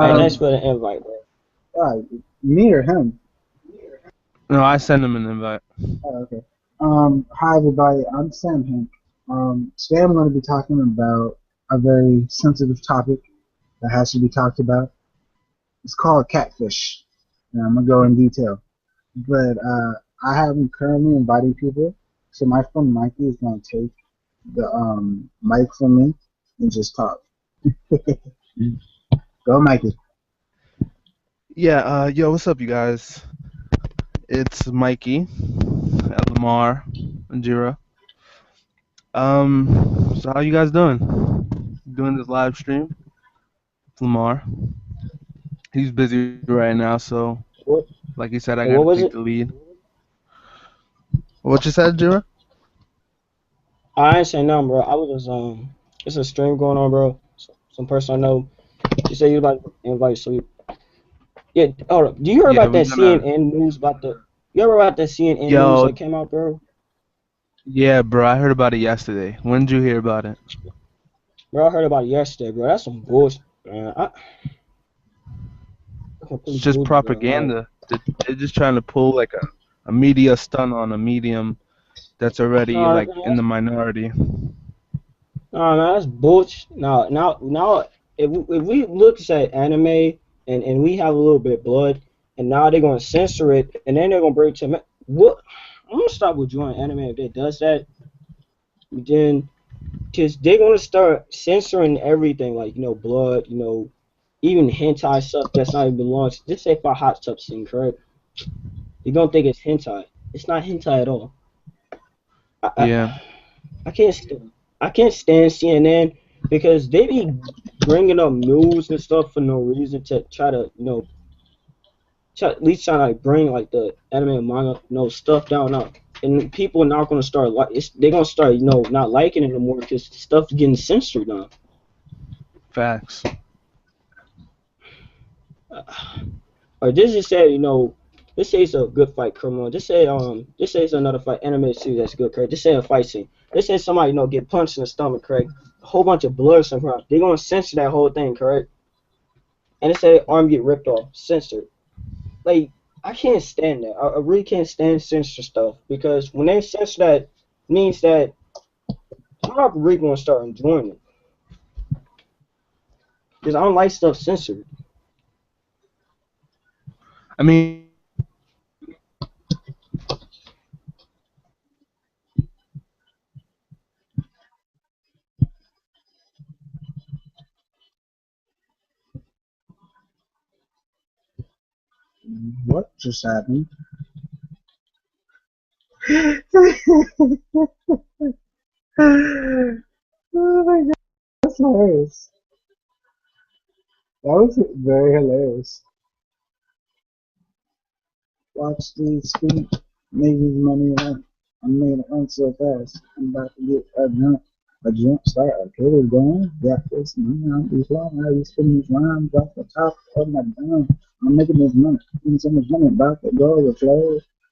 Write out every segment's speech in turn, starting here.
Hey, thanks Um, for the invite, bro. Me or him? No, I send him an invite. Oh, okay. Hi everybody. I'm Sam Hank. Today I'm going to be talking about a very sensitive topic that has to be talked about. It's called catfish. And I'm gonna go in detail, but I haven't currently invited people, so my friend Mikey is going to take the mic from me and just talk. Go, Mikey. Yeah, yo, what's up, you guys? It's Mikey, Lamar, and Jira. So how you guys doing? Doing this live stream? Lamar. He's busy right now, so What, like he said, I what gotta was take it? the lead. What you said, Jira? I ain't saying nothing, bro. I was just it's a stream going on, bro. Some person I know. You say you like to invite, so yeah. Oh, do you heard Yeah, about we're that gonna. CNN news about the? You ever about that CNN news Yo, that came out, bro? yeah, bro, I heard about it yesterday. When did you hear about it? Bro, I heard about it yesterday, bro. That's some bullshit, man. I It's completely just booted, bro. Like, propaganda. They're just trying to pull like a media stunt on a medium that's already no, like man, in the minority. no, man, that's bullshit. No, now, if we look at anime and we have a little bit of blood, and now they're gonna censor it, and then they're gonna bring it to what? I'm gonna stop with joining anime if they does that. Then, cause they're gonna start censoring everything, like blood, even hentai stuff that's not even belongs. Just say for hot tub scene, correct? You don't think it's hentai? It's not hentai at all. I, Yeah. I, I can't I can't stand CNN because they be bringing up news and stuff for no reason to try to at least try to like, bring like the anime and manga stuff down now. And people are not gonna start like they're gonna start not liking it anymore because stuff's getting censored now. Facts. Or this just say this say it's a good fight, criminal. This say it's another fight animated series that's good, correct? This say a fight scene. This say somebody get punched in the stomach, correct? A whole bunch of blood somewhere. They're gonna censor that whole thing, correct? And it say arm get ripped off, censored. Like I can't stand that. I really can't stand censor stuff because when they censor that, means that I'm not really gonna start enjoying it because I don't like stuff censored. I mean, What just happened? Oh my god, that's hilarious. That was very hilarious. Watch these feet making money run. I'm making it run so fast. I'm about to get a jump start. Okay, we're going. Got this money. I'm just long. I was spinning these rhymes off the top of my dome. I'm making this money. Making so much money. About to go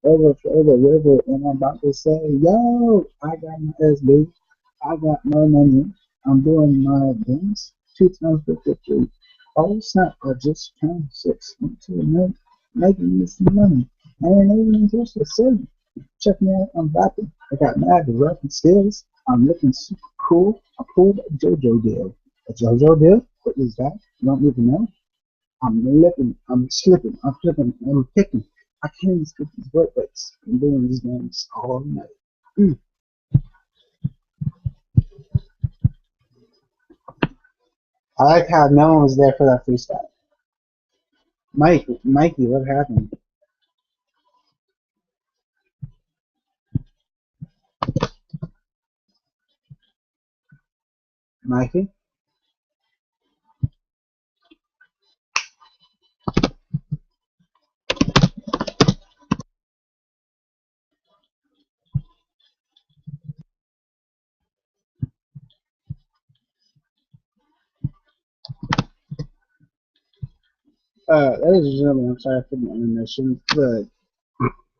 overflow the river. And I'm about to say, yo, I got my SB. I got no money. I'm doing my dance 2 times 53. Oh snap! I just turned 6 into a million, making me some money. I ain't even just a city. Check me out, I'm rapping. I got mad rapping skills. I'm looking super cool. I pulled a JoJo deal. A JoJo deal? What is that? You don't even know? I'm lipping, I'm slipping, I'm flipping, I'm picking. I can't even skip these word breaks. I'm doing these games all night. Mm. I like how no one was there for that freestyle. Mikey, what happened? Mikey? Ladies and gentlemen, I'm sorry for the intermission.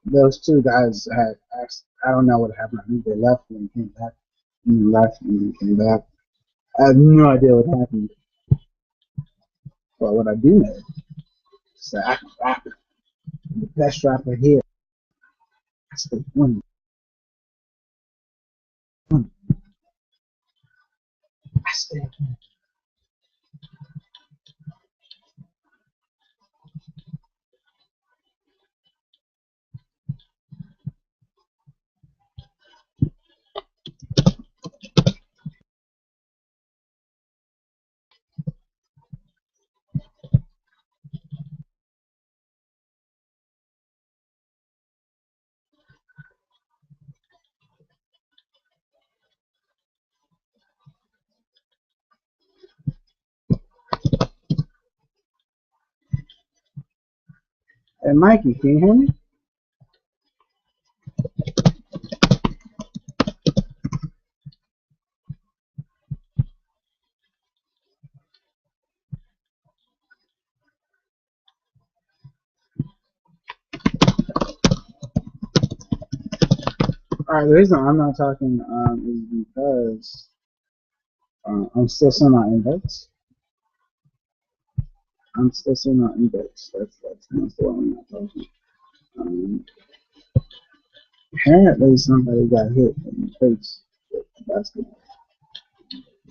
Those two guys had asked, I don't know what happened. I think they left and came back. And they left and came back. I have no idea what happened. But what I do know is that I can rap. The best rapper here. That's the one. That's the one. Hey, Mikey, can you hear me? All right, the reason I'm not talking is because I'm still sending out invites. That's why I'm not talking. Um, Apparently, somebody got hit in the face with a basketball.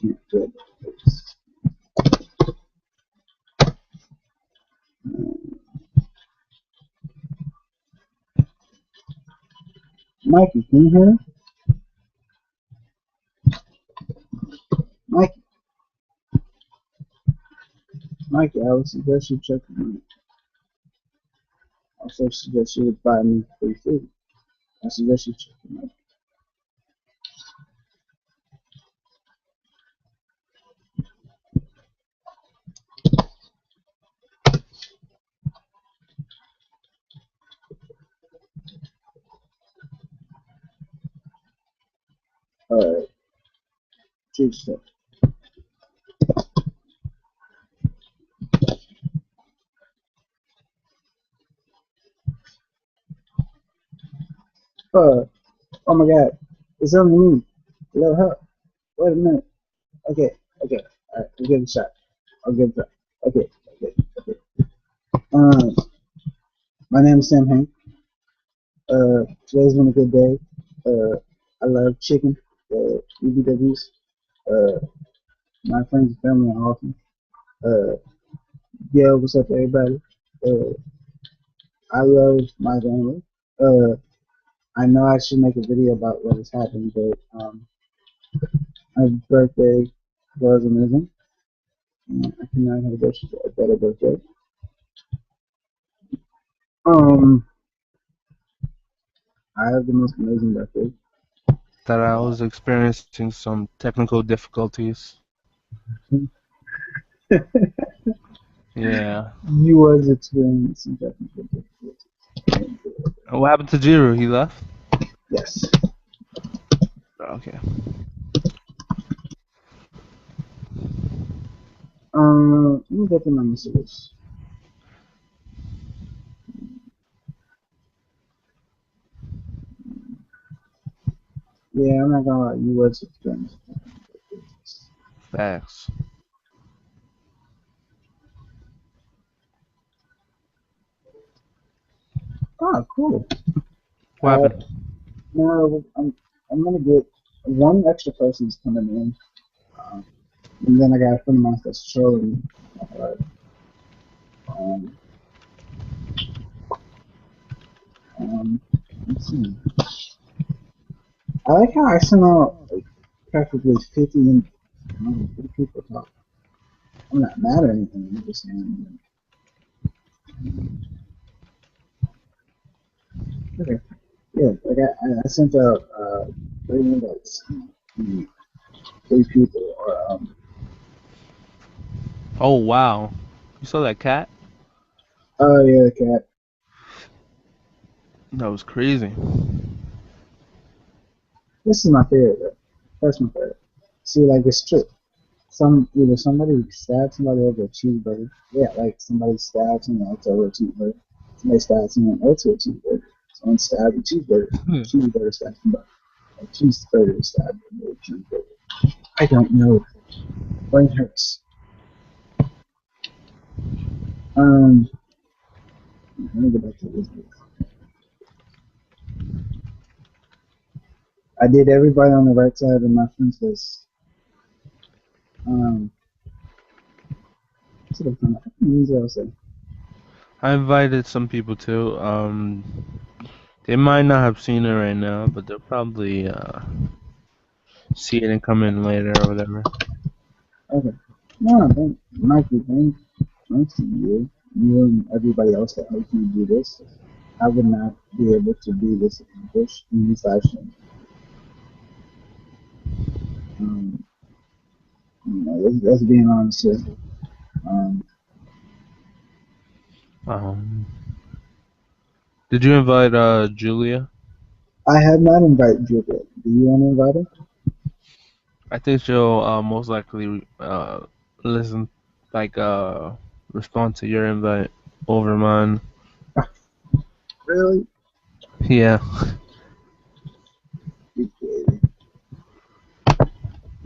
Can't feel the face. Mikey, can you hear me? Mikey, Mikey, I would suggest you check the mic. I also suggest you would buy me free food. I suggest you check the mic. Alright, choose stuff. Oh my god, it's only me. Little help. Wait a minute. Okay, okay. Alright, I'll give it a shot. Okay, okay. My name is Sam Hank. Today's been a good day. I love chicken, EBWs. My friends and family are awesome. Uh, yeah, what's up, everybody? Uh, I love my family. Uh, I know I should make a video about what has happened, but my birthday was amazing. I cannot have a better birthday. Um, I have the most amazing birthday. That I was experiencing some technical difficulties. Yeah. You was experiencing technical difficulties. What happened to Jiru? He left? Yes. Okay. Let me get to my messages. Yeah, I'm not gonna lie, you was experiencing technical difficulties. Facts. Oh, cool. What happened? Now I'm gonna get one extra person's coming in, and then I got a friend of mine that's trolling me. Um, let's see. I like how I sent out like practically 50 and 50 people talk. I'm not mad or anything. I'm just saying. Okay. Yeah, like I sent out 3 invites. To 3 people, or Oh, wow. You saw that cat? oh yeah, the cat. That was crazy. This is my favorite. Though. That's my favorite. See, like it's true. Either somebody stabbed somebody over a cheeseburger. Yeah, like somebody stabbed someone else over a cheeseburger. Somebody stabbed someone else over a cheeseburger. Someone stabbed a cheeseburger. Cheeseburger stabbed somebody. A cheeseburger stabbed a cheeseburger. I don't know. Brain hurts. Um, let me get back to this. I did everybody on the right side of my friends list. Um, sort of fun. What else? I invited some people too. They might not have seen it right now, but they'll probably see it and come in later or whatever. Okay. No, thank Mikey, thanks to you. You and everybody else that helped me do this. I would not be able to do this accomplished in this action. Um, let's being honest here. Um, Um, did you invite Julia? I have not invited Juliet. Do you want to invite her? I think she'll most likely listen, like respond to your invite over mine. Really? Yeah. Okay.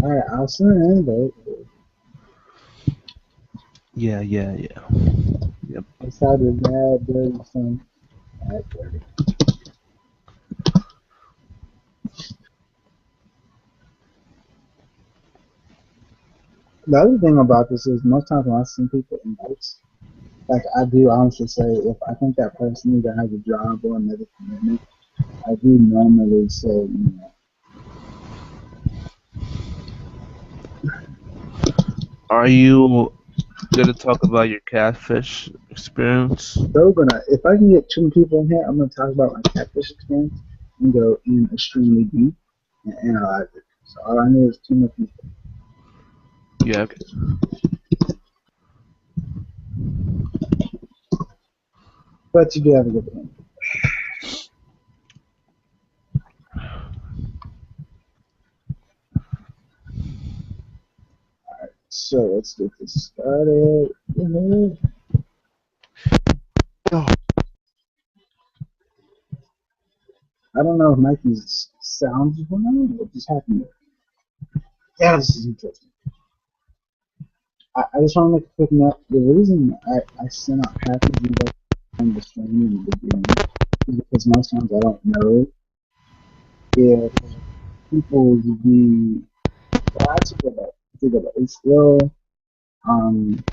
All right, I'll send her an invite. Yeah, yeah, yeah. Yep. It's how the bad dirty son. Bad dirty. The other thing about this is most times when I send people invites, like I do honestly say if I think that person either has a job or another commitment, I do normally say, Are you gonna talk about your catfish experience? so gonna if I can get two people in here, I'm gonna talk about my catfish experience and go in extremely deep and analyze it. So all I need is two more people. Yeah. Okay. But you do have a good one. So let's get this started. Oh. I don't know if Mikey's sound is wrong. What just happened? Yeah, this is interesting. I just want to make a quick note. The reason I sent out packages on the stream in the beginning is because most times I don't know if people would be. Well, I took it. It's ill. Um,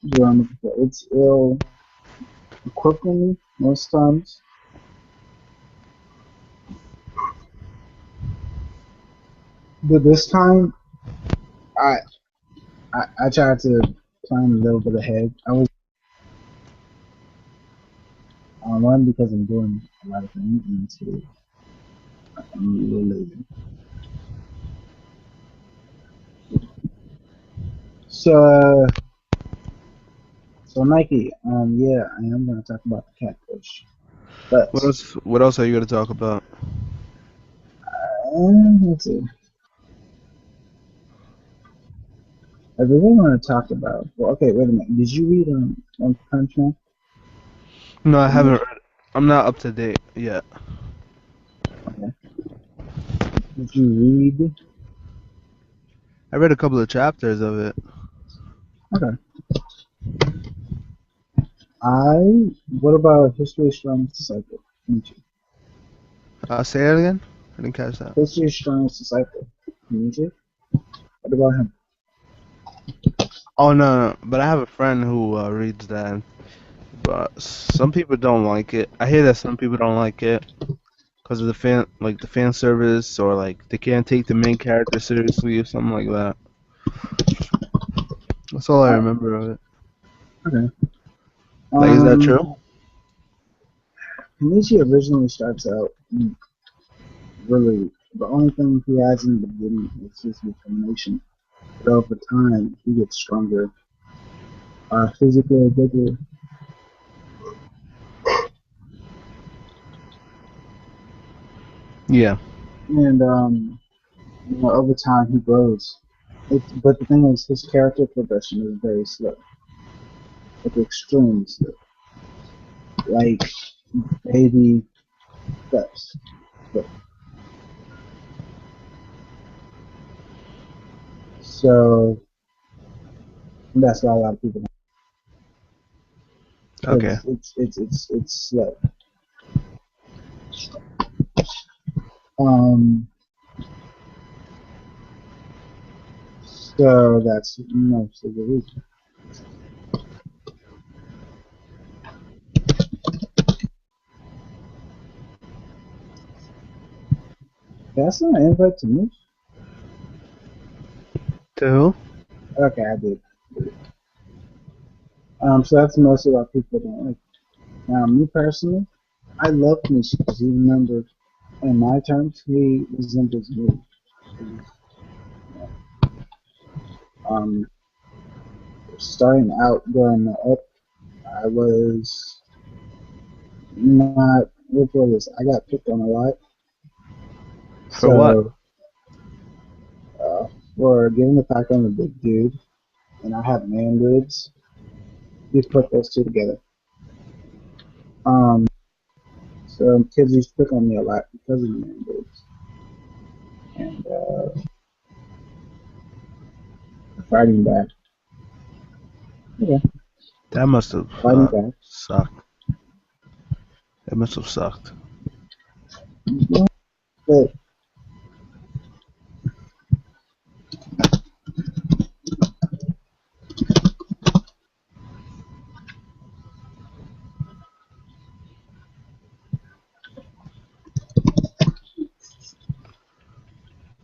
it's ill equipping most times. But this time, I I tried to plan a little bit ahead. I was on one because I'm doing a lot of things, and two, I'm a little lazy. So, so Nike, yeah, I am gonna talk about the catfish, but What else? What else are you gonna talk about? let's see. I really want to talk about. Well, okay, wait a minute. Did you read One Punch Man? No, I The haven't movie? read it. I'm not up to date yet. Okay. Did you read? I read a couple of chapters of it. Okay. I. What about History's Strongest Disciple? Nietzsche. Say it again. I didn't catch that. History's Strongest Disciple. Nietzsche. What about him? Oh no, no, but I have a friend who reads that. But some people don't like it. I hear that some people don't like it because of the fan service, or like they can't take the main character seriously or something like that. That's all I Uh, remember of it. okay. Like, is that true? Nietzsche originally starts out really. The only thing he has in the beginning is his determination. But over time, he gets stronger, physically bigger, Yeah. and over time he grows. But the thing is, his character progression is very slow, like extremely slow, like baby steps. But, so that's why a lot of people. Okay. because it's slow. Um, so that's most of the reason. That's not an invite to me. To who? Okay, I did. So that's mostly why people don't like. Now, me personally, I love Kanishi because he remembered, in my terms, he resembles me. Um, Starting out growing up, I was not. What was I got picked on a lot. For what? So, uh, for given the fact I'm a big dude and I have man boobs, you put those two together. Um, so kids used to pick on me a lot because of the man boobs. And fighting back. Yeah, That must have fighting back. sucked. That must have sucked. Yeah, but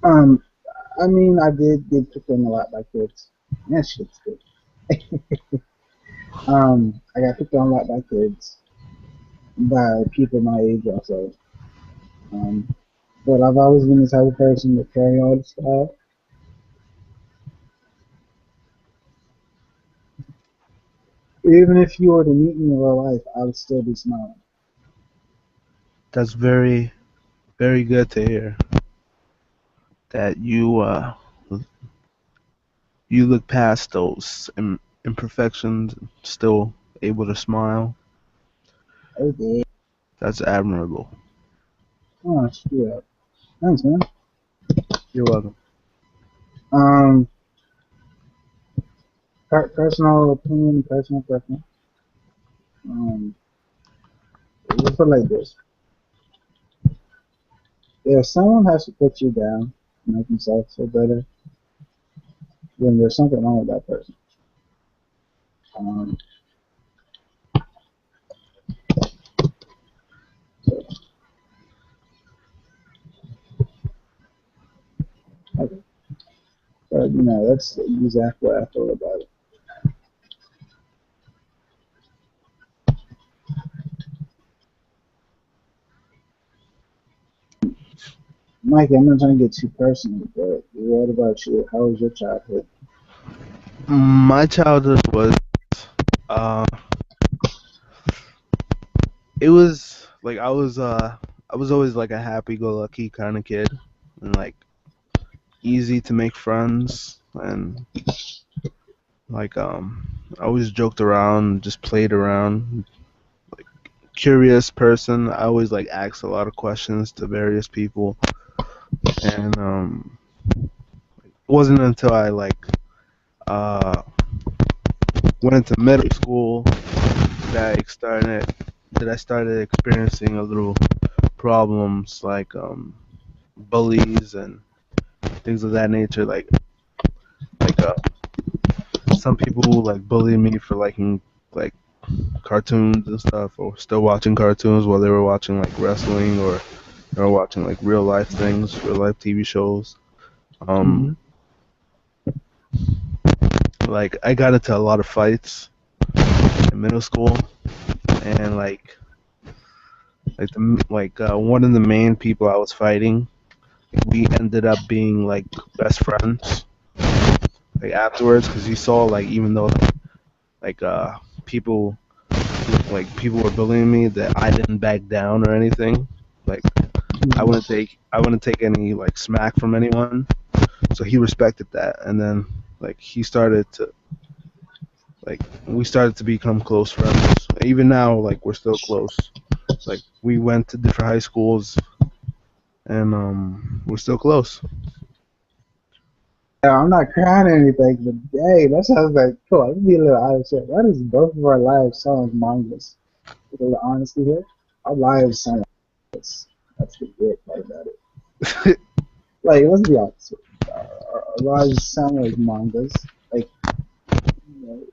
um, I mean, I did get picked on a lot by kids. That shit's good. I got picked on a lot by kids, by people my age also. Um, but I've always been the type of person to carry all the stuff. Even if you were to meet me in real life, I would still be smiling. That's very, very good to hear. That you look past those imperfections, still able to smile. Okay. That's admirable. Oh, screw up. Thanks, man. You're welcome. Um, personal opinion, personal preference. Um, let's put it like this. If someone has to put you down to make themselves feel better, then there's something wrong with that person. Um, so, okay. But, that's exactly what I feel about it. Mike, I'm not trying to get too personal, but what about you? How was your childhood? My childhood was uh it was like I was always like a happy go lucky kind of kid and like easy to make friends and like I always joked around, just played around. Like curious person. I always like asked a lot of questions to various people and it wasn't until I like uh went into middle school that I started experiencing a little problems like bullies and things of that nature. Like some people like bully me for liking like cartoons and stuff, or still watching cartoons while they were watching like wrestling or they were watching like real life things, real life TV shows. Mm-hmm. Um, like I got into a lot of fights in middle school, and one of the main people I was fighting, we ended up being like best friends like afterwards because he saw like even though like people people were bullying me that I didn't back down or anything. Like Mm-hmm. I wouldn't take any like smack from anyone. So he respected that, and then like he started to like we started to become close friends. Even now, like we're still close. Like we went to different high schools, and we're still close. I'm not crying or anything, but hey, that sounds like cool. Let's be a little honest here. What is both of our lives sound like mangas? With a little honesty here, our lives sound like this. That's the great part about it. Like, let's be honest. Our lives sound like mangas. Like, you know,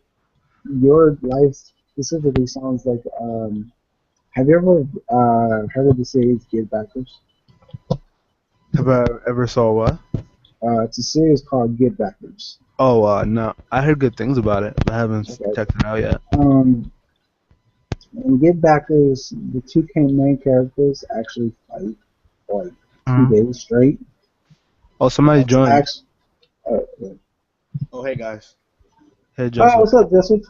your life specifically sounds like. Have you ever heard of the series Get Backers? Have I ever saw what? It's a series called Get Backers. Oh, no. I heard good things about it, but I haven't Okay. checked it out yet. In Get Backers, the two main characters actually fight for like two Mhm. days straight. Oh, somebody That's joined. actually. Yeah. Oh, hey guys. Hey, Oh, Joseph. what's up, Jesse?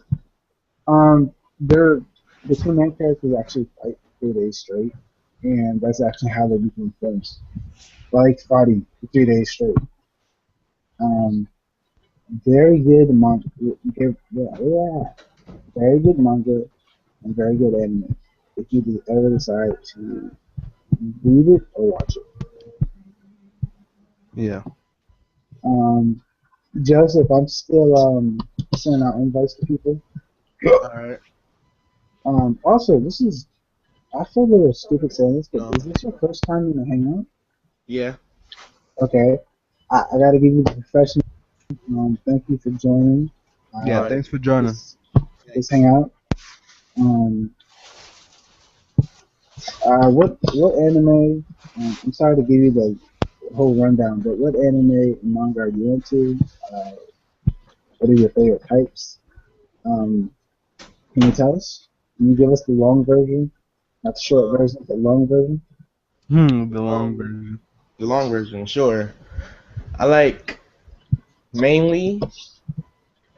They're the two main characters actually fight for 3 days straight, and that's actually how they become friends. Like fighting for 3 days straight. Um, very good manga. Yeah, very good manga and very good anime. If you ever decide to read it or watch it. Yeah. Um, Joseph, I'm still sending out invites to people. All right. Also, this is I feel a little stupid saying this, but No. is this your first time in the hangout? Yeah. Okay, I gotta give you the professional. Thank you for joining. Yeah, All Uh, right. thanks for joining. this Thanks. hangout. Um, what anime? I'm sorry to give you the whole rundown, but what anime and manga are you into? Uh, what are your favorite types? Um, can you tell us? Can you give us the long version, not the short Uh, version, the long version? The long um, version. the long version, sure. I like mainly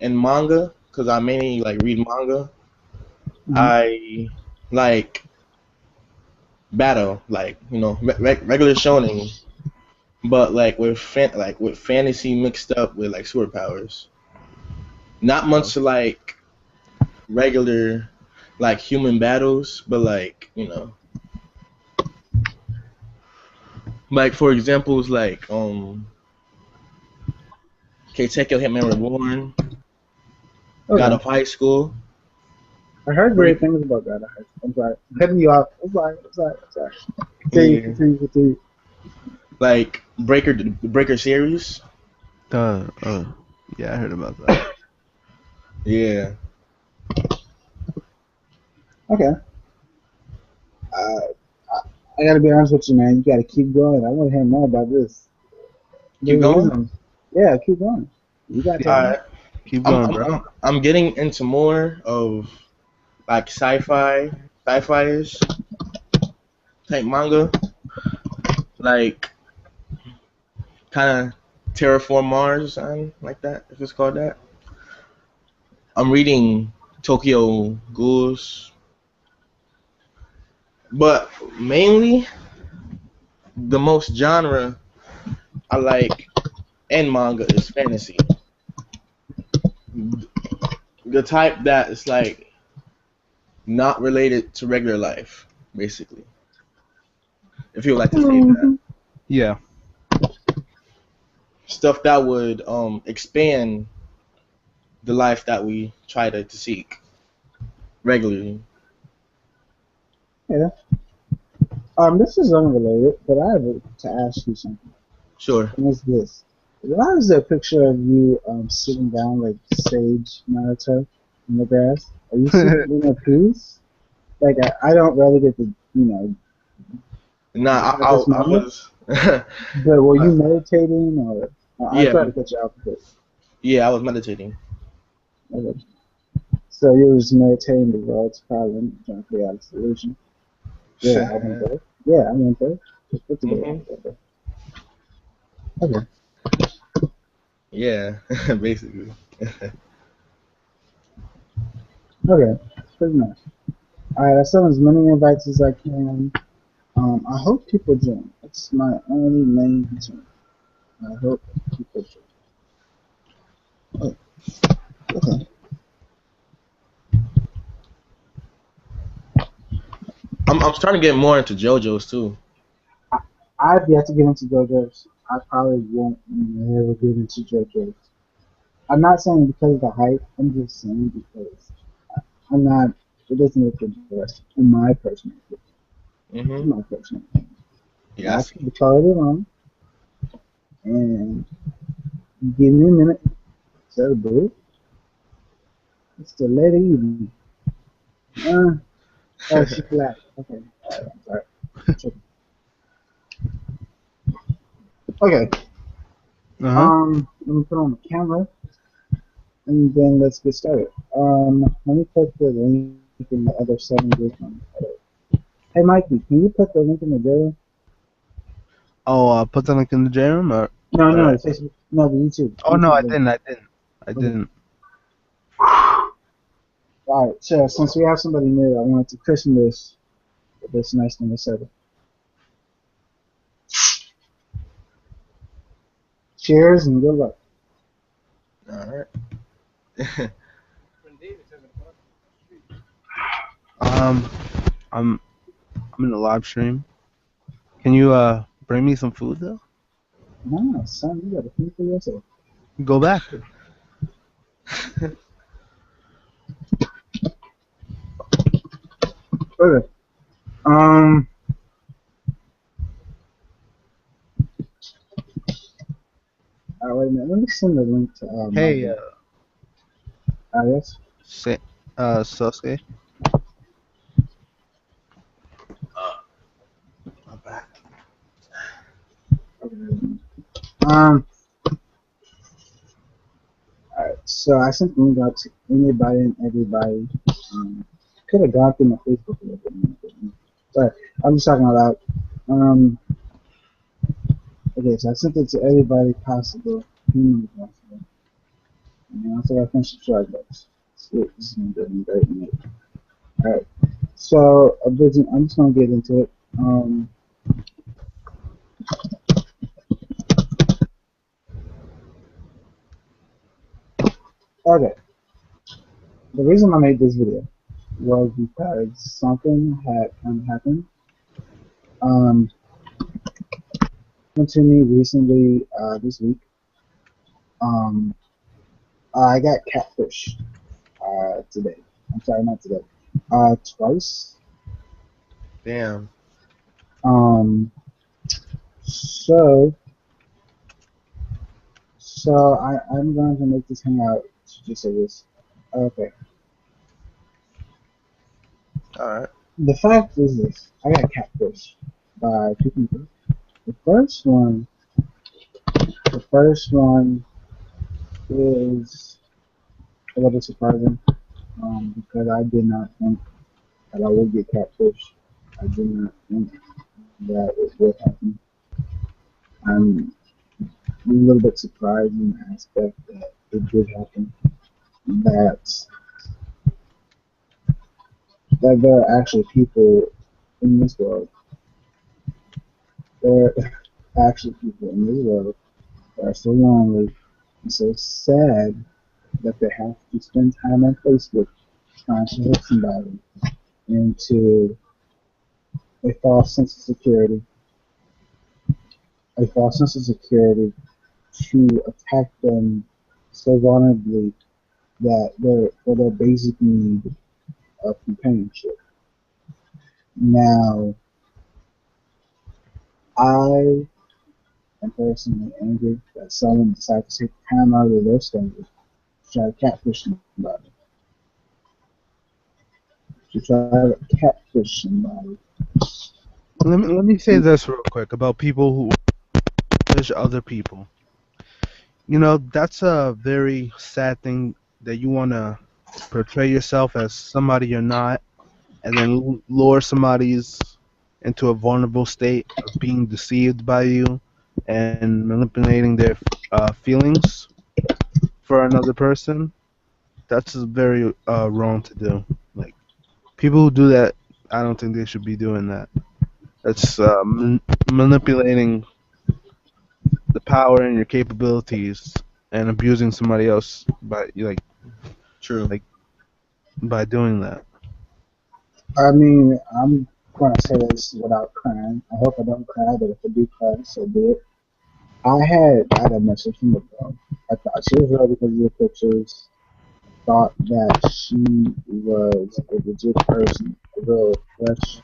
in manga because I mainly like read manga. Mm-hmm. I like battle, like regular shonen, but like with fantasy mixed up with like superpowers. Not Oh. much like regular like human battles, but like for examples like Keiteki Hitman Reborn, God Okay. of High School, I heard great Break. things about that. I'm sorry. I'm cutting you off. I'm sorry. Continue, Yeah, continue, continue. like Breaker series. Uh, uh, yeah, I heard about that. Yeah, Okay. Uh, I gotta be honest with you, man. You gotta keep going. I want to hear more about this. keep There's going. reasons. Yeah, keep going. You gotta Yeah, tell me. Alright, keep I'm going, I'm bro. I'm I'm getting into more of like sci-fi-ish type manga, like kind of Terraform Mars or something like that, if it's called that. I'm reading Tokyo Ghouls, but mainly the most genre I like in manga is fantasy. The type that is like not related to regular life, basically. If you would like to say that. Yeah. Stuff that would expand the life that we try to seek regularly. Yeah. This is unrelated, but I have to ask you something. Sure. And it's this. Why is there a picture of you sitting down like Sage Naruto in the grass? Are you seeking inner peace? Like I don't really get to Nah, have this I moment. was. But were you meditating or? I Yeah, tried to cut you off a bit. yeah, I was meditating. Okay. So you were just meditating the world's problem, trying to figure out a solution. Yeah, I went there. Yeah, I went there. Just put together. Hmm. I went there. Okay. Yeah, basically. Okay. Pretty nice. Alright, I sent as many invites as I can. I hope people join. That's my only main concern. I hope people join. Oh, okay. I'm starting to get more into JoJo's too. I've yet to get into JoJo's. I probably won't never get into JoJo's. I'm not saying because of the hype. I'm just saying because I'm not. It doesn't look interesting in my personal opinion. Mhm. In my personal opinion. But I Yes. could be totally wrong, and give me a minute. So, boo, it's the late evening. Uh, oh, she black. Okay, I'm sorry. Okay. Uh huh. Let me put on the camera, and then let's get started. Let me put the link in the other 7 group on. Hey, Mikey, can you put the link in the video? Oh, put the link in the jam or No, or no, I the Facebook. No, the YouTube. oh no, YouTube I link. didn't. I didn't. I Okay. didn't. All right. So since we have somebody new, I wanted to christen this with this nice number 7. Cheers and good luck. All right. Um, I'm I'm in the live stream. Can you bring me some food though? Nah, son, you got to think for yourself. Go back. Okay. Um. All right, wait a minute. Let me send the link to Hey, Marvin. Yes. say, Sasuke. I'm back. Okay. Um. All right. So I sent the link out to anybody and everybody. Could have gone through my Facebook a little bit more. But I'm just talking about. Um. Okay, so I sent it to everybody possible, humanly possible. And also I finished the strike box. This is gonna be a great minute. All right. So I'm just gonna get into it. Okay. The reason I made this video was because something had kind of happened. Um, to me recently this week. Um, I got catfish today. I'm sorry, not today. Twice. Damn. Um, so I'm going to make this hangout to just say this. Okay. All right. The fact is this: I got catfish by 2 people. The first one, the first one is a little surprising because I did not think that I would get catfish. I did not think that it would happen. I'm a little bit surprised in the aspect that it did happen. That that there are actually people in this world. There are actually people in this world that are so lonely and so sad that they have to spend time on Facebook trying to hit somebody into a false sense of security, a false sense of security to attack them so vulnerably that they're for their basic need of companionship. Now, I am personally angry that someone decided to take time out of their schedule to try to catfish somebody. To try to catfish somebody. Let me say this real quick about people who fish other people. You know, that's a very sad thing that you want to portray yourself as somebody you're not, and then lure somebody's into a vulnerable state of being deceived by you and manipulating their feelings for another person. That's very wrong to do. Like people who do that, I don't think they should be doing that. That's manipulating the power and your capabilities and abusing somebody else by True. like by doing that. I mean, I'm going to say this without crying. I hope I don't cry, but if I do cry, so be it. I had a message from the girl. I thought she was real because of the pictures. Thought that she was a legit person, a real flesh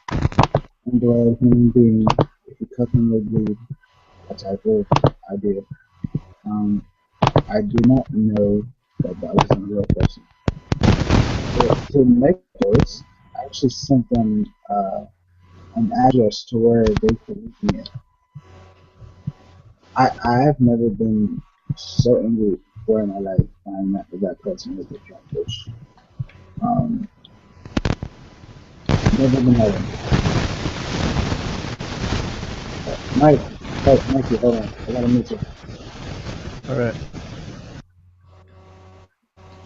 and blood human being. If you cut them, they bleed. That type of idea. Um, I do not know that that wasn't a real person. To make those, I actually sent them an address to where they could reach me at. I have never been so angry before in my life finding out that that person was a catfish. Um, never been that angry. Mike, hey, Mikey, hold on. I gotta meet you. All right.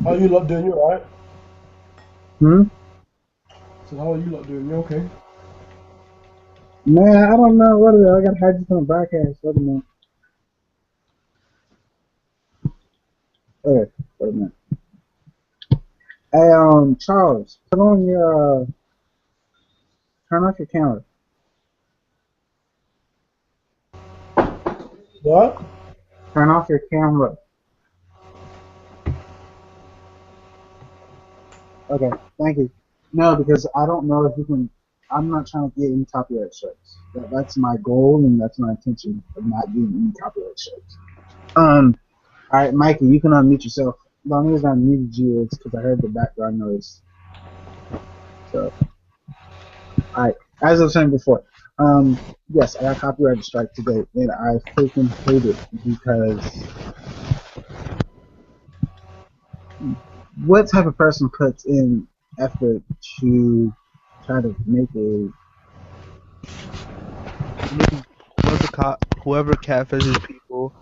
How you lot doing? You alright? Hmm? So how are you lot doing? You okay? Man, I don't know what it is. I gotta hide you from the broadcast. Wait a minute. Okay, wait a minute. Hey, Charles, put on your, turn off your camera. What? Turn off your camera. Okay, thank you. No, because I don't know if you can. I'm not trying to get any copyright strikes. That's my goal and that's my intention of not getting any copyright strikes. All right, Mikey, you can unmute yourself. The only reason I muted you is because I heard the background noise. So, all right, as I was saying before, yes, I got copyright strike today, and I freaking hate it because what type of person puts in effort to try to make a Whoever catfishes people,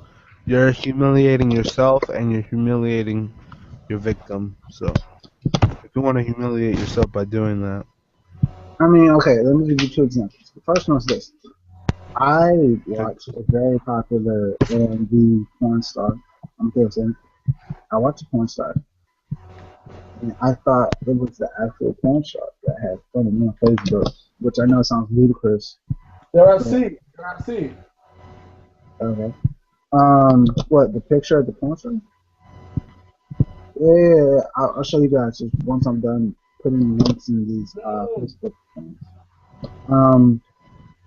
you're humiliating yourself and you're humiliating your victim. So if you want to humiliate yourself by doing that, I mean, okay, let me give you two examples. The first one is this. I okay, watch a very popular R&B porn star. I'm guessing. I watch a porn star, and I thought it was the actual porn star that had fun of me on Facebook, which I know sounds ludicrous. They're at But, sea. They're at sea. okay. What, the picture of the porn star? Yeah, I'll show you guys just once I'm done putting links in these No. Facebook things. Um,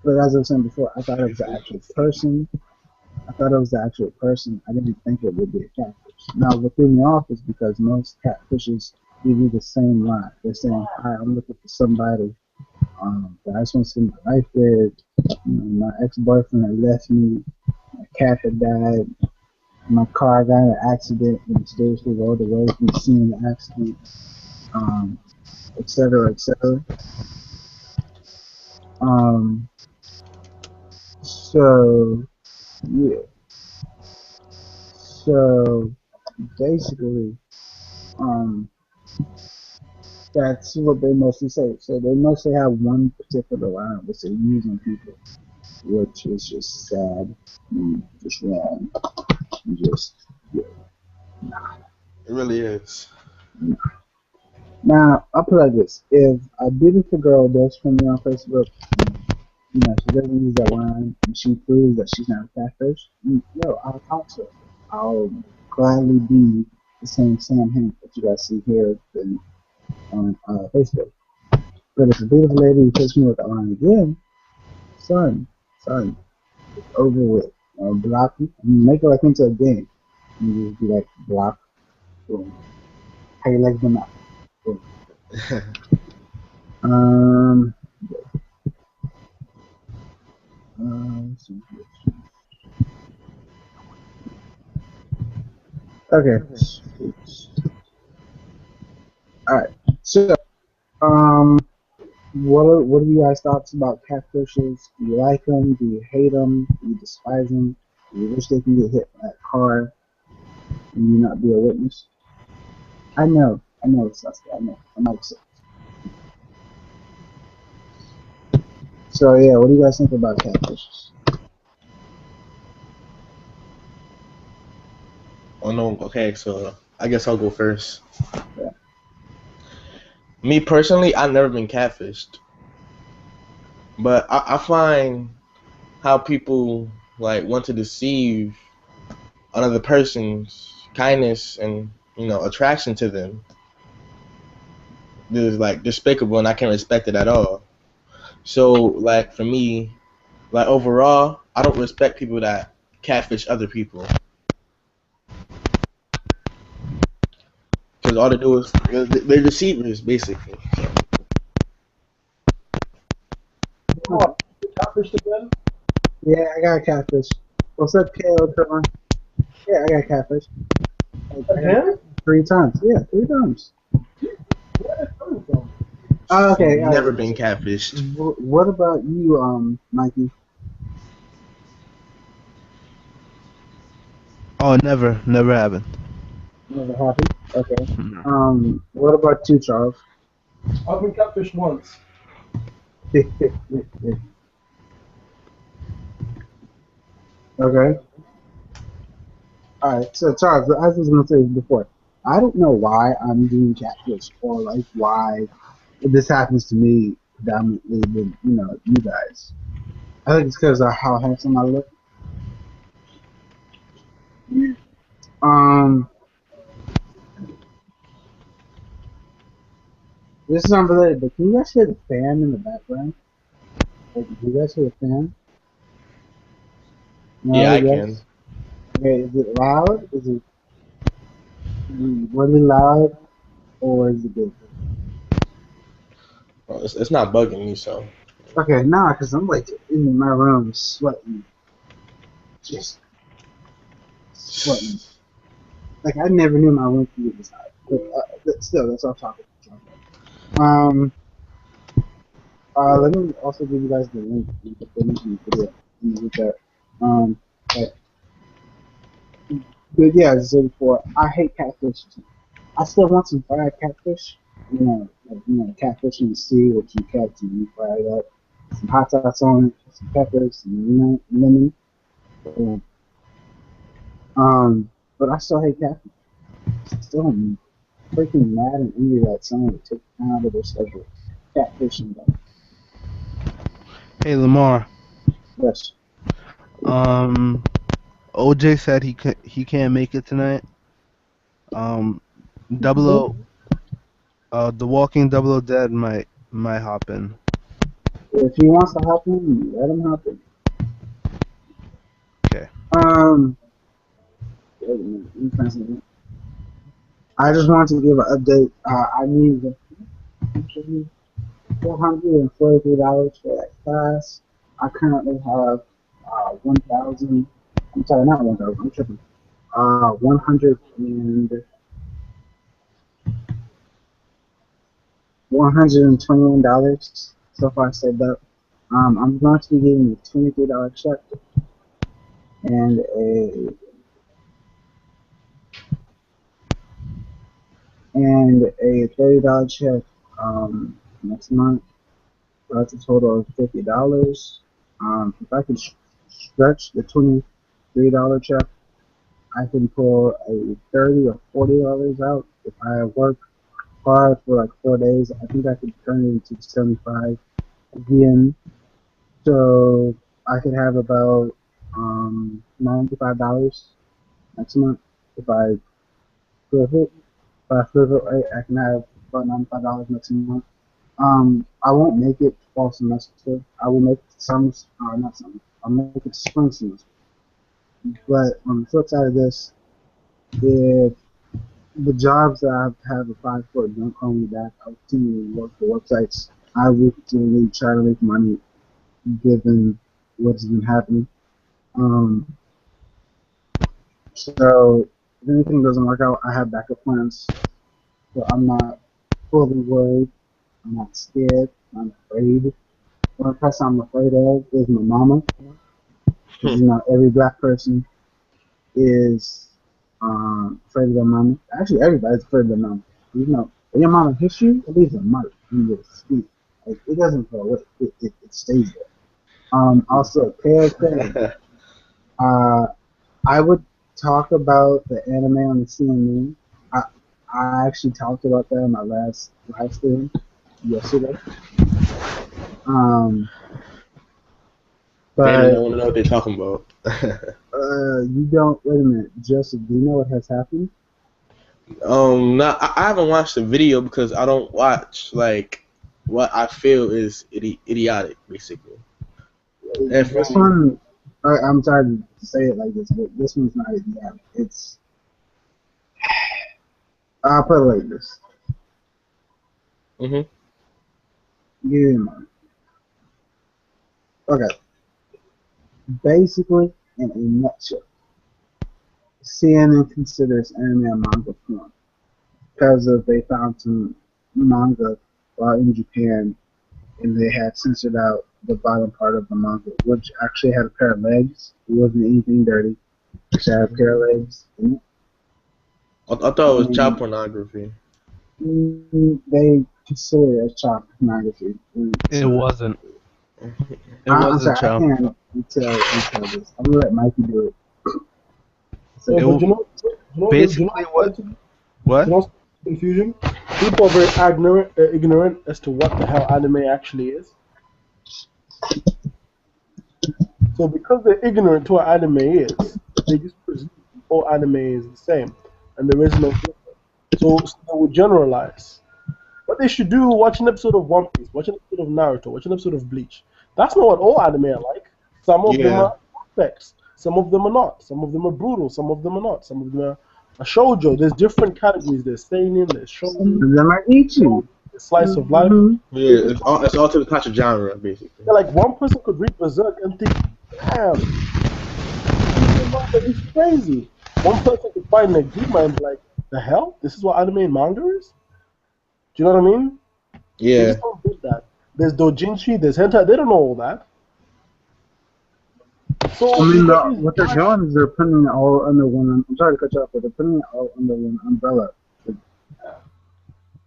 but as I was saying before, I thought it was the actual person. I thought it was the actual person. I didn't think it would be a catfish. Now, what threw me off is because most catfishes give you the same line. They're saying, "Hi, I'm looking for somebody that I just want to spend my life with. You know, my ex-boyfriend had left me. My cat had died. My car got in an accident and mysteriously rolled away from the scene of the accident, um, et cetera, et cetera." Um, so, yeah. So, basically, um, that's what they mostly say. So they mostly have one particular line which they use on people, which is just sad, and just wrong, and just yeah. It really is. Now I'll put it like this: if a beautiful girl does come me on Facebook, and, you know, she doesn't use that line, and she proves that she's not a catfish, yo, I'll talk to her. I'll gladly be the same Sam Hank that you guys see here on Facebook. But if a beautiful lady hits me with that line again, son, it's over with. Block, make it like into a game. You just be like, block, boom. How you like them out? Boom. Um, okay. Alright. So, um, what are you guys' thoughts about catfishes? Do you like them? Do you hate them? Do you despise them? Do you wish they can get hit by a car and you not be a witness? I know it's not. I know. I'm not upset. So yeah, what do you guys think about catfishes? Oh no. Okay, so I guess I'll go first. Yeah. Me personally, I've never been catfished, but I find how people like want to deceive another person's kindness and attraction to them is like despicable, and I can't respect it at all. So like for me, like overall, I don't respect people that catfish other people because all they do is they're deceivers basically. Oh, you catfished again? Yeah, I got a catfish. What's up, KO Trevor? Yeah, I got a catfish. I got Again? 3 times. Yeah, 3 times. Where is it coming from? Oh, okay. Never been catfished. What about you, Mikey? Oh, never happened. Never happened. Okay. No. What about you, Charles? I've been catfished once. Okay. All right. So, Charles, as I was gonna say before, I don't know why I'm doing catfish or like why this happens to me predominantly than you guys. I think it's because of how handsome I look. Um, this is unrelated, but can you guys hear the fan in the background? Like, do you guys hear the fan? Yeah, No, I can. yes. Okay, is it loud? Is it really loud, or is it good? Well, it's not bugging me, so Okay, nah, cause I'm like in my room sweating, just sweating. Like I never knew my room could be this hot. But still, that's off topic. Um, let me also give you guys the link. You can put it in the video. With that. But, but yeah, as I said before, I hate catfish. I still want some fried catfish. Catfish in the sea, which you catch and you fry it up. Some hot sauce on it, some peppers, some lemon. Yeah. But I still hate catfish. Still am freaking mad and angry that someone would take time out of their schedule. Catfishing them. Hey Lamar. Yes. Um, OJ said he can't make it tonight. Um, Double O, The Walking Double O Dead might hop in. If he wants to hop in, let him hop in. Okay. Wait a minute, let me find something. I just wanted to give an update. I need $443 for that class. I currently have 1,000. I'm sorry, not 1,000. I'm tripping. 121 so far saved up. I'm going to be getting a $23 check and a $30 check next month. So that's a total of $50. If I could stretch the $23 check, I can pull a $30 or $40 out. If I work hard for like 4 days, I think I could turn it into 75 again. So I could have about $95 next month if I flip it. If I flip it right, I can have about $95 next month. I won't make it fall semester. I will make summer, not summer. I'll make it spring semester. But on the flip side of this, if the jobs that I have applied for don't call me back, I'll continue to work for websites. I will continue to try to make money given what's been happening. So if anything doesn't work out, I have backup plans. So I'm not fully worried. I'm not scared. I'm afraid. The only person I'm afraid of is my mama. Every black person is afraid of their mama. Actually, everybody's afraid of their mama. When your mama hits you, it leaves a mark in your skin. Like, it doesn't go away. It stays there. Also, KOK. I would talk about the anime on the CME. I, I actually talked about that in my last live stream yesterday. Um, They do But not want to know what they're talking about. you don't. Wait a minute, Joseph. Do you know what has happened? No, I haven't watched the video because I don't watch like what I feel is idiotic, basically. And This from one, I'm sorry to say it like this, but this one's not idiotic. It's. I'll put it like this. hmm Give me a moment. Okay. Basically, in a nutshell, CNN considers anime a manga form because of they found some manga while in Japan and they had censored out the bottom part of the manga, which actually had a pair of legs. It wasn't anything dirty. It just had a pair of legs. I thought it was child And pornography. they consider it as child pornography. It wasn't. It I'm wasn't sorry, I child. can't detail this. I'm gonna let Mikey do it. So, Yeah, It but w- basically what? you What? know confusion? People are very ignorant as to what the hell anime actually is. So because they're ignorant to what anime is, they just presume all anime is the same, and there is no difference. So they would generalize. What they should do, watch an episode of One Piece, watch an episode of Naruto, watch an episode of Bleach. That's not what all anime are like. Some of them Yeah. are aspects, some of them are not. Some of them are brutal, some of them are not. Some of them are shoujo. There's different categories. There's seinen, there's some shoujo, of them are ichi. there's slice of life. Mhm. Yeah, it's all to the touch of genre, basically. Yeah, like one person could read Berserk and think, damn, it's crazy. One person could find Negima and be like, the hell? This is what anime and manga is? Do you know what I mean? They Yeah. just don't get that. There's doujinshi, there's hentai. They don't know all that. So I mean, what they're doing is they're putting it all under one. I'm sorry to cut you off, but they're putting it all under one umbrella.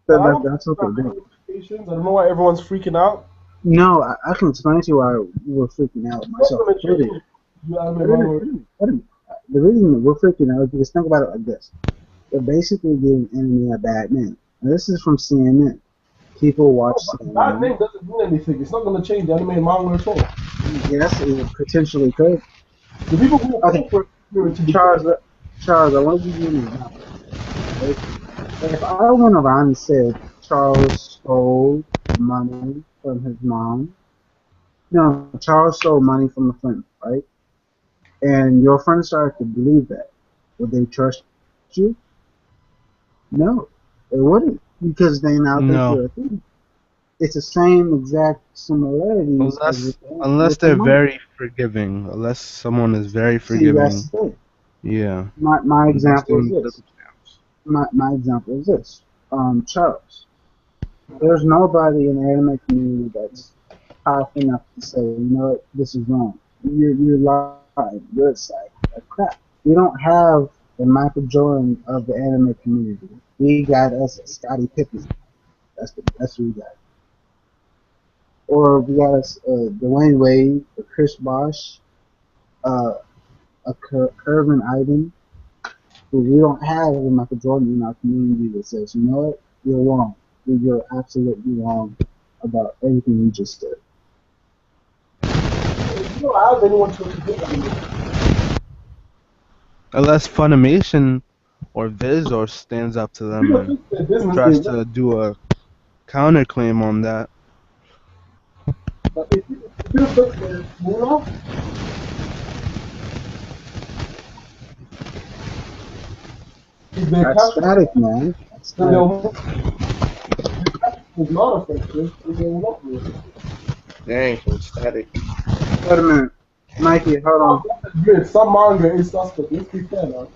That's what they're doing. I don't know why everyone's freaking out. No, I can explain to you why we're freaking out myself. Included. You anime Wait a manga. minute. The reason that we're freaking out is because think about it like this: they're basically giving anime a bad name. And this is from CNN. People watch That CNN. name doesn't mean anything. It's not going to change anime and manga at all. Yes, it potentially could. The people who are Okay. for to be Charles, I want to give you an example. Okay? If I went around and said Charles stole money from his mom, no, Charles stole money from a friend, right? And your friend started to believe that, would they trust you? No, they wouldn't, because they now think No. you're a thief. It's the same exact similarities Unless with they're the money. very forgiving. Unless someone is very See, forgiving. that's the thing. Yeah. My example is That's this. My example is this. Charles. There's nobody in the anime community that's powerful enough to say, you know what, this is wrong. You're lying. You're a psych. Like crap. We don't have the Michael Jordan of the anime community. We got us a Scottie Pippen. That's who we got. Or we got us Dwayne Wade, a Chris Bosh, a Kervin Iden, who we don't have a Michael Jordan in our community that says, you know what, you're wrong. You're absolutely wrong about everything you just did. You don't have anyone to forgive anime. Unless Funimation or Viz or stands up to them and Their business tries is to do a counterclaim on that. but if you fix the moolah, if they That's capture static, man. That's then static. they'll is not effective, then they will not be effective. Dang, so static. Wait a minute. Mikey, hold on. Admit, some manga is suspect. Let's be fair now.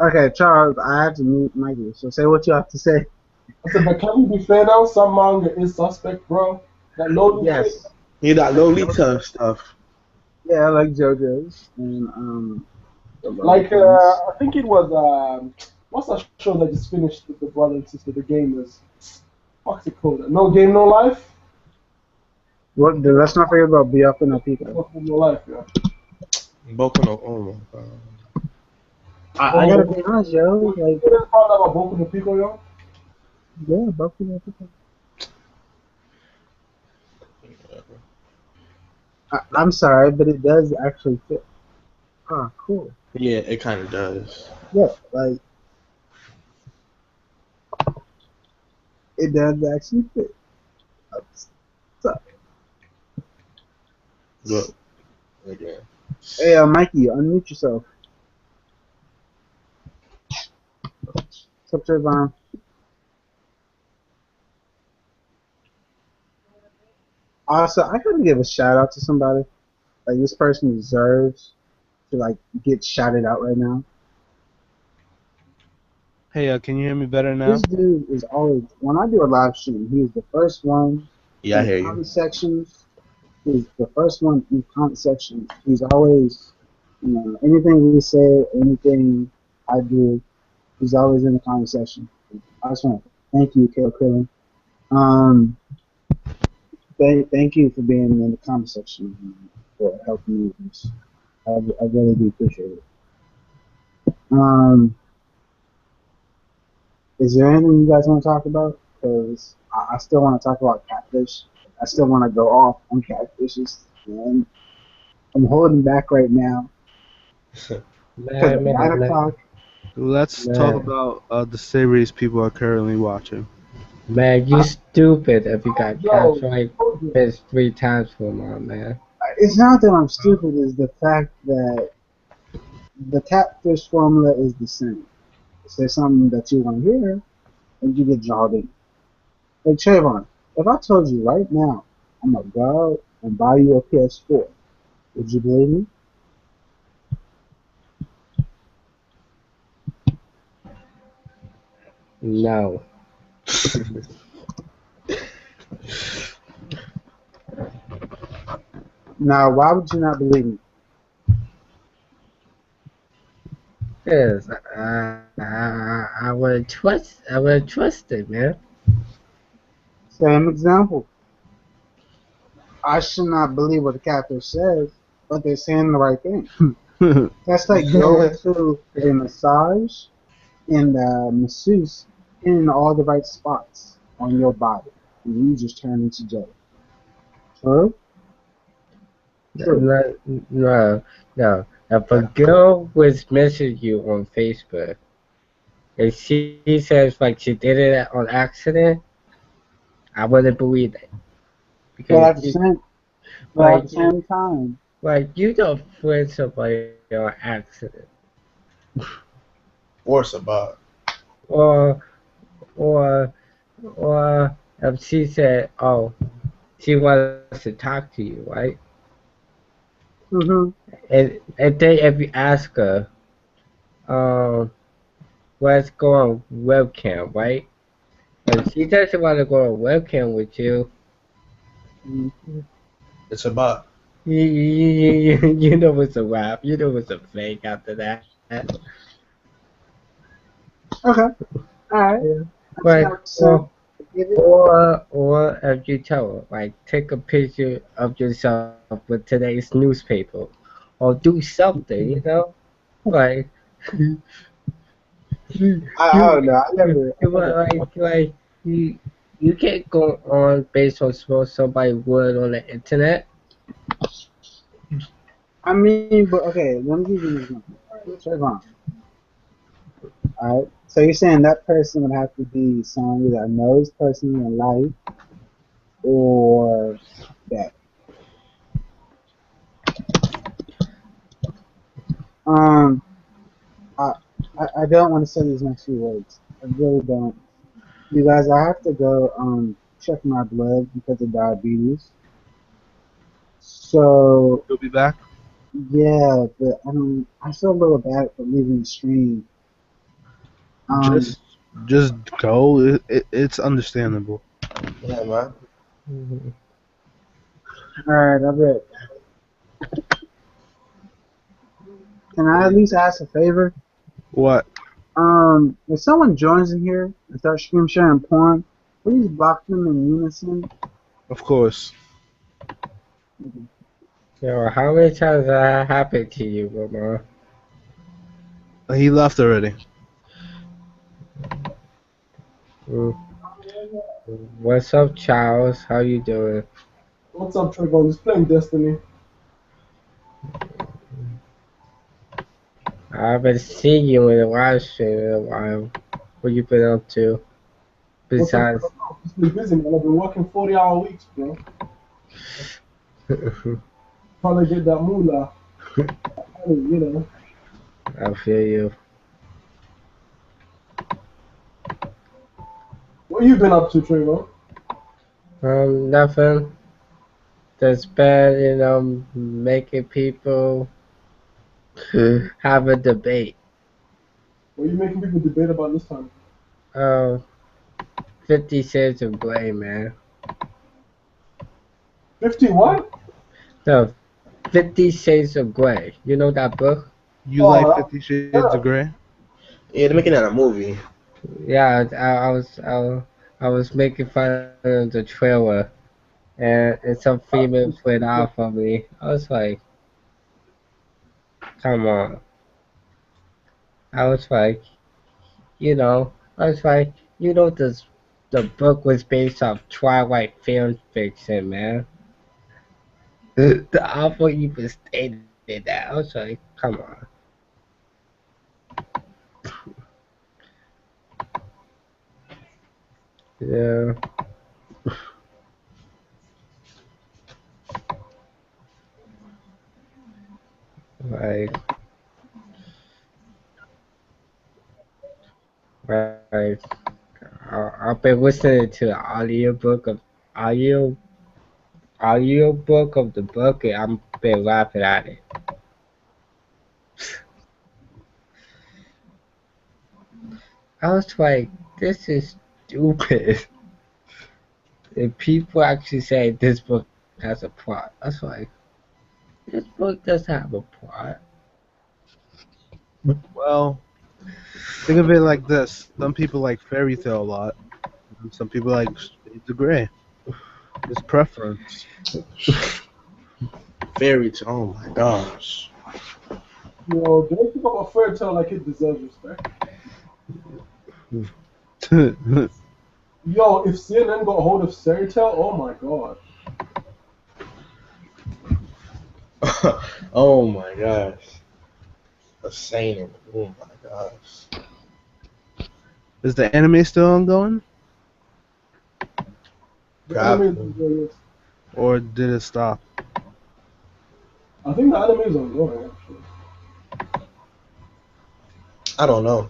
Okay, Charles, I have to mute Mikey, so say what you have to say. I said, but can we be fair now? Some manga is suspect, bro. That loading Yes. You got Lolita stuff. Yeah, I like JoJo's. And, like I think it was what's that show that just finished with the brother and sister, the gamers? What's it called? No Game No Life? What, let's not forget about Byakuya no Pico. No Game No Life, yeah. Boku no oh my god. I gotta be honest, yo. Like, You didn't find out about Boku no Pico, yo? yeah, Byakuya no Pico. I'm sorry, but it does actually fit. Ah, cool. Yeah, it kind of does. Yeah, like it does actually fit. So, But again, hey, Mikey, unmute yourself. What's up, Trayvon? Also, I gotta give a shout out to somebody. Like this person deserves to like get shouted out right now. Hey, can you hear me better This now? dude is always when I do a live stream, he's the first one yeah, in I the hear you. comment sections. He's the first one in the comment sections. He's always, anything we say, anything I do, he's always in the comment section. I just want to thank you, Kale Krillin. Um, thank you for being in the comment section for helping me with this. I really do appreciate it. Is there anything you guys want to talk about? Because I still want to talk about catfish. I still want to go off on catfishes, and I'm holding back right now because at Man, 9 o'clock. Let's talk man, about the series people are currently watching. man, you stupid if you got Yo, captured like this 3 times for a month, man. It's not that I'm stupid. It's the fact that the catfish formula is the same. If there's something that you want to hear, and you get drawn in. Like Trayvon, if I told you right now, I'm gonna go and buy you a PS4, would you believe me? No. Now, why would you not believe me? Yes, I would trust it, man. Same example. I should not believe what the catfish says, but they're saying the right thing. That's like going to a massage and the masseuse in all the right spots on your body, and you just turn into jelly. True? True. No, no, no. If a girl was messaging you on Facebook and she says like she did it on accident, I wouldn't believe it But because at the same, but at the like you, same time, like you don't friend somebody on accident, Or Sabat. or or or if she said, oh, she wants to talk to you, right? hmm And then if you ask her, um, let's go on webcam, right? If she doesn't want to go on webcam with you, It's Sabat. you know it's a rap. You know it's a fake after that. okay, all right. Yeah. That's Like, not so. Get it? or if you tell her, like, take a picture of yourself with today's newspaper, or do something, you know, like you I don't know. like you can't go on based on what somebody would on the internet. I mean, but okay. Let me give you an example. Trayvon. All right. So you're saying that person would have to be someone that knows personally in life, or that. Um, I I don't want to say these next few words. I really don't. You guys, I have to go check my blood because of diabetes. So You'll be back. yeah, but I feel a little bad for leaving the stream. Um, Just, just go. It's understandable. Yeah, man. Mhm. all right, I bet. Can I at least ask a favor? What? If someone joins in here and starts screen sharing porn, please block them in unison. Of course. Yo, how many times that happened to you, Mama? He left already. Mm. What's up, Charles? How you doing? what's up, Trayvon? Just playing Destiny. I haven't seen you in a live stream in a while. What you been up to? What's up? Besides, Just been busy, man. I've been working 40-hour weeks, bro. Trying to get that moolah. You know. I feel you. What you been up to, Trayvon? Nothing. Just been, making people have a debate. What are you making people debate about this time? 50 Shades of Grey, man. 51? No, 50 Shades of Grey. You know that book? You Oh, like 50 Shades of Grey? Yeah, they're making that a movie. Yeah, I was making fun of the trailer, and some female played off of me. I was like, come on. I was like, this the book was based off Twilight fan fiction, man. The author even stated that. I was like, come on. Yeah. Like, like I've been listening to the audiobook of the book, and I've been laughing at it. I was like, this is stupid. And people actually say this book has a plot. I was like, this book does have a plot. Well, think of it like this. Some people like fairy tale a lot. And some people like Shades of Grey. It's preference. Fairy tale. Oh my gosh. Yo, don't think about fairy tale like it deserves respect. Yo, if CNN got hold of fairy tale, oh my god. Oh my gosh. Insane. Oh my gosh. Is the anime still ongoing? The anime is ongoing. Or did it stop? I think the anime is ongoing, actually. I don't know.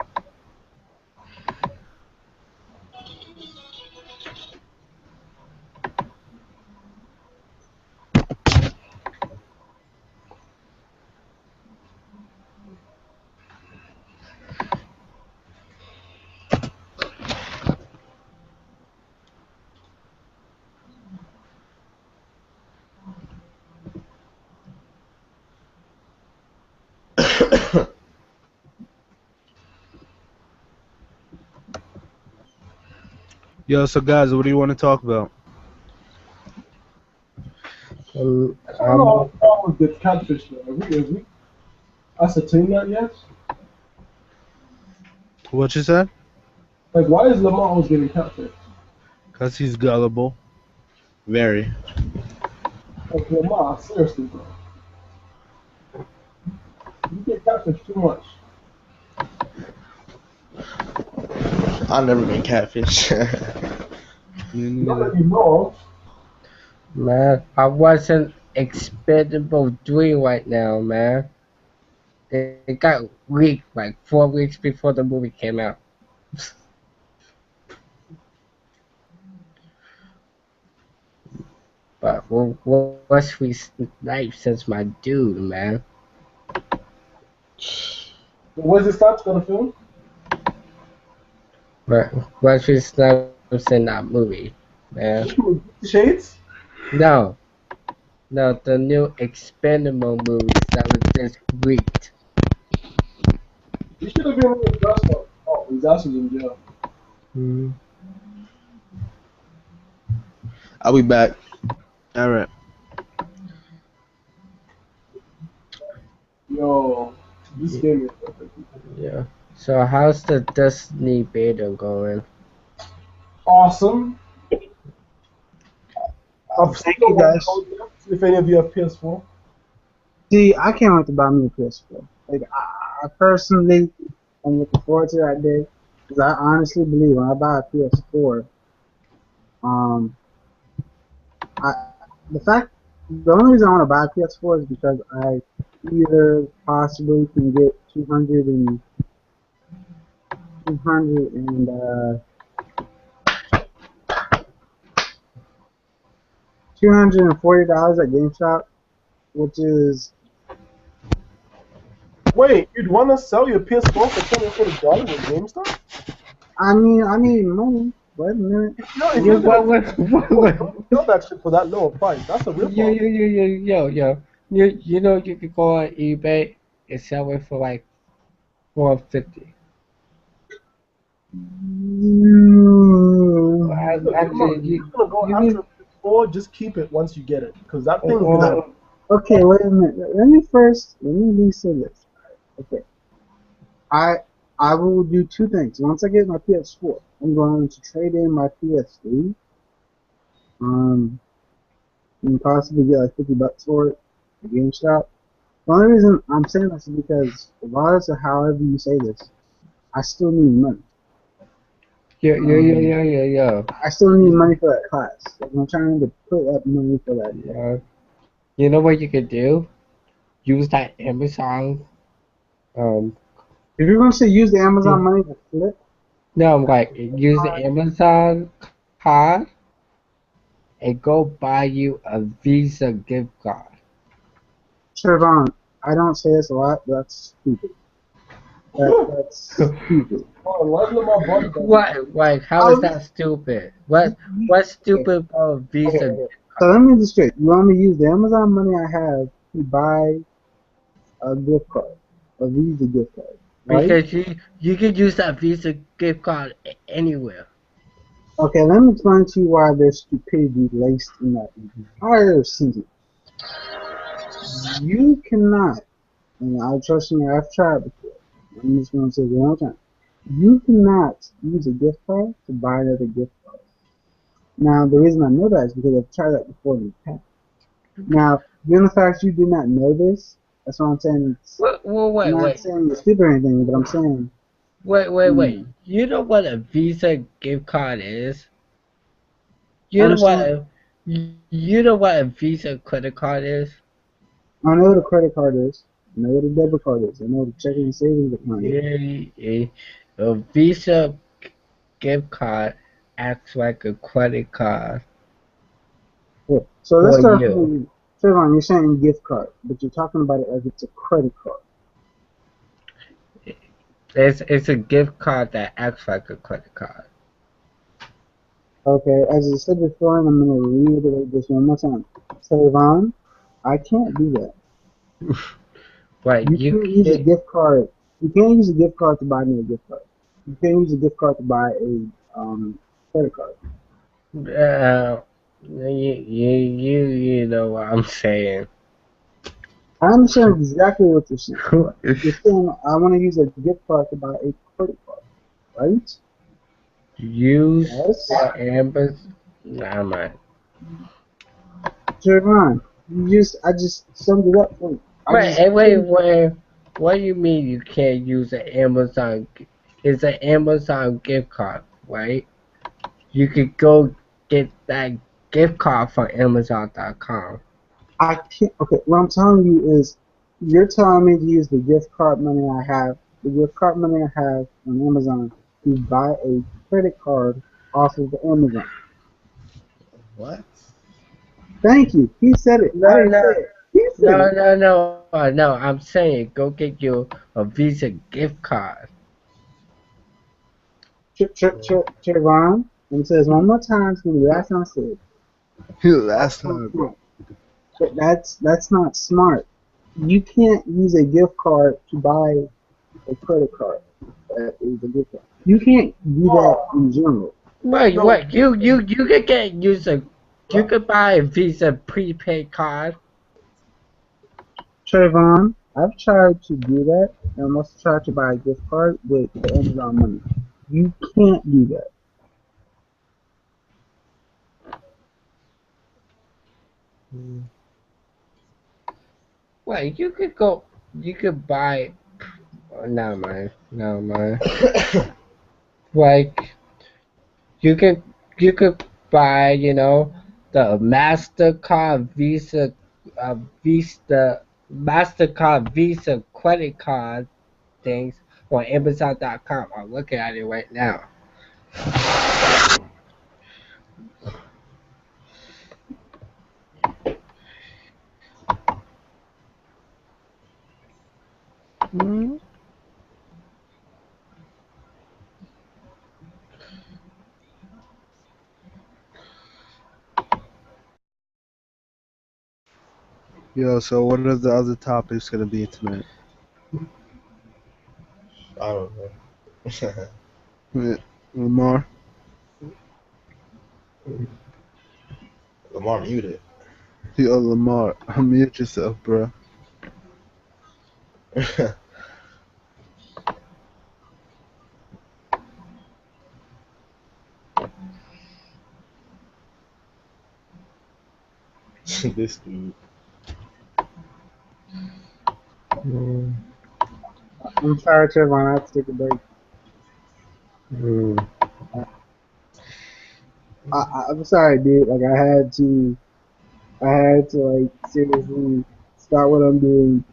Yo, so guys, what do you want to talk about? I don't know how far with the catfish though. Have we ascertained that yet? What you said? Like, why is Lamar always getting catfish? Because he's gullible. Very. Like, Lamar, seriously, bro. You get catfish too much. I've never been catfish. Not that you know of. Man, I wasn't Expendable 3 right now, man. It got leaked like 4 weeks before the movie came out. But Wesley Snipes is my dude, man. Where's the Snipes gonna film? But Wesley Snipes in that movie, man. Shades? No, the new Expendable movies that was just leaked. You should have been in the first one. Oh, his ass was in jail. Mm. I'll be back. Alright. Yo, this game is perfect. Yeah. So how's the Destiny beta going? Awesome. Thank you, guys. If any of you have PS4. See, I can't wait to buy me a PS4. Like, I personally am looking forward to that day. Because I honestly believe when I buy a PS4, um, I the fact the only reason I want to buy a PS4 is because I either possibly can get 200 and $240 at GameStop, which is, Wait, you'd want to sell your PS4 for $240 at GameStop? I need money. Wait a minute. No, if You you're gonna what? don't sell that shit for that lower price, that's a real problem. Yo. You know you could go on eBay and sell it for like 450. Mm, Come on, Actually, if you're gonna go you after need a PS4, just keep it once you get it, because that thing's gonna. well, okay, wait a minute. Let me say this. Okay. I I will do two things. Once I get my PS4, I'm going to trade in my PS3. Um, and possibly get like $50 for it at GameStop. The only reason I'm saying this is because regardless of however you say this, I still need money. Um, yo. I still need money for that class. Like, I'm trying to put up money for that. You know what you could do? Use that Amazon. Um, If you're going to say use the Amazon money to flip, no, like use the Amazon card and go buy you a Visa gift card. Trevon, I don't say this a lot, but that's stupid. That's stupid. Oh, lovely, my brother. What? Like, how is that stupid? What's Okay, stupid about Visa? okay. So let me just straight. You want me to use the Amazon money I have to buy a gift card, a Visa gift card, right? Because you could use that Visa gift card anywhere. Okay, let me explain to you why there's stupidity laced in that entire sentence. You cannot, and I trust me, I've tried before. I'm just going to say it one more time. You cannot use a gift card to buy another gift card. Now, the reason I know that is because I've tried that before in the past. Now, given the fact you do not know this, that's what I'm saying. I'm not Wait. saying it's stupid or anything, but I'm saying, Wait. You know what a Visa gift card is? I You know what understand. a you know what a Visa credit card is? I know what a credit card is. I know what a debit card is. I know what a checking and savings account is. Yeah, a Visa gift card acts like a credit card Yeah. So let's for start from you. the Trayvon, you're saying gift card, but you're talking about it as it's a credit card. It's a gift card that acts like a credit card. Okay, as I said before, and I'm going to reiterate this one more time. Trayvon, I can't do that. Right, You you can't use a can gift card. You can't use a gift card to buy me a gift card. You can't use a gift card to buy a credit card. you know what I'm saying. I understand exactly what you're saying. You're saying I want to use a gift card to buy a credit card, right? Use Yes. the Amazon. Nah, man. Trayvon, I just summed it up for you. Wait. What do you mean you can't use an Amazon? It's an Amazon gift card, right? You could go get that gift card from Amazon.com. I can't. Okay, what I'm telling you is, you're telling me to use the gift card money I have, the gift card money I have on Amazon to buy a credit card off of the Amazon. What? Thank you. He said it. I No, didn't say no, it. He said it. no. I'm saying go get you a Visa gift card. Trayvon, and says one more time. It's gonna be the last time I say it. Last That's not time. smart. That's not smart. You can't use a gift card to buy a credit card. That is a gift card. You can't do that in general. No, You could you could buy a Visa prepaid card. Trayvon, I've tried to do that, and I'm also tried to buy a gift card with the Amazon money. You can't do that. Wait, you could buy. Oh, never mind, never mind. Like you could buy, you know, the Mastercard Visa, Mastercard Visa credit card things on Amazon.com. I'm looking at it right now. Hmm? Yo, so what are the other topics gonna be tonight? I don't know. Yeah, Lamar? Lamar muted. Yo, Lamar, unmute yourself, bro. This dude. I'm sorry, Trevor. I have to take a break. Mm. I'm sorry, dude. Like I had to like seriously start what I'm doing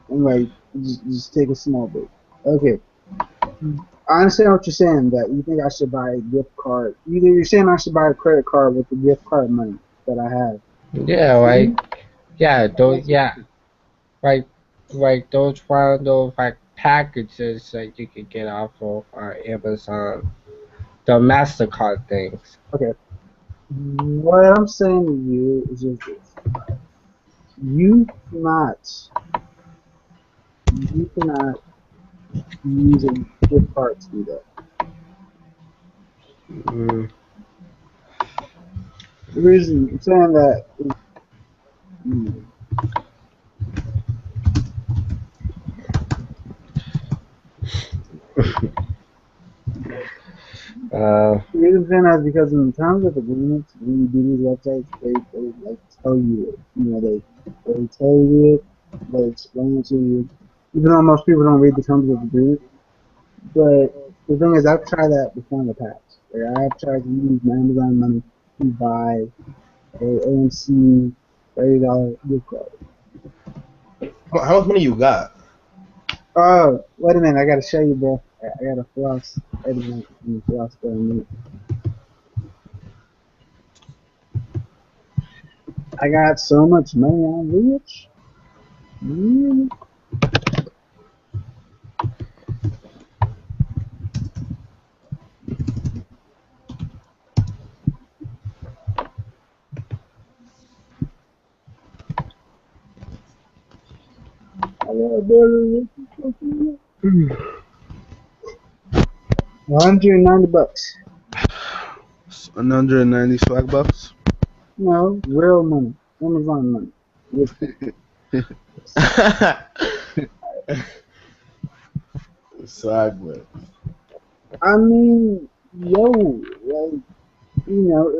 and like just take a small break. Okay. I understand what you're saying. That you think I should buy a gift card. Either you're saying I should buy a credit card with the gift card money that I have. Yeah, like yeah, those yeah, like those one of those like packages that you could get off of Amazon, the Mastercard things. Okay. What I'm saying to you is just this. You cannot use a gift card to do that. Mm. The reason I'm saying that is, mm, the reason I'm saying that is because in the terms of agreements, when you do these websites, they like tell you it. You know, they tell you it, they explain it to you. Even though most people don't read the terms of agreement, but the thing is, I've tried that before in the past. Where I've tried to use my Amazon money to buy a AMC $30 gift card. How much money you got? Oh, wait a minute, I gotta show you, bro. I gotta floss. Wait a minute, let me floss for a minute. I got so much money on Rich. Mm. I got a better $190. 190 swag bucks? No, real money. Amazon money. With Swagman. I mean, yo, like, you know,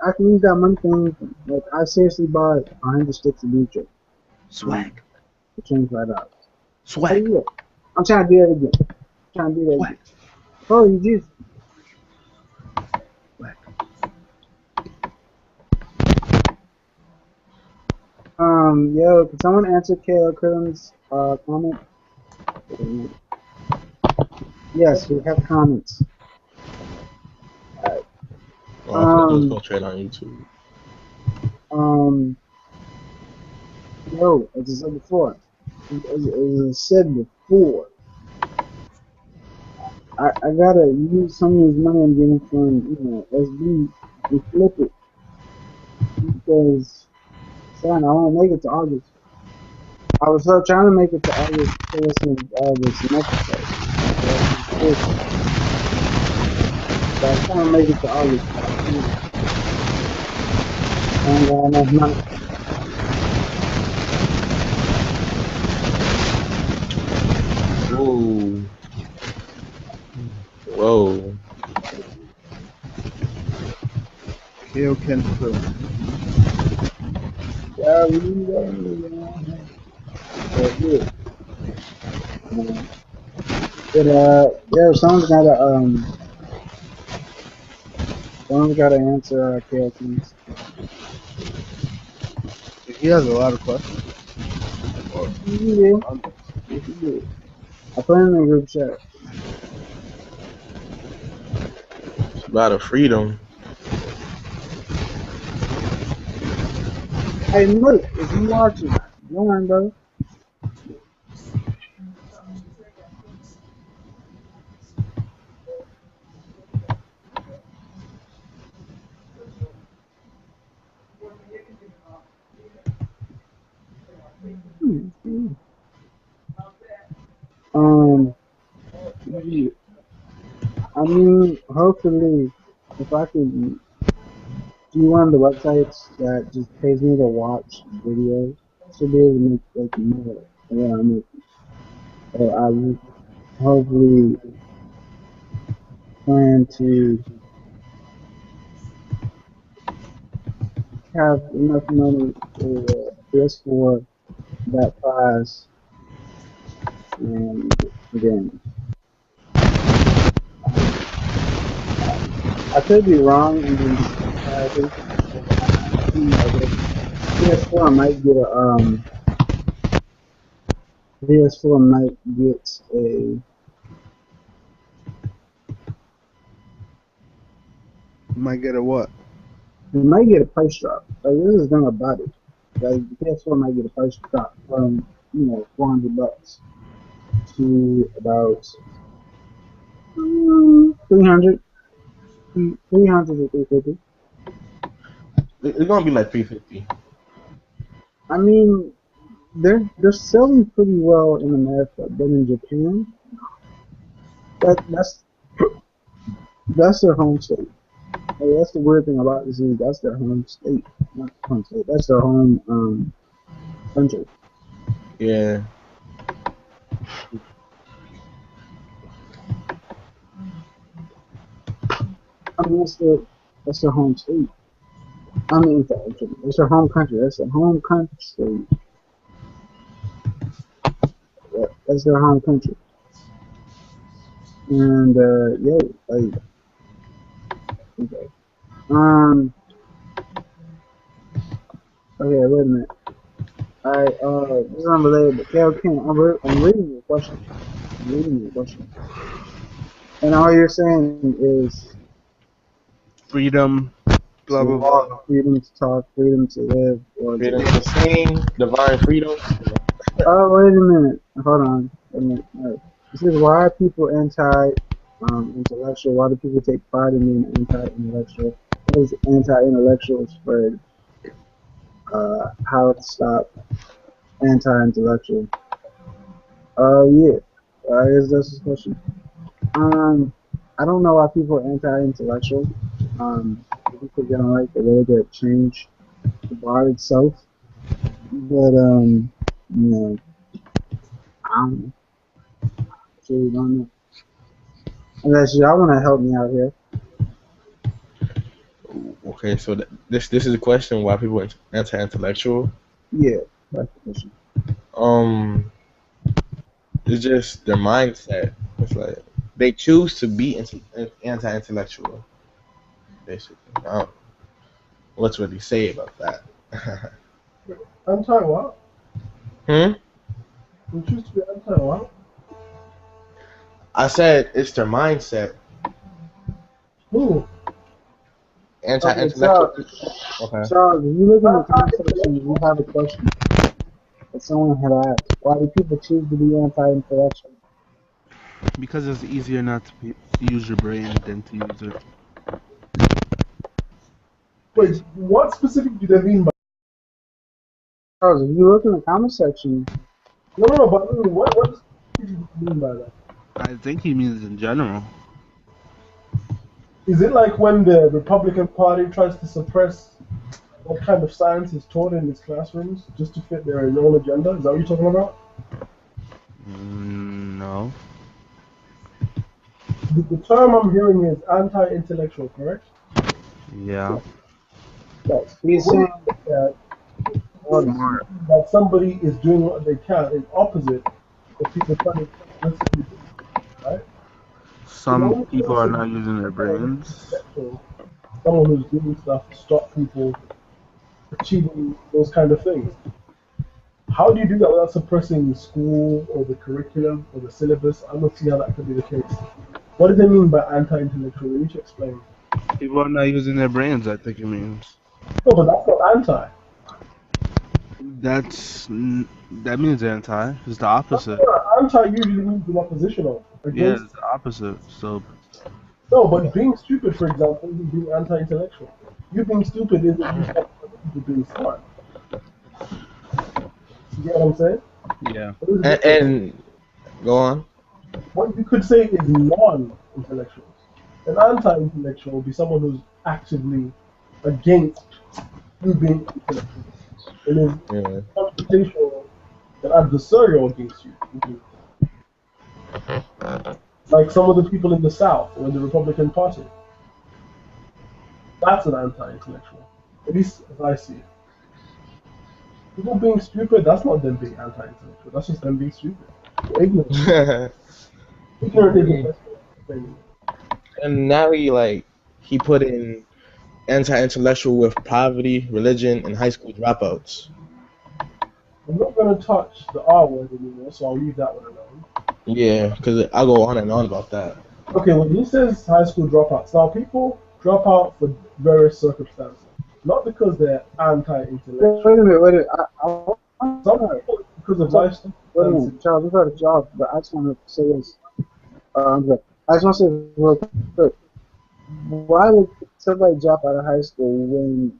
I can use that money for anything. Like, I seriously bought 100 sticks of blue chip Swag. for $25. Oh, Swag. yeah. I'm trying to do that again. I'm trying to do that again. Oh, you just. Yo, can someone answer Kayla Crim's comment? Yes, we have comments. Well, I forgot to go trade on YouTube. Yo, as I said before, I gotta use some of this money I'm getting from, you know, SB and flip it because, son, I want to make it to August. I was trying to make it to August, so the semester starts. But I was trying to make it to August. I ain't got enough money. Whoa. Whoa. KO Ken Crew. Yeah, we need that. But yeah, um, but yeah, someone's gotta answer our questions. He has a lot of questions. Or Yeah, comments. yes, he did. I put in the group chat. It's about a freedom. Hey, look, if you watching, join, bro. Um, yeah, I mean, hopefully, if I could do one of the websites that just pays me to watch videos, I should be able to make like more than what I'm making. So I would hopefully plan to have enough money for PS4, that prize, and again, I could be wrong in these prizes, but I think I guess PS4 might get a PS4 might get a You might get a what? it might get a price drop. Like this is the thing about it. Like the PS4 might get a price drop from $400 to about 300, 300 to 350. It's gonna be like 350. I mean, they're selling pretty well in America, but in Japan, that's that's their home state. Like, that's the weird thing about this is that's their home state, not home state. That's their home country. Yeah. I mean, that's their home state. I mean, it's their home country. That's their home country. That's their home country. And yeah, like okay. Um, okay, wait a minute. Alright, this is unrelated, but Cal King, I'm reading your question. I'm reading your question. And all you're saying is Freedom, blah to blah walk, blah. freedom to talk, freedom to live, or to Freedom die. to sing, divine freedom. Oh, wait a minute. Hold on. Wait a minute. All right. This is why are people intellectual? Why do people take pride in being anti-intellectual? What is anti-intellectual spread? How to stop anti-intellectual? Yeah. I guess that's the question. I don't know why people are anti-intellectual. Because they don't like the way that change the bar itself. But you know, I don't know. Truly don't know. Unless y'all want to help me out here. Okay, so this is a question why people are anti-intellectual. Yeah, that's the question. Um, it's just their mindset. It's like they choose to be anti-intellectual. Basically, I don't, what's really say about that? Anti what? Hmm. You choose to be anti what? I said it's their mindset. Who? Okay, Anti-intellectual. Okay. Charles, if you look in the comment section, you have a question that someone had asked. Why do people choose to be anti-intellectual? Because it's easier not to use your brain than to use it. Wait, what specific do they mean by? Charles, if you look in the comment section, No, but I mean, what does specific mean by that? I think he means in general. Is it like when the Republican Party tries to suppress what kind of science is taught in its classrooms just to fit their own agenda? Is that what you're talking about? No. The term I'm hearing is anti-intellectual, correct? Yeah. yes, he's When you saying say that, on smart. that somebody is doing what they can is opposite of people trying to explicitly do it, right? So the Some only people are person not using their who's brains. intellectual, someone who's doing stuff to stop people achieving those kind of things. How do you do that without suppressing the school or the curriculum or the syllabus? I don't see how that could be the case. What do they mean by anti-intellectual? You need to explain. People are not using their brains, I think it means. No, but that's not anti. That means anti. It's the opposite. Anti usually means in opposition of, Yeah, against. it's the opposite. So No, but being stupid, for example, is being anti-intellectual. You being stupid isn't you stop other people being smart. You get what I'm saying? yeah. What is the And, difference? and go on. What you could say is non-intellectuals. An anti-intellectual would be someone who's actively against you being intellectual. And is Yeah. confrontational and adversarial against you. Like some of the people in the South or in the Republican Party. That's an anti-intellectual. At least as I see it. People being stupid, that's not them being anti-intellectual. That's just them being stupid. Or ignorant. Ignorant is the best way of explaining it. And now he put in anti-intellectual with poverty, religion, and high school dropouts. I'm not going to touch the R word anymore, so I'll leave that one alone. Yeah, because I go on and on about that. Okay, when he says high school dropouts, now people drop out for various circumstances. Not because they're anti-intellectual. Wait a minute, wait a minute. Some people, because of life Wait a circumstances, minute, Charles, we've got a job, but I just want to say this. I just want to say this real quick. Why would somebody drop out of high school when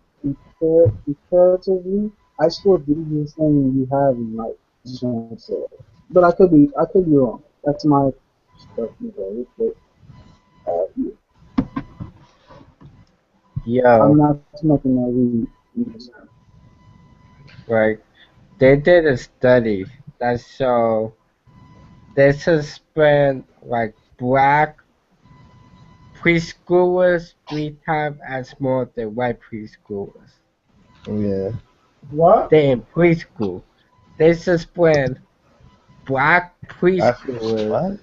comparatively high school is the easiest thing you have in life? Just want to say that. But I could be wrong. That's my perspective. But, Yo, I'm not smoking that weed. right. They did a study that showed they suspend like black preschoolers 3 times as more than white preschoolers. Yeah. what? They in preschool. They suspend black preschoolers What?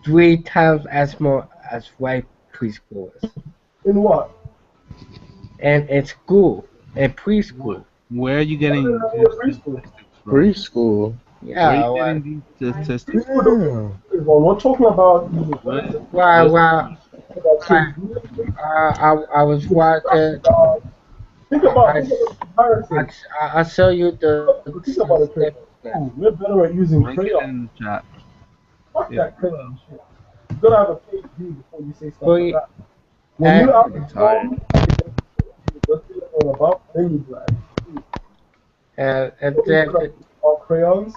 3 times as more as white preschoolers. In what? And in school, in preschool. Where are you getting What these preschool? statistics from? Preschool. Where are Yeah, you well, getting these statistics? Preschool don't get well, we're talking about university, well, about kids. I was watching. Think about I, the comparison. I'll show you the Think about it, Chris. Oh, we're better at using Link it crayon. in the chat. Fuck Yeah. that crayon shit. You gotta have a PhD before you say stuff Well, like that. When and- you out the tired. home, university level about, then you brag. and then All crayons.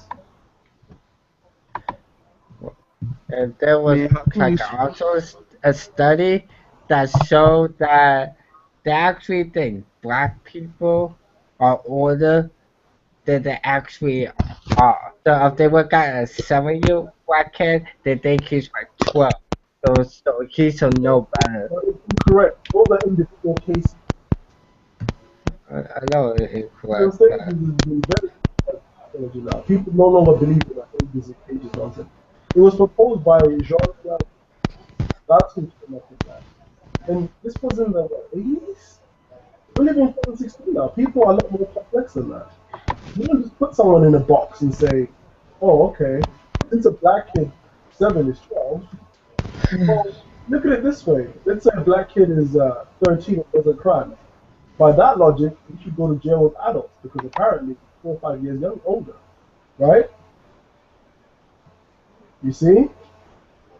and there was Man, how can you like also a study that showed that they actually think black people are older than they actually are. So if they look at a 7-year black kid, they think he's like 12. So he should know better. But it's incorrect. Those are individual cases. I know it's You know incorrect. what I'm saying? This has been very technology now. People no longer believe in that ages nonsense. It was proposed by Jean-Pierre. That's who came up with that. And this was in the 80s? We live in 2016 now. People are a lot more complex than that. You don't just put someone in a box and say, oh, okay, since a black kid 7 is 12, well, look at it this way. Let's say a black kid is 13 and does a crime. By that logic, you should go to jail with adults because apparently 4 or 5 years older, right? You see?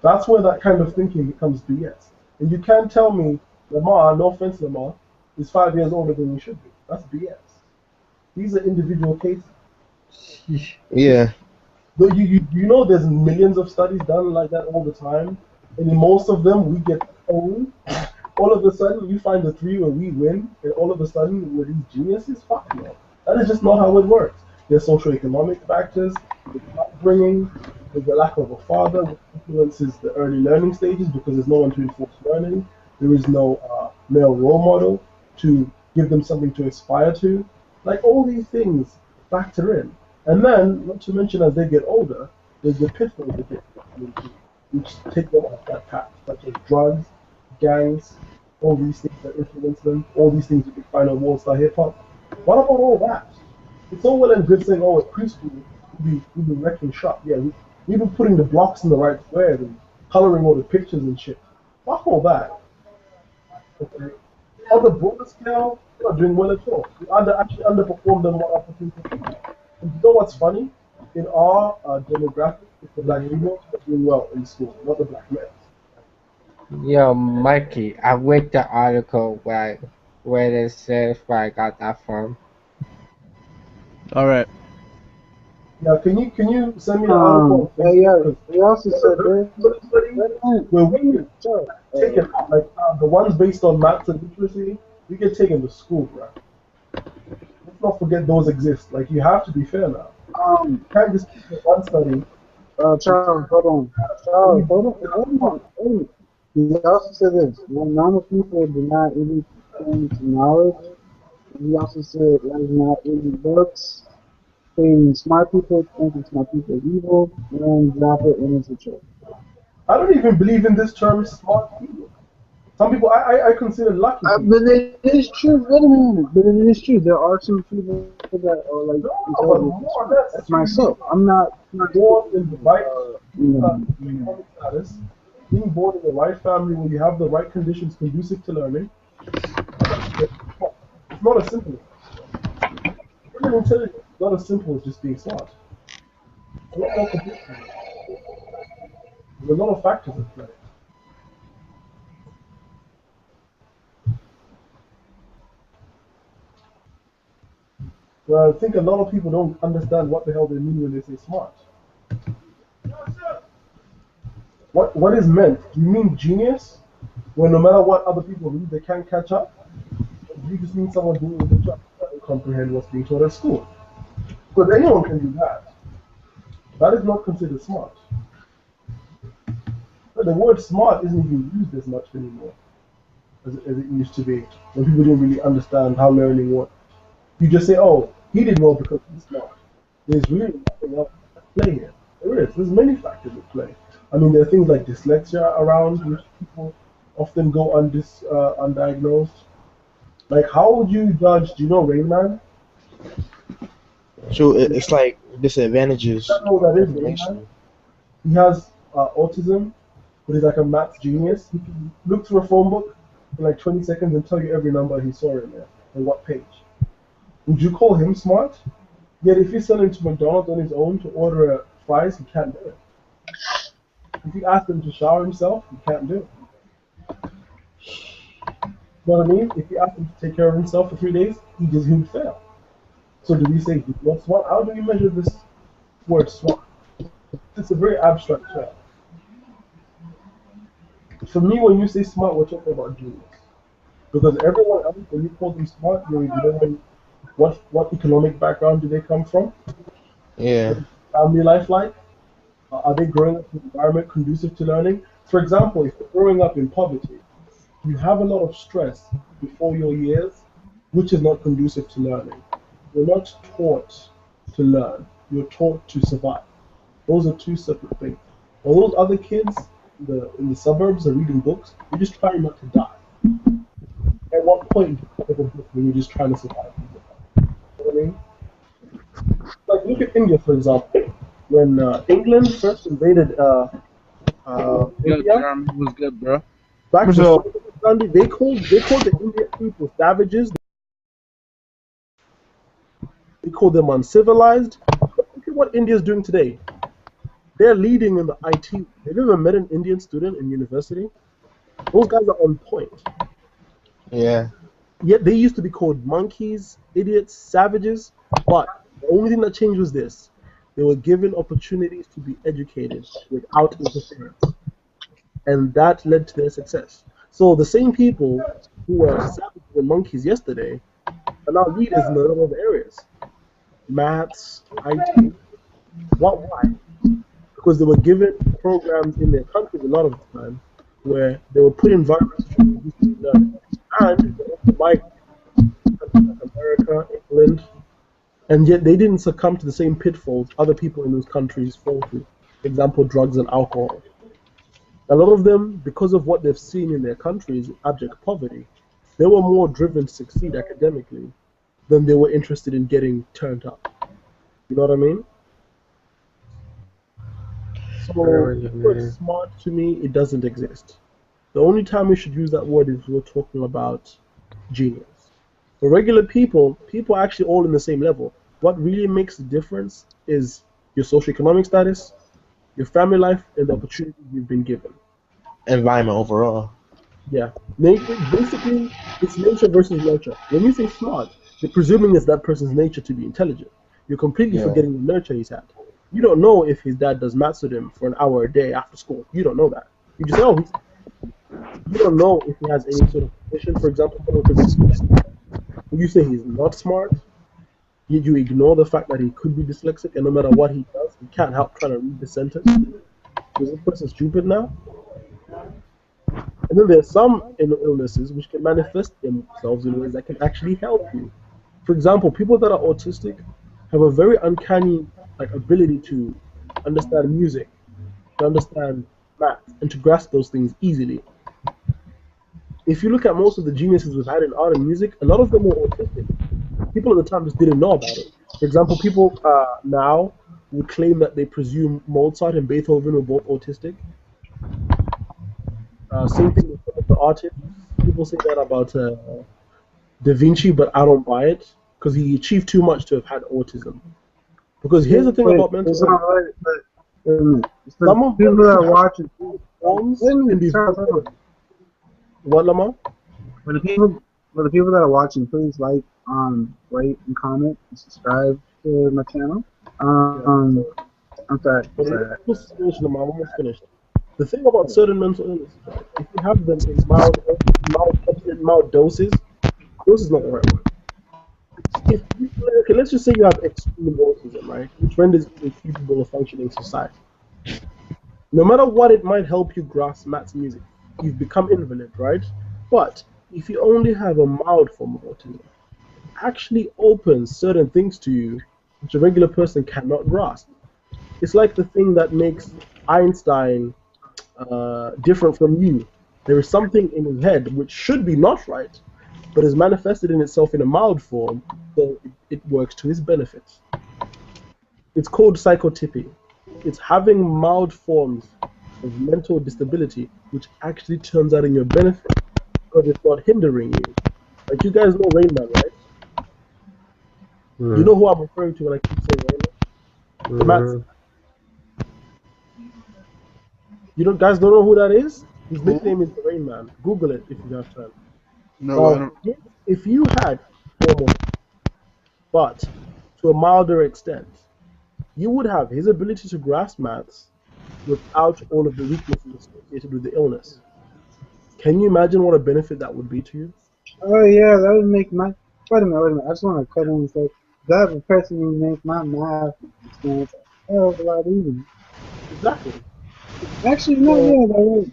That's where that kind of thinking becomes BS. And you can't tell me Lamar, no offense Lamar, is 5 years older than you should be. That's BS. These are individual cases. Yeah. But you know there's millions of studies done like that all the time. And in most of them we get owned. All of a sudden you find the 3 where we win, and all of a sudden we're these geniuses? Fuck no. That is just not how it works. There's socioeconomic factors, there's upbringing, there's the lack of a father, which influences the early learning stages because there's no one to enforce learning. There is no male role model to give them something to aspire to. Like all these things factor in. And then, not to mention as they get older, there's the pitfalls they get into, which take them off that path, such as drugs, gangs, all these things that influence them, all these things you can find on World Star Hip Hop. What about all that? It's all well and good saying, oh, at preschool, we've been wrecking shop. Yeah, we've been putting the blocks in the right square and coloring all the pictures and shit. Fuck all that. Okay. On the broader scale, we're not doing well at all. We actually underperformed than what other people do. And you know what's funny? In our demographic, it's the black females that are doing well in school, not the black males. Yo, Mikey, I read the article where it says where I got that from. All right. Yeah, can you send me the article? Yeah. They also said Where we get taken, like the ones based on maths and literacy, we get taken to school, bro. Let's not forget those exist. Like you have to be fair now. You can't just keep it one study. Charles, hold on. Charles, hold on. He also said this: when normal people do not really turn to knowledge, he also said that is not reading books, saying smart people thinking smart people are evil, and drop it in his choice. I don't even believe in this term smart people. Some people I consider lucky people. But it is true. Wait a minute. But it is true. There are some people that are like No, but more or less, that's myself. I'm not born in the right you economic status, being born in the right family where you have the right conditions conducive to learning. It's not as simple. Human intelligence is not as simple as just being smart. It's a lot more complicated. There's a lot of factors at play. Well, I think a lot of people don't understand what the hell they mean when they say smart. What is meant? Do you mean genius? When no matter what other people read, they can't catch up? Or do you just mean someone doing a good job to comprehend what's being taught at school? Because anyone can do that. That is not considered smart. But the word smart isn't even used as much anymore as it used to be, when people didn't really understand how learning worked. You just say, oh, he did well because he's smart. There's really nothing else at play here. There is. There's many factors at play. I mean, there are things like dyslexia around, which people often go undiagnosed. Like, how would you judge, do you know Rain Man? So it's like disadvantages. I don't know what that is, Rain Man. He has autism, but he's like a maths genius. He can look through a phone book in like 20 seconds and tell you every number he saw in there and what page. Would you call him smart? Yet if you send him to McDonald's on his own to order fries, he can't do it. If you ask him to shower himself, he can't do it. You know what I mean? If you ask him to take care of himself for 3 days, he would fail. So do we say he's not smart? How do we measure this word smart? It's a very abstract term. For me, when you say smart, we're talking about genius. Because everyone else, when you call them smart, you're ignoring what economic background do they come from? Yeah. Family life like? Are they growing up in an environment conducive to learning? For example, if you're growing up in poverty, you have a lot of stress before your years, which is not conducive to learning. You're not taught to learn. You're taught to survive. Those are two separate things. All those other kids in the suburbs are reading books, you're just trying not to die. At what point do you pick up a book when you're just trying to survive? You know what I mean? Like, look at India, for example. When England first invaded India, Jeremy, was good, bro. back What's before up? Sunday, they called the Indian people savages. They called them uncivilized. But look at what India's doing today. They're leading in the IT. Have you ever met an Indian student in university? Those guys are on point. Yeah. Yet they used to be called monkeys, idiots, savages. But the only thing that changed was this. They were given opportunities to be educated without interference. And that led to their success. So the same people who were savages and monkeys yesterday are now leaders in a lot of areas. Maths, IT. Why? Because they were given programs in their countries a lot of the time where they were put in environments to learn. And they also migrate to countries like America, England, and yet they didn't succumb to the same pitfalls other people in those countries fall to. For example, drugs and alcohol. A lot of them, because of what they've seen in their countries, abject poverty, they were more driven to succeed academically than they were interested in getting turned up. You know what I mean? So, the word smart to me, it doesn't exist. The only time we should use that word is we're talking about genius. For regular people, people are actually all in the same level. What really makes the difference is your socioeconomic status, your family life, and the opportunities you've been given. Environment overall. Yeah. Basically, it's nature versus nurture. When you say smart, you're presuming it's that person's nature to be intelligent. You're completely Yeah. forgetting the nurture he's had. You don't know if his dad does maths with him for an hour a day after school. You don't know that. You just say, oh, you don't know if he has any sort of condition. For example, someone could be dyslexic. You say he's not smart, yet you ignore the fact that he could be dyslexic, and no matter what he does, he can't help trying to read the sentence. Is this person stupid now? And then there's some illnesses which can manifest themselves in ways that can actually help you. For example, people that are autistic have a very uncanny ability to understand music, to understand math, and to grasp those things easily. If you look at most of the geniuses we've had in art and music, a lot of them were autistic. People at the time just didn't know about it. For example, people now would claim that they presume Mozart and Beethoven were both autistic. Same thing with some of the artists. People say that about Da Vinci, but I don't buy it because he achieved too much to have had autism. Because here's the thing about mental It's not health. right, but it's the Some of people them that are have watching. forms Let me can be start very over. good. What, Lamar? For the people that are watching, please like, rate, and comment, and subscribe to my channel. I'm sorry. Almost finished, Lamar. Almost finished. The thing about certain mental illnesses, right? If you have them in mild doses, dose is not the right word. Okay, let's just say you have extreme autism, right? Which renders you incapable of functioning in society. No matter what it might help you grasp maths music, you've become invalid, right? But if you only have a mild form of autism, it actually opens certain things to you which a regular person cannot grasp. It's like the thing that makes Einstein different from you. There is something in his head which should be not right, but is manifested in itself in a mild form, so it works to his benefit. It's called psychotypy. It's having mild forms of mental disability, which actually turns out in your benefit because it's not hindering you. Like you guys know Rain Man, right? You know who I'm referring to when I keep saying Rain Man? The Matt. You don't guys don't know who that is? His nickname is the Rain Man. Google it if you have time. No, I don't. If you had form of, but to a milder extent, you would have his ability to grasp maths without all of the weaknesses associated with the illness. Can you imagine what a benefit that would be to you? Oh yeah, that would make my. Wait a minute. I just want to cut in and say that would personally make my math experience a hell of a lot easier. Exactly. Actually, no, So, yeah, that would.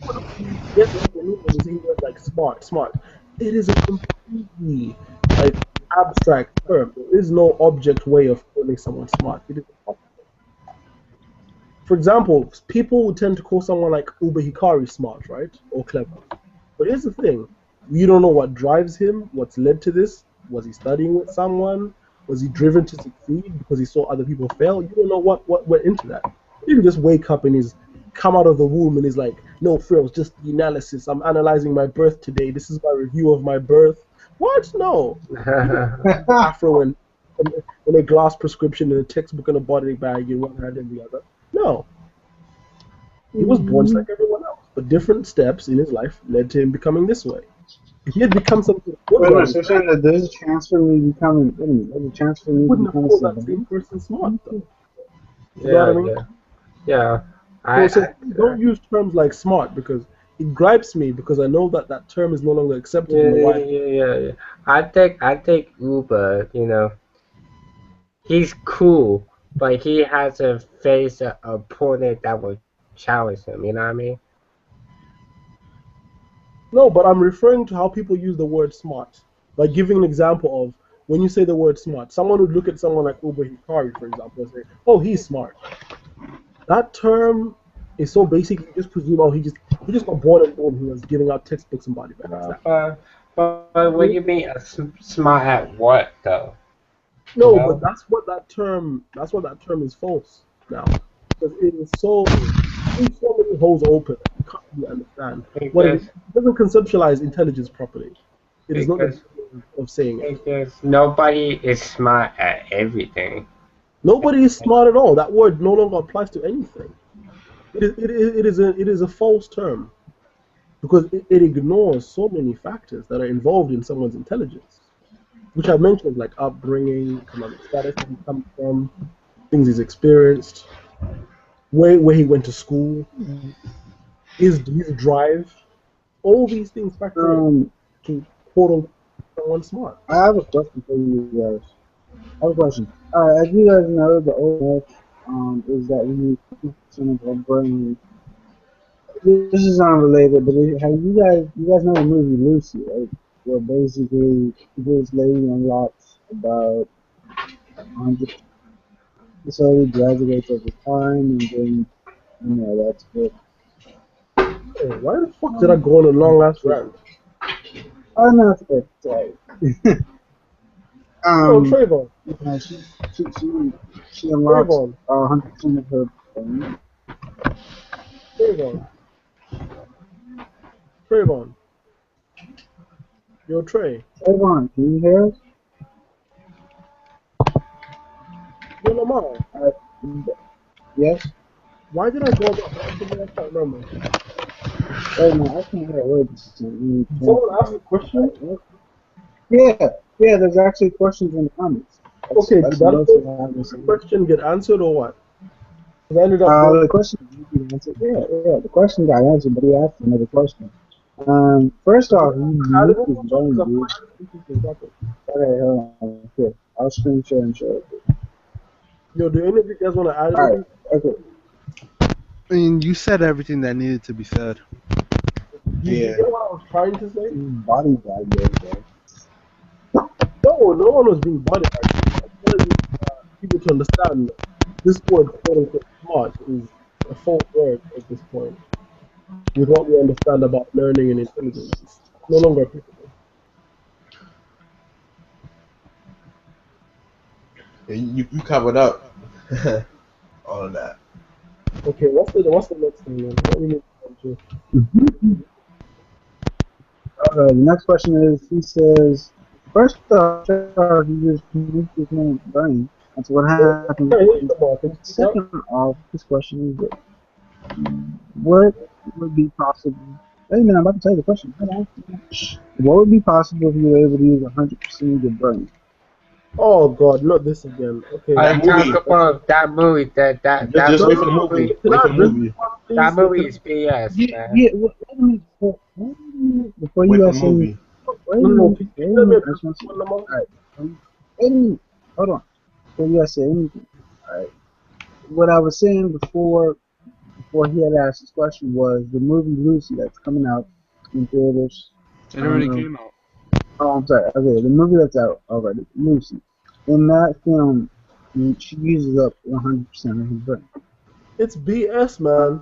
yes, what I mean is he was like smart. It is a completely abstract term. There is no object way of calling someone smart. It is for example, people would tend to call someone like Uber Hikari smart, right? Or clever. But here's the thing. You don't know what drives him, what's led to this. Was he studying with someone? Was he driven to succeed because he saw other people fail? You don't know what went into that. You can just wake up and he's come out of the womb and he's like, no frills, just the analysis. I'm analyzing my birth today. This is my review of my birth. What? No. Afro and a glass prescription and a textbook and a body bag in one hand and the other. No. He was born just like everyone else, but different steps in his life led to him becoming this way. If he had become something good, Wait a minute, so you're saying that there's a chance for me becoming. Wait a minute, there's a chance for me wouldn't have becoming called that something. same person smart, though. You know what I mean? Yeah. So don't use terms like smart because it gripes me because I know that that term is no longer accepted in the wider. Yeah. I think Uber, he's cool, but he has to face an opponent that will challenge him. You know what I mean? No, but I'm referring to how people use the word smart. Like giving an example of when you say the word smart, someone would look at someone like Uber Hikari, for example, and say, "Oh, he's smart." That term is so basic. You just presume, oh, he just got born and born. He was giving out textbooks and body bags. But what do you mean smart at what though? No, No? but that's what that term is false now, because it is so many holes open. You can't really understand what it is. It doesn't conceptualize intelligence properly. It is not the way of saying it. Because nobody is smart at everything. Nobody is smart at all. That word no longer applies to anything. It is a false term because it ignores so many factors that are involved in someone's intelligence, which I mentioned, like upbringing, economic status that he comes from, things he's experienced, where he went to school, his drive. All these things factor to quote unquote someone smart. I have a question for you guys. I have a question. As you guys know, the old myth is that we need 50% of our brain. This is unrelated, but have you guys know the movie Lucy, right? Where basically this lady unlocks about 100, so he graduates over time, and then that's it. Hey, why the fuck did I go on a long ass rant? Oh no, it's sorry. Oh, Trayvon. She unlocks 100% of her brain. Trayvon. Yo, Trey. Trayvon, can you hear us? Yo, Lamar. Yes? Why did I go on that? I can't remember. Wait a minute, I can't hear words. Someone asked a question? Yeah, there's actually questions in the comments. Okay, did that question get answered or what? The question did answered. Yeah, the question got answered, but he asked another question. First off, you used his brain, dude. Okay, hold on. Here, I'll screen share and show it. Yo, do any of you guys want to add anything? Okay. I mean, you said everything that needed to be said. You know what I was trying to say? Body value, no one was being body bagged. I'm telling people to understand this word, quote unquote, smart is a false word at this point. With what we understand about learning and intelligence, it's no longer applicable. Yeah, you covered up all of that. Okay, what's the next thing, man? What we need to do? The next question is, he says, first off, he just moved his name brain. That's what happened. Second off, this question is, what would be possible? Wait a minute, I'm about to tell you the question. What would be possible if you were able to use 100% of your brain? Oh God, not this again. Okay. Talk about that movie. Just wait for the movie. Wait for the movie. That movie is BS, man. Yeah, wait a minute. Before you guys say, wait a minute. Hold on. Before you guys say anything, alright. What I was saying before he had asked this question was the movie Lucy that's coming out in theaters. It already came out. Oh, I'm sorry. Okay, the movie that's out already, Lucy. In that film, she uses up 100% of her brain. It's BS, man.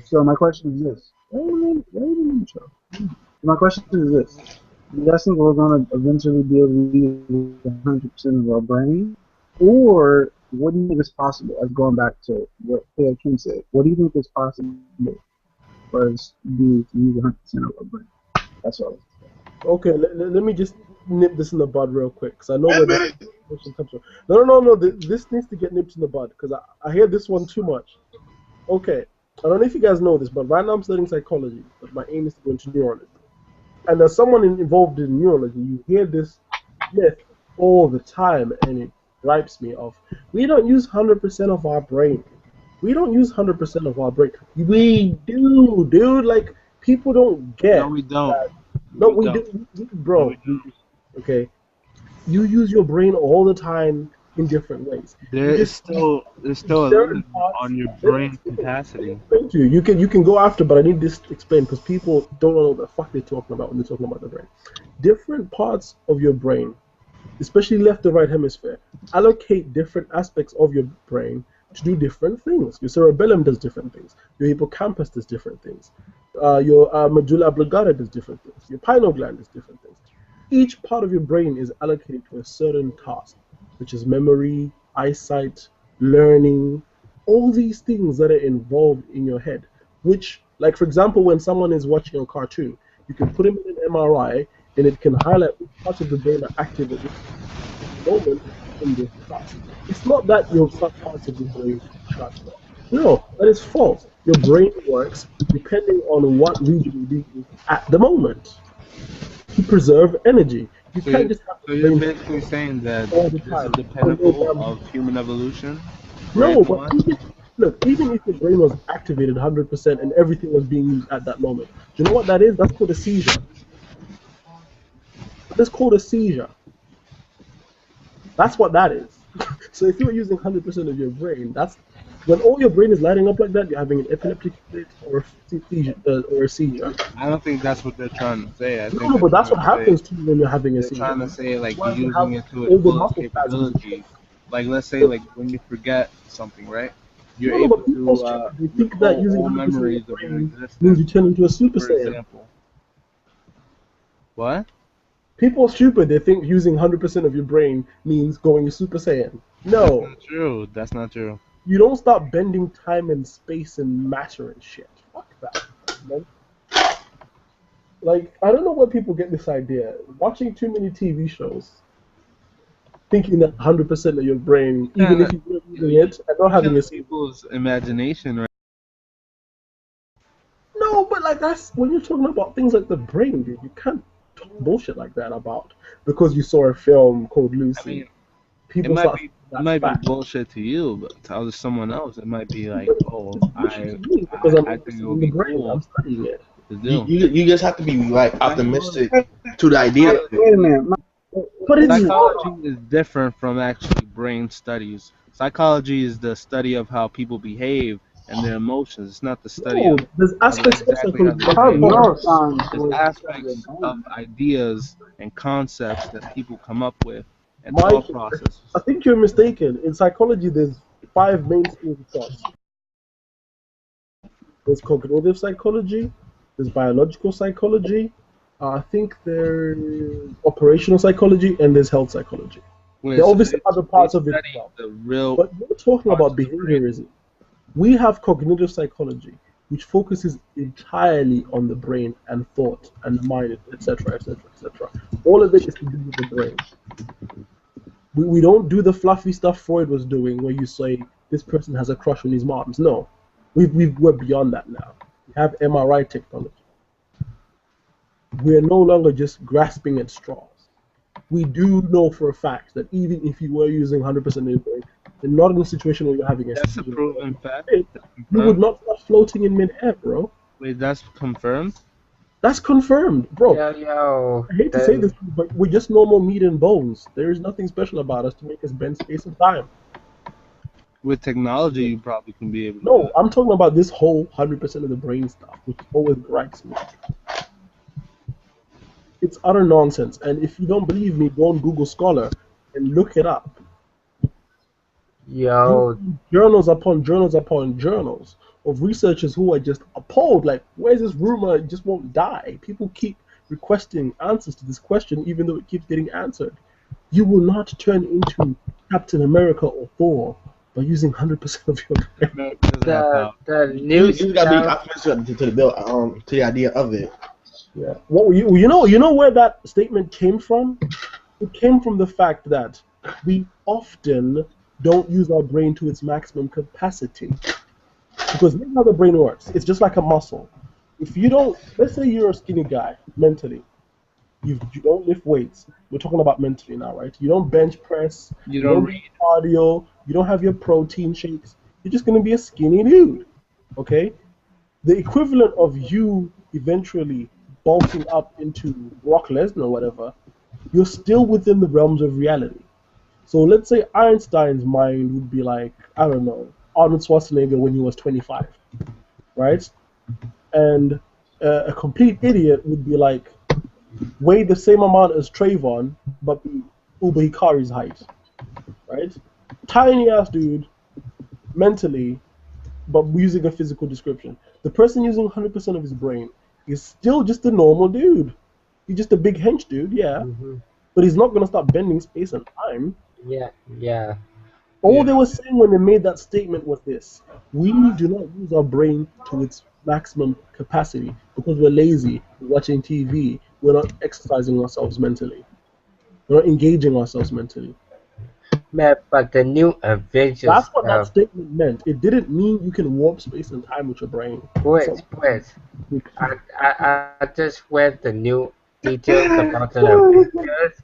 So my question is this. Wait a minute, Joe. My question is this. Do you guys think we're going to eventually be able to use 100% of our brain? Or what do you think is possible? As going back to what Taylor Kim said, what do you think is possible for us to use 100% of our brain? That's all. Okay, let me just nip this in the bud real quick, because I know where this question comes from. No. This needs to get nipped in the bud, because I hear this one too much. Okay, I don't know if you guys know this, but right now I'm studying psychology, but my aim is to go into neurology. And as someone involved in neurology, you hear this myth all the time, and it gripes me off. We don't use 100% of our brain. We don't use 100% of our brain. We do, dude. Like, people don't get. No, we don't. That. No, we do, bro. No, we do. Okay, you use your brain all the time in different ways. There's still a limit on your brain capacity. Thank you. You can go after, but I need this explained because people don't know what the fuck they're talking about when they're talking about the brain. Different parts of your brain especially left and right hemisphere, allocate different aspects of your brain to do different things. Your cerebellum does different things. Your hippocampus does different things. Your medulla oblongata does different things. Your pineal gland does different things. Each part of your brain is allocated to a certain task, which is memory, eyesight, learning, all these things that are involved in your head. Which, like for example, when someone is watching a cartoon, you can put him in an MRI and it can highlight which parts of the brain are active at this moment in this task. It's not that your some parts of the brain shut off. No, that is false. Your brain works depending on what region you're doing at the moment to preserve energy. You So, can't just have so the you're brain basically saying that all the this is time. the pinnacle of human evolution? for No, but everyone? even if your brain was activated 100% and everything was being used at that moment, do you know what that is? That's called a seizure. That's called a seizure. That's what that is. So if you're using 100% of your brain, that's when all your brain is lighting up like that. You're having an epileptic fit or a seizure. I don't think that's what they're trying to say. I think No, they're but that's trying what to say happens to you when you're having a they're trying seizure. to say like Why you're do you using have it to all its the fullest muscle spasms? capability. Like let's say like when you forget something, right? You're No, able but people to stupid. They think that recall using all 100% of your memories of your brain means you existence. turn into a Super For Saiyan. example, what? People are stupid. They think using 100% of your brain means going Super Saiyan. That's No, not true. That's not true. you don't start bending time and space and matter and shit. Fuck that, man. Like, I don't know where people get this idea. Watching too many TV shows, thinking that 100% of your brain, even if Kinda- you're using it and not having Killing a people's imagination, right? no, but like that's when you're talking about things like the brain, dude. You can't talk bullshit like that about because you saw a film called I Lucy. mean, it People might start be thinking it that's might be fact. bullshit to you, but to other someone else, it might be like, oh, It's bullshit to me because I'm I think it interested would in the be brain. I'm cool studying it. to You, do. you just have to be like optimistic to the idea of it. Wait a minute. But it's Psychology is different from actually brain studies. Psychology is the study of how people behave and their emotions. It's not the study no. of There's aspects of exactly how psychology they that How behave. work. neuroscience There's was aspects of ideas and concepts that people come up with and Mike, thought processes. I think you're mistaken. In psychology, there's 5 main schools of thought. There's cognitive psychology, there's biological psychology, I think there's operational psychology, and there's health psychology. Wait, There are so obviously other they parts of it as study well. the real But we're talking parts about of the brain. behaviorism. We have cognitive psychology, which focuses entirely on the brain and thought and the mind, etc., etc., etc. All of it is to do with the brain. We don't do the fluffy stuff Freud was doing, where you say this person has a crush on his moms. No, we're beyond that now. We have MRI technology. We're no longer just grasping at straws. We do know for a fact that even if you were using 100% of your brain, and not in a situation where you're having a That's a seizure, proven fact. you would not start floating in midair, bro. Wait, that's confirmed? That's confirmed, bro. Yo, I hate to say this, but we're just normal meat and bones. There is nothing special about us to make us bend space and time. With technology, you probably can be able to do No, that. I'm talking about this whole 100% of the brain stuff, which always gripes me. It's utter nonsense. And if you don't believe me, go on Google Scholar and look it up. yo, Journals upon journals upon journals of researchers who are just appalled. Like, where's this rumor? It just won't die. People keep requesting answers to this question, even though it keeps getting answered. You will not turn into Captain America or Thor by using 100% of your brain. No, it doesn't have the power. the You, new you gotta be stuff. optimistic to the bill, to the idea of it. Yeah. What you know where that statement came from? It came from the fact that we often don't use our brain to its maximum capacity. Because here's how the brain works. It's just like a muscle. If you don't, let's say you're a skinny guy mentally, you don't lift weights. We're talking about mentally now, right? You don't bench press. You You don't don't do cardio. You don't have your protein shakes. You're just gonna be a skinny dude, okay? The equivalent of you eventually bulking up into Brock Lesnar or whatever, you're still within the realms of reality. So let's say Einstein's mind would be like, I don't know, Arnold Schwarzenegger when he was 25, right? And a complete idiot would be like, weigh the same amount as Trayvon, but be Uber Hikari's height, right? Tiny ass dude, mentally, but using a physical description. The person using 100% of his brain is still just a normal dude. He's just a big hench dude, yeah, Mhm. but he's not gonna stop bending space and time. Yeah, yeah. All Yeah. they were saying when they made that statement was this: we do not use our brain to its maximum capacity because we're lazy, we're watching TV, we're not exercising ourselves mentally, we're not engaging ourselves mentally. Man, but the new Avengers That's what that stuff, statement meant. It didn't mean you can warp space and time with your brain. So, Squids. I just read the new details about the Avengers.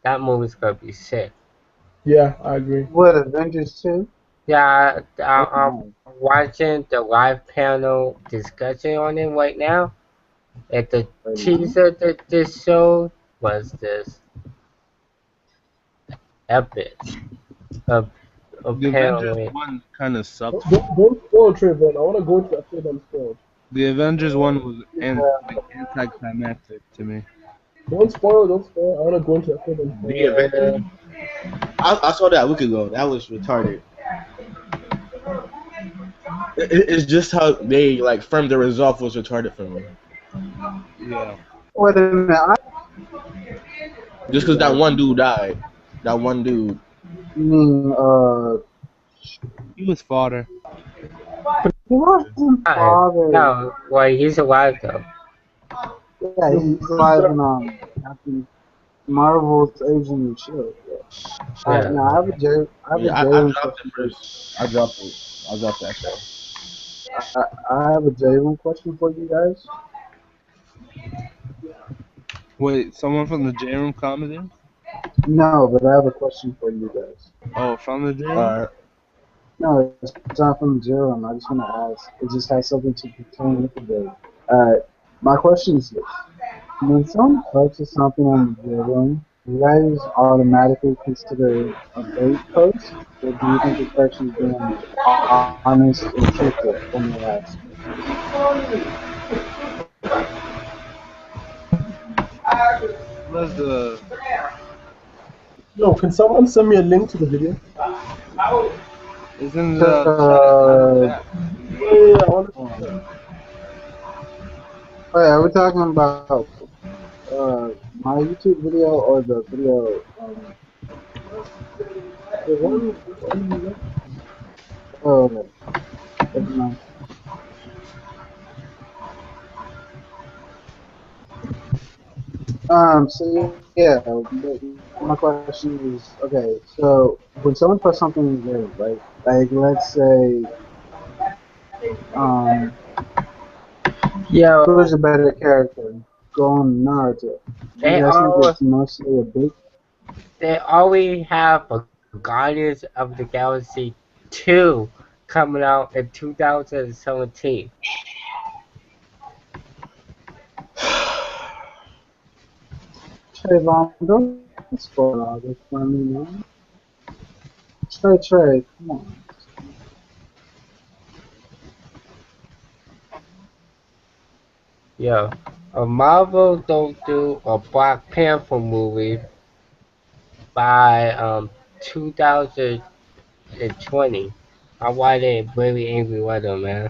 That movie's gonna be sick. yeah, I agree. What, Avengers 2? Yeah, Oh, I'm no. watching the live panel discussion on it right now. And the teaser that this showed was this epic. Uh, The Avengers apparently, one kind of sucked. Don't spoil Trayvon. I want to go into after I'm spoiled. The Avengers one was Yeah. anticlimactic to me. Don't spoil. Don't spoil. I want to go into after I'm The spoiled. Avengers. I saw that a week ago. That was retarded. It's just how they like firmed the resolve was retarded for me. Yeah. Wait a minute. Just because that one dude died. That one dude. I mean, He was fodder. he wasn't bothered. no, well, he's alive though. Yeah, he's alive in Captain Marvel's Agent of Shield. Alright, Yeah. now I have a I Jalen dropped it question. first. I dropped it. I dropped that show. I have a Jalen question for you guys. Wait, someone from the J Room commented? No, but I have a question for you guys. Oh, from the J Room? Alright. No, it's not from Zero. I just want to ask. It just has something to pertain with the day. Alright, my question is this. When someone posts something on the Zero, do you guys automatically consider a bait post? Or do you think the person is being honest and truthful when they ask? Where's the... Yo, can someone send me a link to the video? Isn't Uh, the... Yeah, I want to see that. Oh yeah, we're talking about my YouTube video or the video. The one. Oh, okay. Never mind. So yeah, my question is okay. So when someone puts something in there, right? Like let's say, Yo, who's a better character? Gon, Naruto. Do they you guys think all it's mostly a big? they already have a Guardians of the Galaxy 2 coming out in 2017. Trayvon, don't spoil all this for me, man. Trey, come on. Yo, Marvel don't do a Black Panther movie by 2020. I'm why they really angry with them, man.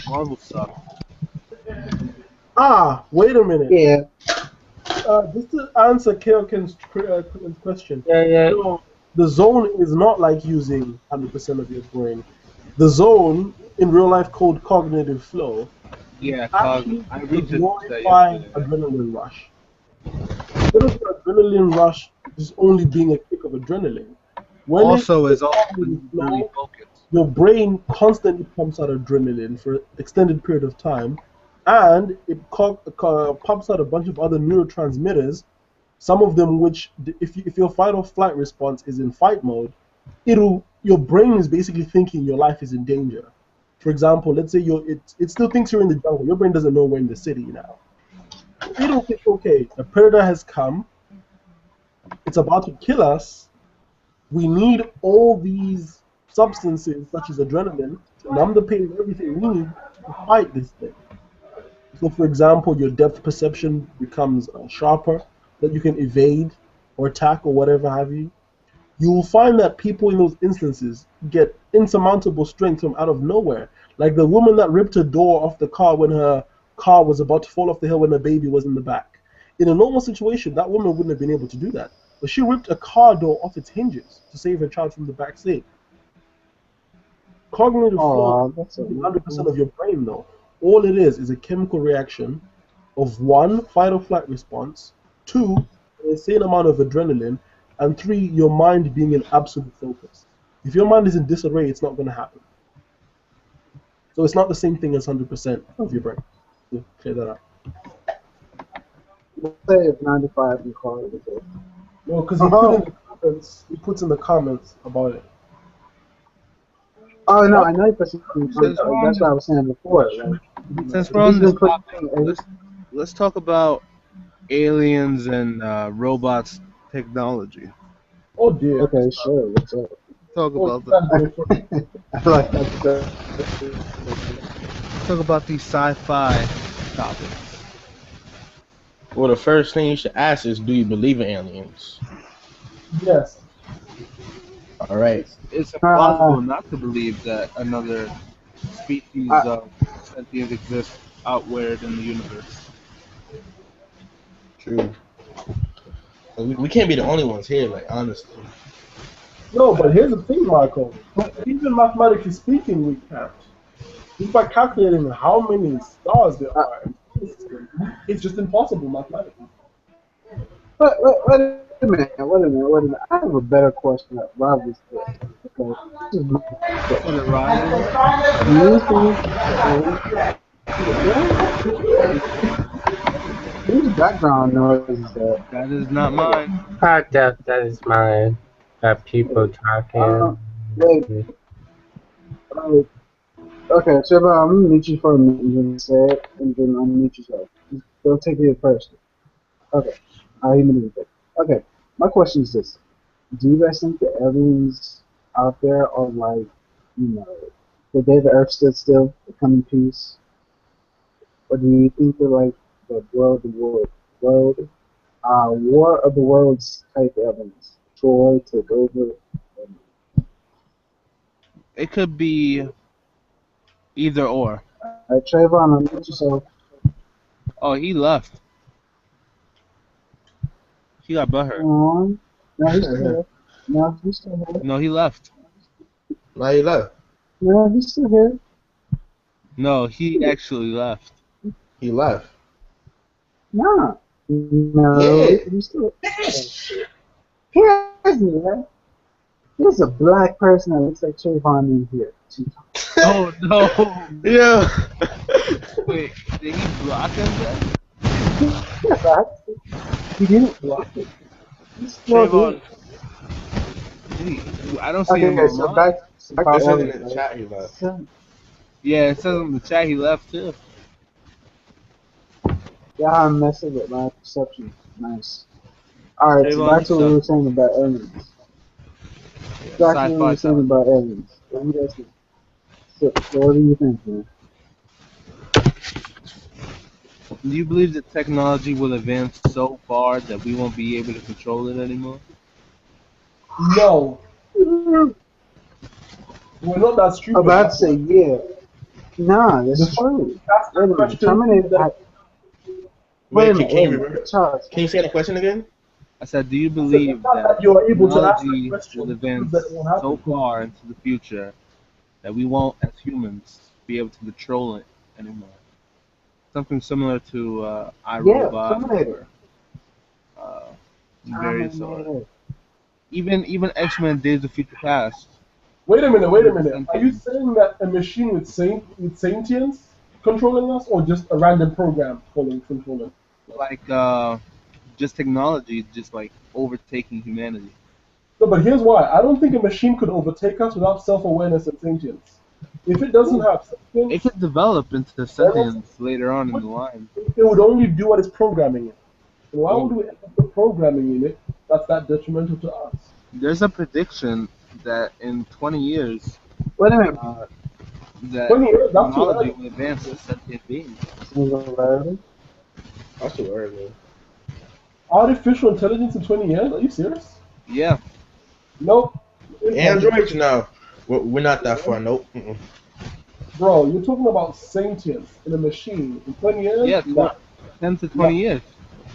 Marvel sucked. Wait a minute. Yeah, Just to answer Kilkin's question. Yeah, yeah. So, the zone is not like using 100% of your brain. The zone, in real life called cognitive flow, Yeah, actually I is read that glorifying yesterday. adrenaline rush. Instead of the adrenaline rush just only being a kick of adrenaline, when Also, it's is also cognitive really flow, focused. your brain constantly pumps out adrenaline for an extended period of time, and it pumps out a bunch of other neurotransmitters, some of them which, if your fight or flight response is in fight mode, your brain is basically thinking your life is in danger. For example, let's say it still thinks you're in the jungle. Your brain doesn't know we're in the city now. It'll think, okay, a predator has come, it's about to kill us. We need all these substances, such as adrenaline, to numb the pain and everything we need to fight this thing. So, for example, your depth perception becomes sharper, that you can evade or attack or whatever have you. You will find that people in those instances get insurmountable strength from out of nowhere. Like the woman that ripped her door off the car when her car was about to fall off the hill when her baby was in the back. In a normal situation, that woman wouldn't have been able to do that. But she ripped a car door off its hinges to save her child from the back seat. Cognitive flaw That's is 100% of your brain, though. All it is a chemical reaction of one, fight or flight response, two, an insane amount of adrenaline, and three, your mind being in absolute focus. If your mind is in disarray, it's not going to happen. So it's not the same thing as 100% of your brain. So clear that up. Let's say it's 95 and call it a day. No, because he puts in the comments about it. Oh no, I know you're pushing. That's what I was saying before. Like, Since we're on this he's been topic, let's talk about aliens and robots technology. Oh dear. okay, sure. What's up? Talk Oh, about that. I like that. Talk about these sci-fi topics. Well, the first thing you should ask is, do you believe in aliens? Yes. All right. It's impossible not to believe that another species of sentience exists outwhere in the universe. True. We can't be the only ones here, like, honestly. No, but here's the thing, Michael. Even mathematically speaking, we can't. Just by calculating how many stars there are, it's just impossible mathematically. Wait a minute. I have a better question that Rob was saying. Okay. Whose background noise is that? That is not mine. That is mine. People talking. Wait. Okay, Trevor, I'm gonna mute you for a minute and then say it, and then unmute yourself. Don't take it personally. Okay. I'll even it. Okay. My question is this: do you guys think the aliens out there are like, the day the Earth stood still, the coming peace, or do you think they're like the War of the Worlds type aliens? Troy took over. It could be either or. Alright, Trayvon, unmute yourself. Oh, he left. He got butthurt. No, he's still here. No, he's still here. No, he left. Why you left? No, he's still here. No, he actually left. He left. Nah. No, Yeah. he's still Here's me. There's a black person that looks like Trayvon in here. Oh no! Yeah. Wait, did he block him then? He didn't block it. He's still Trayvon. here. I don't see him Okay, so online. back It says in aliens, the right? chat he left. Yeah, it says in the chat he left too. Yeah, I'm messing with my perception. Nice. Alright, so Trayvon, back to what we were saying about aliens. Back to what we were saying Sci-fi. about aliens. What do you guys think? So what do you think, man? Do you believe that technology will advance so far that we won't be able to control it anymore? No. We're not that stupid. I'm about to say yeah. Nah, that's true. Ask Wait a that minute, question. Terminator. Wait a minute, can you remember? Charles. Can you say the question again? I said, do you believe that you are able to ask that technology question, will advance that will happen. so far into the future that we won't, as humans, be able to control it anymore? Something similar to iRobot Terminator. or various Terminator. even X-Men: Days of Future Past. Wait a minute. Are you saying that a machine with sentience controlling us, or just a random program controlling? Like just technology, just like overtaking humanity. No, but here's why. I don't think a machine could overtake us without self-awareness and sentience. If it doesn't have sentience, It could develop into sentience later on in the line. it would only do what it's programming in. And why would we ever put programming in it that's that detrimental to us? There's a prediction that in 20 years, Wait a minute. that 20 years, that's too technology early. will advance to sentient beings. Seems early. That's too early. Artificial intelligence in 20 years? Are you serious? Yeah, Nope. Impossible. Androids, no. We're not that far. Nope. Mm-mm. Bro, you're talking about sentience in a machine. In 20 years? yeah, Nah. 10 to Nah. 20 years.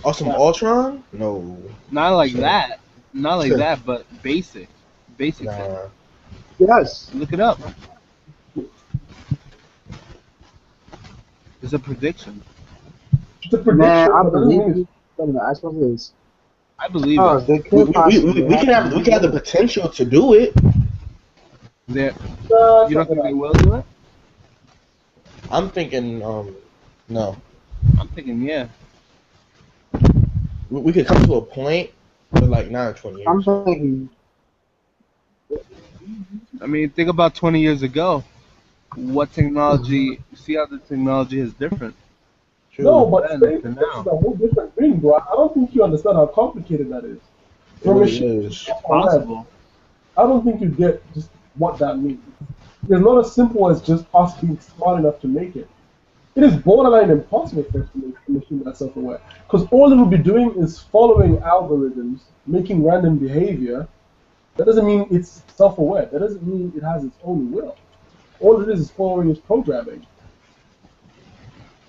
Awesome Nah. Ultron? No. Not like Sure. that. Not like that, but basic. Basic sense. Nah. Yes. Look it up. It's a prediction. It's a prediction, Man, I but doesn't believe mean you. I suppose it is. I believe Oh, it. they We, could we, possibly we, we can have the potential to do it. They're, it's you not don't think gonna they will do it? I'm thinking no. I'm thinking, yeah. We could come to a point, but like not in 20 I'm years. thinking. I mean, think about 20 years ago. What technology? See how the technology is different. True. No, but Then sentience to is now. a whole different thing, bro. I don't think you understand how complicated that is. It For really machines, is. Possible. I don't think you get just what that means. It's not as simple as just us being smart enough to make it. It is borderline impossible for us to make a machine that's self-aware. Because all it will be doing is following algorithms, making random behavior. That doesn't mean it's self-aware. That doesn't mean it has its own will. All it is following its programming.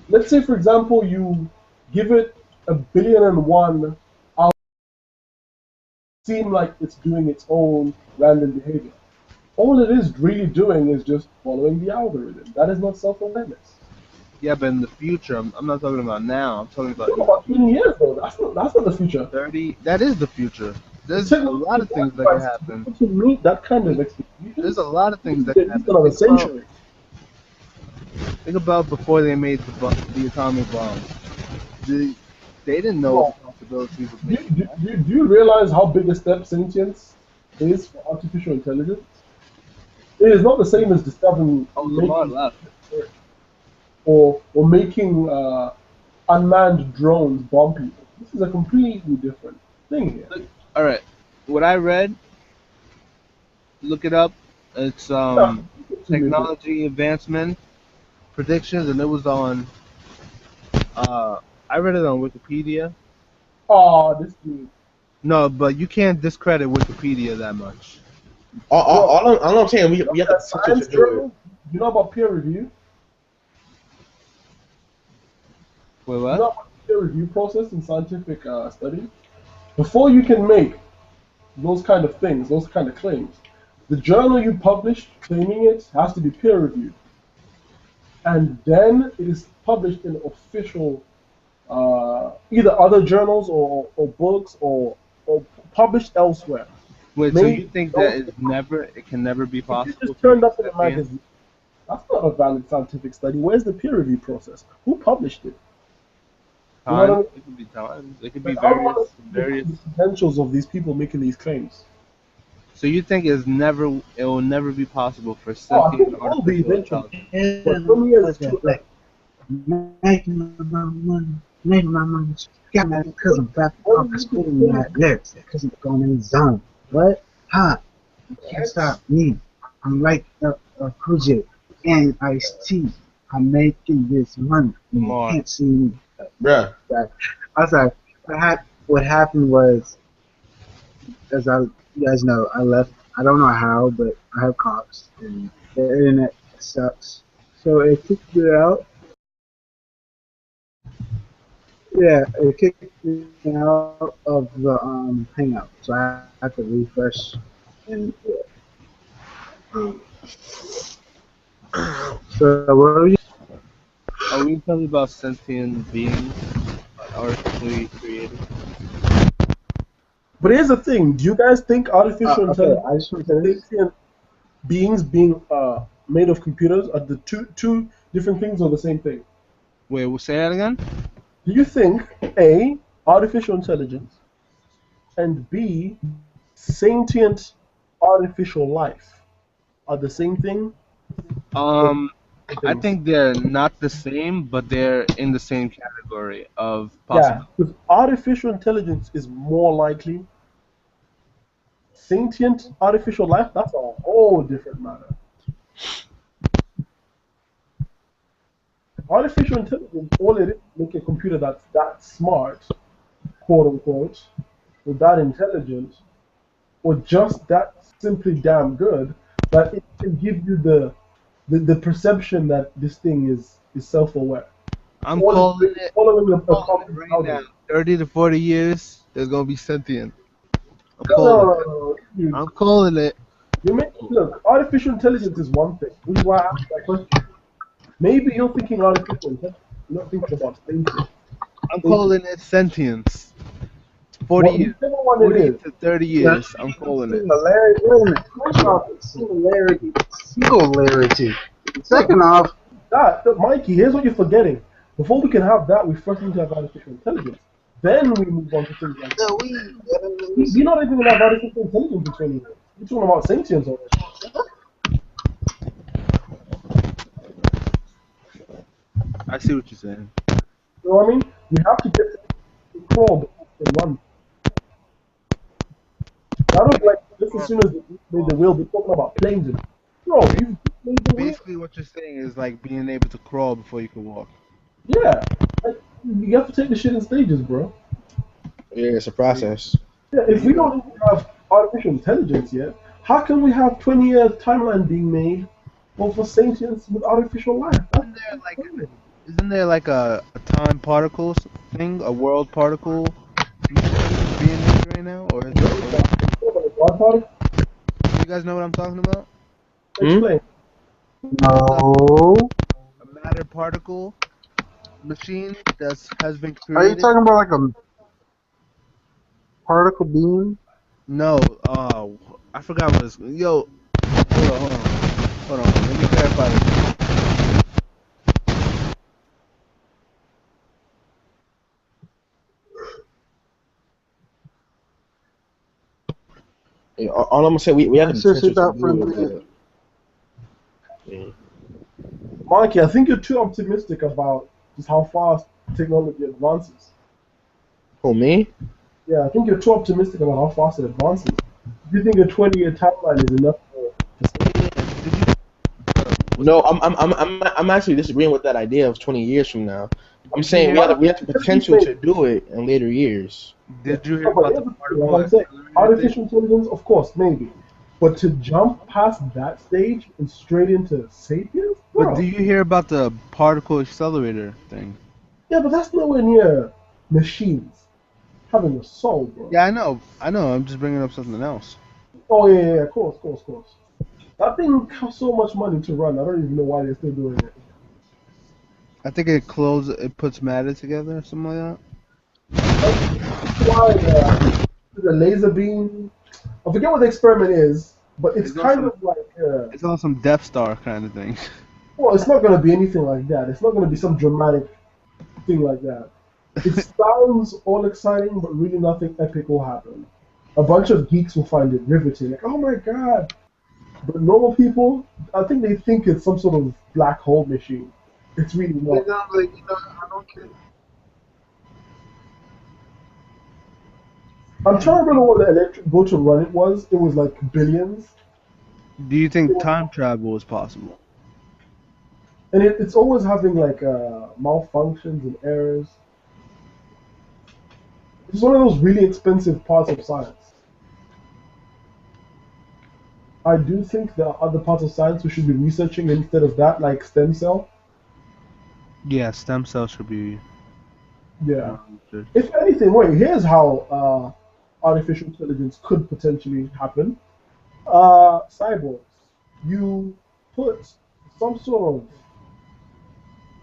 Let's say, for example, you give it 1,000,000,001 seem like it's doing its own random behavior. All it is really doing is just following the algorithm. That is not self-awareness. Yeah, but in the future, I'm not talking about now. I'm talking about Talk about 20 years though. That's not the future. 30. That is the future. There's The a lot of things that can happen. To meet that kind of expectation, There's a lot of things that it's can happen. another Think about, century. think about before they made the atomic bomb. They didn't know the possibilities of making that. Do you realize how big a step sentience is for artificial intelligence? It is not the same as discovering Oh, Lamar making left. or making unmanned drones bomb people. This is a completely different thing here. All right. What I read, look it up. It's technology advancement predictions, and it was on. I read it on Wikipedia. Oh, this dude. No, but you can't discredit Wikipedia that much. All I'm saying, we have the potential Science to do it. journal, you know about peer review? Wait, You what? know about the peer review process in scientific study? Before you can make those kind of things, those kind of claims, the journal you publish claiming it has to be peer reviewed. And then it is published in official, either other journals or books or published elsewhere. Wait, so Maybe you think that it can never be if you possible? just to turned make up in a that ban? magazine, that's not a valid scientific study. Where's the peer review process? Who published it? You know what I Time. mean? It could be time. It could be Like, I don't want various. the credentials of these people making these claims. So you think it will never be possible for Oh, I think sentient it will be artificial eventually. intelligence? But 20 years is too late. Making my money. Got my cousin back off the school in that lyrics because it's going in the zone. What? Huh? You can't stop me. I'm like a project and Ice-T. I'm making this money. You Come on. can't see me. Bruh. I was like, what happened was, as you guys know, I left. I don't know how, but I have cops, and the internet sucks. So it kicked me out. Yeah, it kicked me out of the Hangout, so I had to refresh. And um, so what were you? Are we talking about sentient beings, artificially created? But here's the thing: do you guys think artificial Okay, intelligence, I just want to say this. sentient beings being made of computers, are the two different things or the same thing? Wait, we'll say that again. Do you think A, artificial intelligence, and B, sentient artificial life are the same thing? I think they're not the same, but they're in the same category of Yeah, possible. because artificial intelligence is more likely. Sentient artificial life, that's a whole different matter. Artificial intelligence, all it is, make a computer that's that smart, quote unquote, or that intelligent, or just that simply damn good that it can give you the perception that this thing is self-aware. I'm All calling it's it. following a Calling it common right now. algorithm. 30 to 40 years, it's gonna be sentient. I'm No, calling no, it. no, dude. I'm calling it. Look, artificial intelligence is one thing. Which is why I asked that question. Maybe you're thinking artificial intelligence. You're not thinking about sentience. I'm calling it sentience. 40 years. Whichever one it 40 is. to 30 years. I'm calling it. Similarity. Wait a minute. First off, it's similarity. Singularity. Second off, Mikey, here's what you're forgetting. Before we can have that, we first need to have artificial intelligence. Then we move on to things like that. You're not even going to have artificial intelligence in 20 years. You're talking about sentience already. I see what you're saying. You know what I mean? We have to get to crawl before we can run. I don't like just as soon as they made the wheel, they're talking about planes and bro, you made the wheel. Basically, what you're saying is like being able to crawl before you can walk. Yeah. Like, you have to take the shit in stages, bro. Yeah, it's a process. Yeah, if we don't even have artificial intelligence yet, how can we have 20-year timeline being made for sentience with artificial life? Isn't there like a time particles thing, a world particle machine being made right now, or is it? You guys know what I'm talking about? Explain. no. A matter particle machine that has been Are you created. talking about like a particle beam? No, I forgot what it's. Yo, hold on. Let me clarify this. Yeah, all I'm gonna say, we have I the seriously potential thought to for a do minute. it. Mikey, I think you're too optimistic about just how fast technology advances. Who, me? Yeah, I think you're too optimistic about how fast it advances. Do you think a 20-year timeline is enough No, I'm actually disagreeing with that idea of 20 years from now. I'm saying we have the potential to do it in later years. Did you hear about the particle? Like I'm saying, accelerator thing? artificial intelligence, of course, maybe. But to jump past that stage and straight into sapiens? But Bro. do you hear about the particle accelerator thing? Yeah, but that's nowhere near machines having a soul, bro. Yeah, I know. I'm just bringing up something else. Oh, yeah, of course. That thing costs so much money to run. I don't even know why they're still doing it. I think it puts matter together, or something like Why the laser beam? I forget what the experiment is, but it's It's kind also- of like. that. It's on some Death Star kind of thing. Well, it's not going to be anything like that. It's not going to be some dramatic thing like that. It sounds all exciting, but really nothing epic will happen. A bunch of geeks will find it riveting, like, oh my god. But normal people, I think they think it's some sort of black hole machine. It's really not. I don't care. I'm trying to remember what the electric boat to run it was. It was like billions. Do you think time travel is possible? And it's always having like malfunctions and errors. It's one of those really expensive parts of science. I do think there are other parts of science we should be researching instead of that, like stem cell. Yeah, stem cells should be. Yeah. If anything, wait, here's how artificial intelligence could potentially happen. Cyborgs. You put some sort of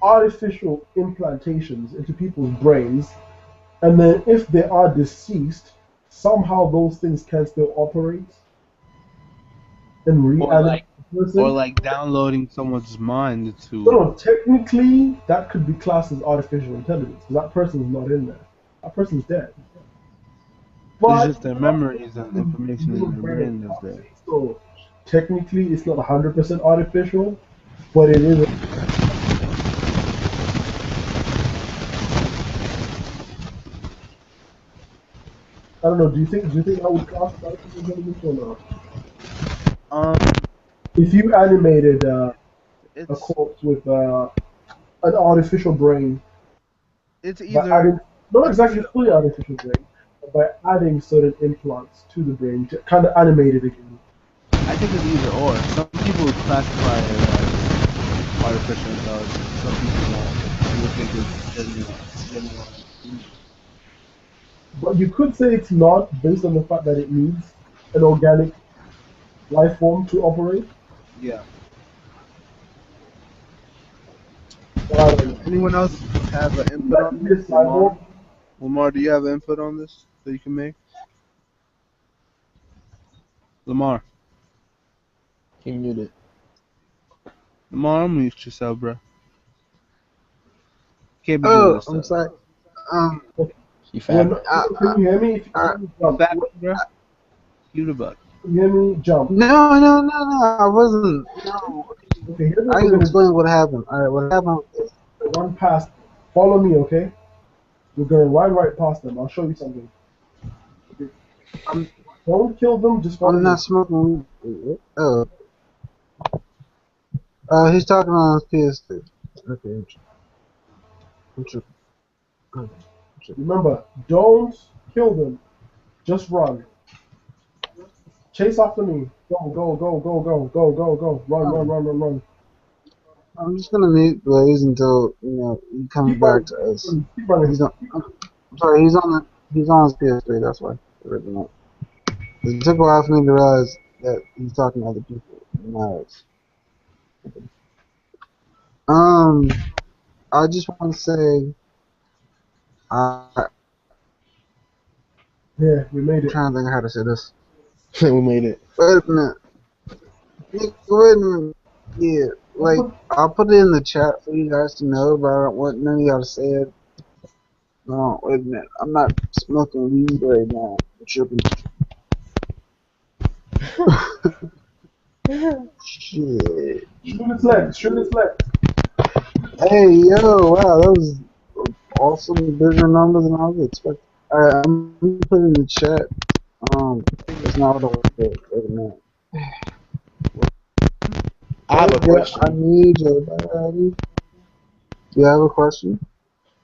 artificial implantations into people's brains, and then if they are deceased, somehow those things can still operate and reanimate the person. Or like downloading someone's mind to. No, technically that could be classed as artificial intelligence because that person is not in there. That person's dead. It's just their memories and information in their brain is there. So technically it's not 100% artificial, but it is. I don't know. Do you think that would class as artificial intelligence or not? If you animated a It's corpse with an artificial brain It's by either adding, not exactly fully artificial brain, but by adding certain implants to the brain to kind of animate it again. I think it's either or. Some people would classify it as artificial intelligence. Some people won't. They would think it's genuine. But you could say it's not based on the fact that it needs an organic life form to operate. Yeah. Um, Anyone else have an input that on could be a this? Lamar? cyborg. Lamar, do you have input on this that you can make? Lamar. He muted. Lamar, unmute yourself, bro. Can't be doing Oh, this I'm stuff. sorry. He We're fat. not, can you hear me? If you can I, hear me, You jump. fat, bro? You the buck. Can you hear me? Jump. no. I wasn't. No. Okay, here's what I we're can gonna do. explain what happened. All right, what happened? Run past. Follow me, okay? We're gonna run right past them. I'll show you something. Okay. I'm Don't kill them. Just follow I'm me. not smoking weed. Oh, he's talking on his PS2. Okay, I'm tripping. Okay, I'm tripping. Remember, don't kill them. Just run. Chase after me. Go. Oh, Run. I'm just gonna mute Blaze until he comes Keep back running. to us. Keep running. He's on. I'm sorry, he's on his PS3. That's why. It took a while for me to realize that he's talking to other people. Now I just want to say, I'm Yeah, we made it. trying to think of how to say this. We made it. Wait a minute. Wait a minute. Yeah, like, I'll put it in the chat for you guys to know, but I don't want none of y'all to say it. No, wait a minute. I'm not smoking weed right now. I'm tripping. Shit. Shoot its legs. Hey, yo, wow, that was awesome, bigger number than I was expecting. Alright, I'm gonna put it in the chat. It's not what I want to do. Wait a minute. I have a Yeah, I question. need your body. You have a question?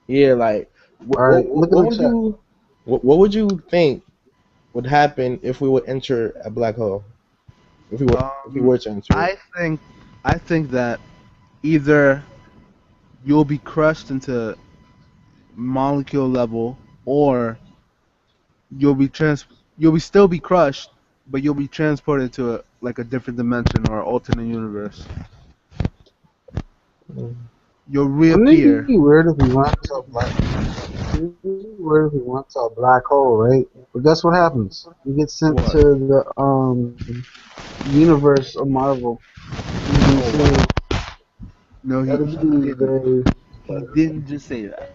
Yeah, like, what, what, Alright, look in what the would chat. you, what would you think would happen if we would enter a black hole? If we were to enter it. I think that either you'll be crushed into molecule level, or you'll be still be crushed, but you'll be transported to a different dimension or alternate universe. You'll Wouldn't it reappear. be weird if we went to a black Wouldn't it be weird if we went to a black hole, right? But guess what happens? You get sent What? to the universe of Marvel. Oh, wow. No, he That'd be didn't. very. He didn't just say that.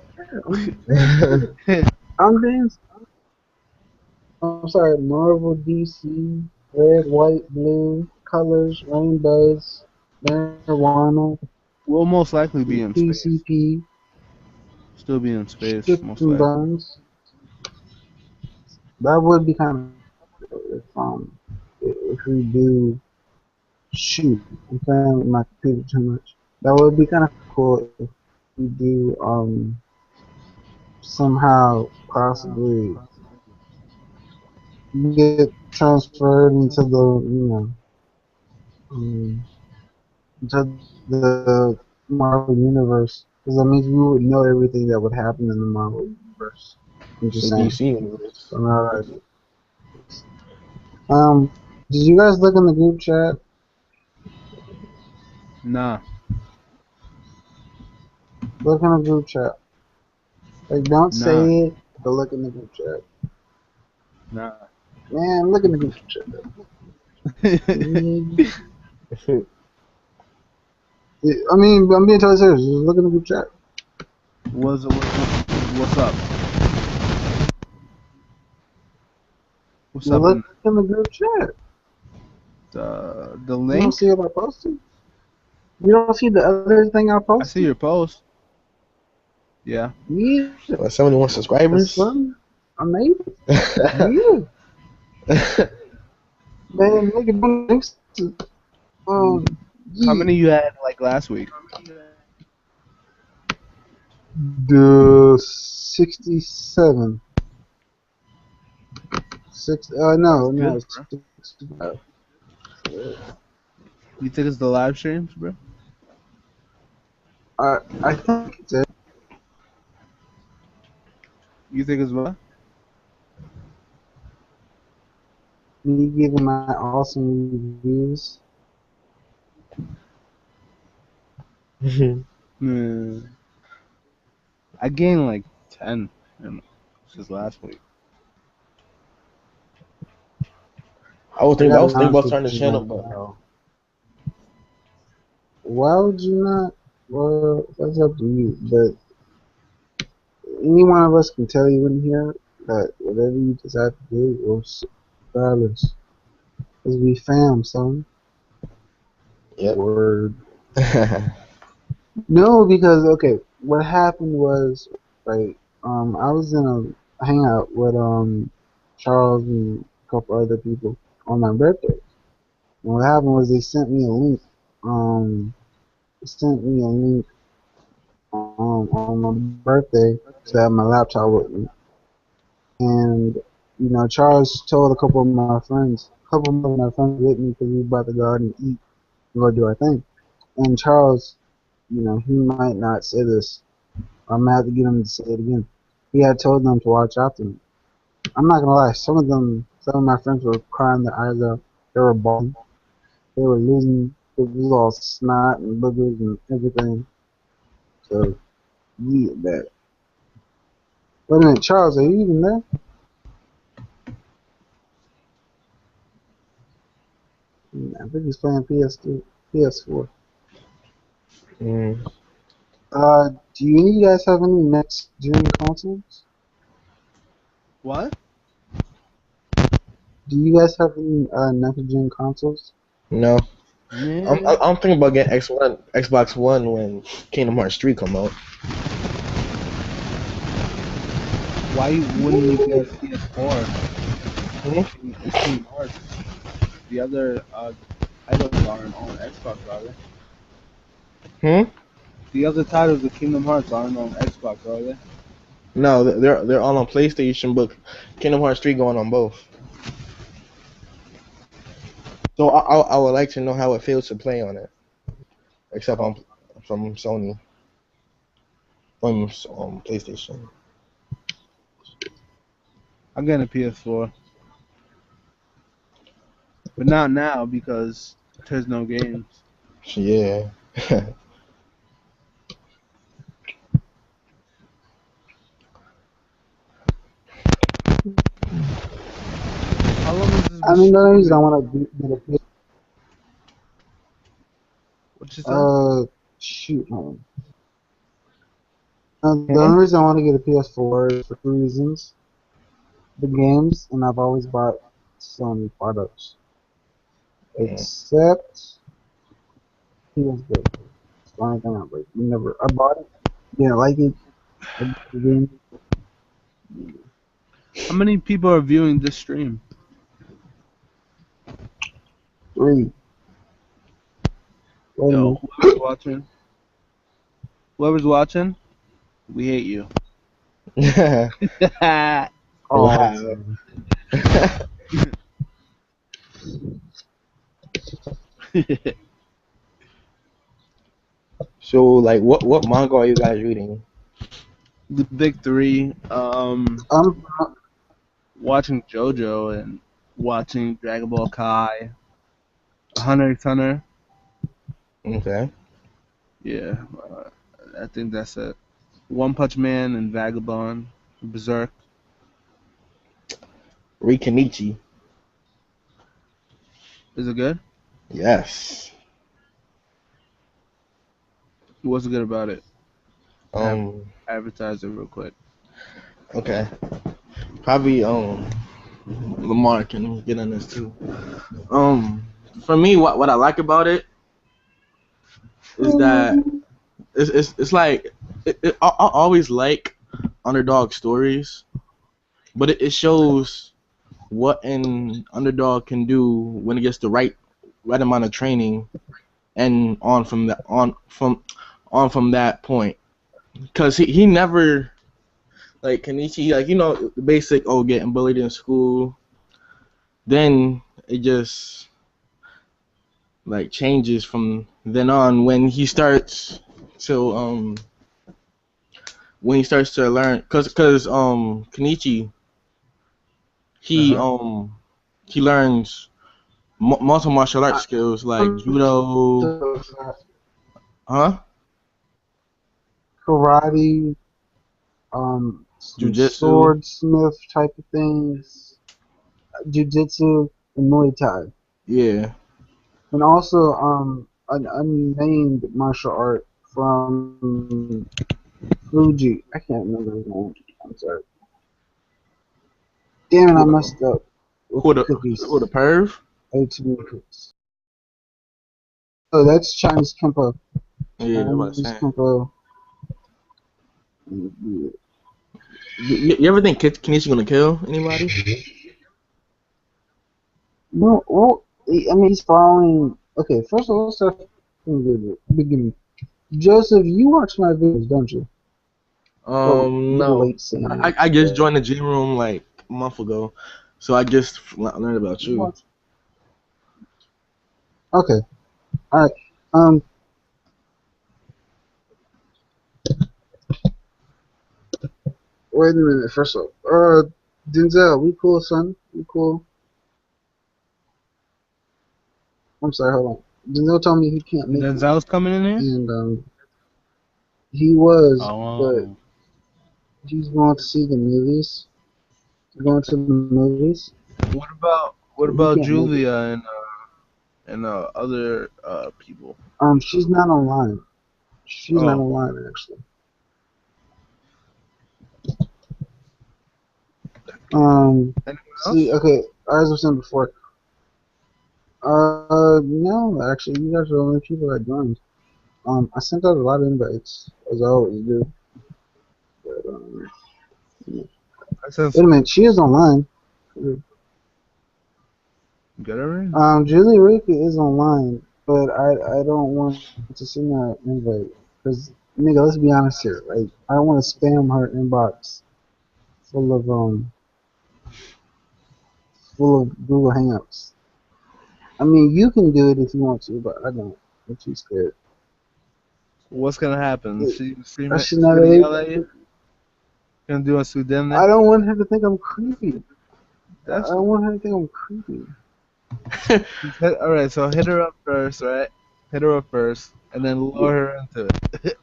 I'm being. I'm sorry. Marvel, DC, red, white, blue, colors, rainbows, marijuana, We'll most likely be in space. PCP, Still be in space, strips most and likely. buns. That would be kind of if we do shoot. I'm playing with my computer too much. That would be kind of cool if we do somehow possibly get transferred into into the Marvel universe, because that means we would know everything that would happen in the Marvel universe. I'm It's a just saying. DC universe. So now did you guys look in the group chat? Nah. Look in the group chat. Like, don't say Nah. it, but look in the group chat. Nah. Man, look in the group chat. I mean, I'm being totally serious. Just look in the group chat. What's up? What's up? Look in the group chat. The You don't link? see what I posted? You don't see the other thing I posted? I see your post. Yeah. Yeah. What, 71 subscribers? Amazing. Yeah. Man, nigga, thanks to, How many you had last week? The 67. That's No, good, bro. 65. You think it's the live streams, bro? I think it's it. You think it's what? Me giving my awesome reviews. Hmm. I gained like 10 since last week. I was I thinking, I got was thinking around about starting the 50 channel, right but now. Why would you not? Well, that's up to you. But any one of us can tell you in here that whatever you decide to do, will regardless. Because we fam, son. yep. Word. No, because okay, what happened was right. I was in a hangout with Charles and a couple other people on my birthday. And what happened was they sent me a link. They sent me a link on my birthday to have my laptop with me. And Charles told a couple of my friends, a couple of my friends with me because we were about to go out and eat and go do our thing. And Charles, he might not say this. I'm gonna have to get him to say it again. He had told them to watch after me. I'm not gonna lie. Some of my friends were crying their eyes out. They were bawling. They were losing. It was all snot and boogers and everything. So yeah, that. Wait a minute, Charles, are you even there? I think he's playing PS2, PS4. Mm. Do you guys have any next gen consoles? What? Do you guys have any next gen consoles? No, Man. I'm thinking about getting Xbox One when Kingdom Hearts 3 come out. Why wouldn't you get a PS4? Hmm? It's Kingdom Hearts. The other titles aren't on Xbox, are they? Hmm? The other titles of Kingdom Hearts aren't on Xbox, are they? No, they're all on PlayStation, but Kingdom Hearts 3 going on both. So I would like to know how it feels to play on it, except Oh, on from Sony on PlayStation. I'm getting a PS4, but not now because there's no games. Yeah. How long has this I been mean, the only reason I streaming? want to get a PS. What you say? Shoot, hold the Hmm? only reason I want to get a PS4 is for two reasons: the games, and I've always bought Sony products, Mm. except PS4. It's the only thing I like. I bought it, didn't like it. I bought the game. How many people are viewing this stream? Three. Wait a Yo, minute. whoever's watching, we hate you. Oh, Wow. So like, what manga are you guys reading? The big three. I'm Watching JoJo and watching Dragon Ball Kai, Hunter x Hunter. Okay. Yeah, I think that's it. One Punch Man and Vagabond, Berserk. Rikinichi. Is it good? Yes. What's good about it? Um. Advertise it real quick. Okay. Probably Lamar can get on this too. Um. For me, what I like about it is that it's like I always like underdog stories, but it shows what an underdog can do when it gets the right amount of training and on from that point. Cause he never like Kenichi, like the basic getting bullied in school. Then it just like changes from then on to when he starts to learn, cause Kenichi he Uh-huh. he learns multiple martial arts skills like judo, huh? Karate, some Jujitsu. swordsmith type of things, jujitsu, and Muay Thai, Yeah. and also an unnamed martial art from Fuji. I can't remember his name. I'm sorry. Damn it, I Who the messed up with who the the who the cookies. perv? I ate too many cookies. Oh, that's Chinese Kempo. Yeah, that's what I'm Chinese saying. Kempo. You ever think Kenichi gonna kill anybody? No, well, I mean, he's following. Okay, first of all, let's start from the beginning. Joseph, you watch my videos, don't you? Well, you're No. late seeing I just joined the gym room like a month ago, so I just learned about You you. watch. Okay, all right. Um, wait a minute. First of all, Denzel, we cool, son? We cool? I'm sorry, hold on. Denzel told me he can't make it, Denzel's coming in here. and he was, but Oh, he's going to see the movies. He's going to the movies, what so he about can't make it. Julia and other people? She's not online. She's not Oh, online actually. anyone See, else? okay, as I was saying before, no, actually, you guys are the only people that joined. I sent out a lot of invites, as I always do. But, wait I said a minute, she is online. get her in. Julie Rika is online, but I don't want to send her an invite. Because, nigga, let's be honest here. Like, I don't want to spam her inbox full of, Google Hangouts. I mean, you can do it if you want to, but I don't. I'm too scared. What's gonna happen? I should She not gonna have. yell at you? Gonna do a I Sudemne? don't want her to think I'm creepy. I That's don't want her to think I'm creepy. all right. So hit her up first, right? Hit her up first, and then lure her into it.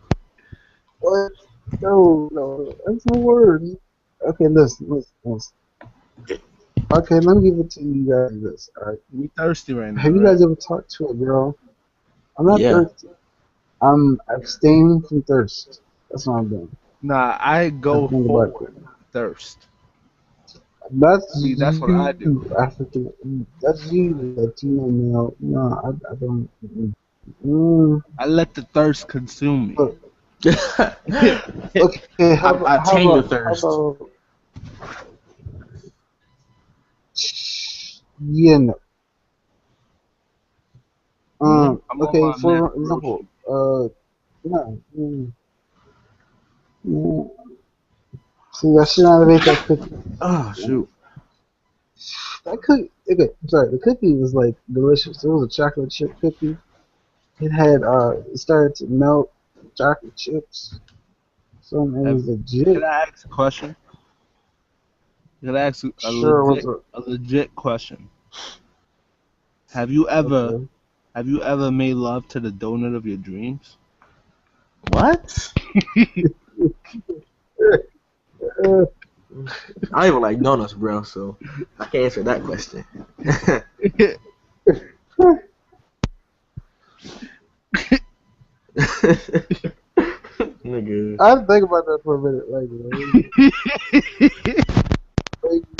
What? No. That's no words. Okay, listen. Okay, let me give it to you guys this, alright? We thirsty right now, Have you right? guys ever talked to a girl? I'm not Yeah. thirsty. I'm abstaining from thirst. That's what I'm doing. Nah, I Have to go think about forward. it. Thirst. That's See, that's what I do. you, African. That's you, Latino male. No, I don't. I let the thirst consume me. Look, okay, I tame the how thirst. about, yeah, no. I'm on Okay, my man for example, Roshi. no, mm, see, I should not have ate that cookie. Oh shoot. That cookie, okay, I'm sorry, the cookie was like delicious. It was a chocolate chip cookie. It had, it started to melt chocolate chips. So it Have, was can legit. I ask a question? Can I ask Sure, was a, a legit question? Have you ever okay. have you ever made love to the donut of your dreams? What? Uh, I don't even like donuts, bro, so I can't answer that question. Nigga. I had to think about that for a minute. Like,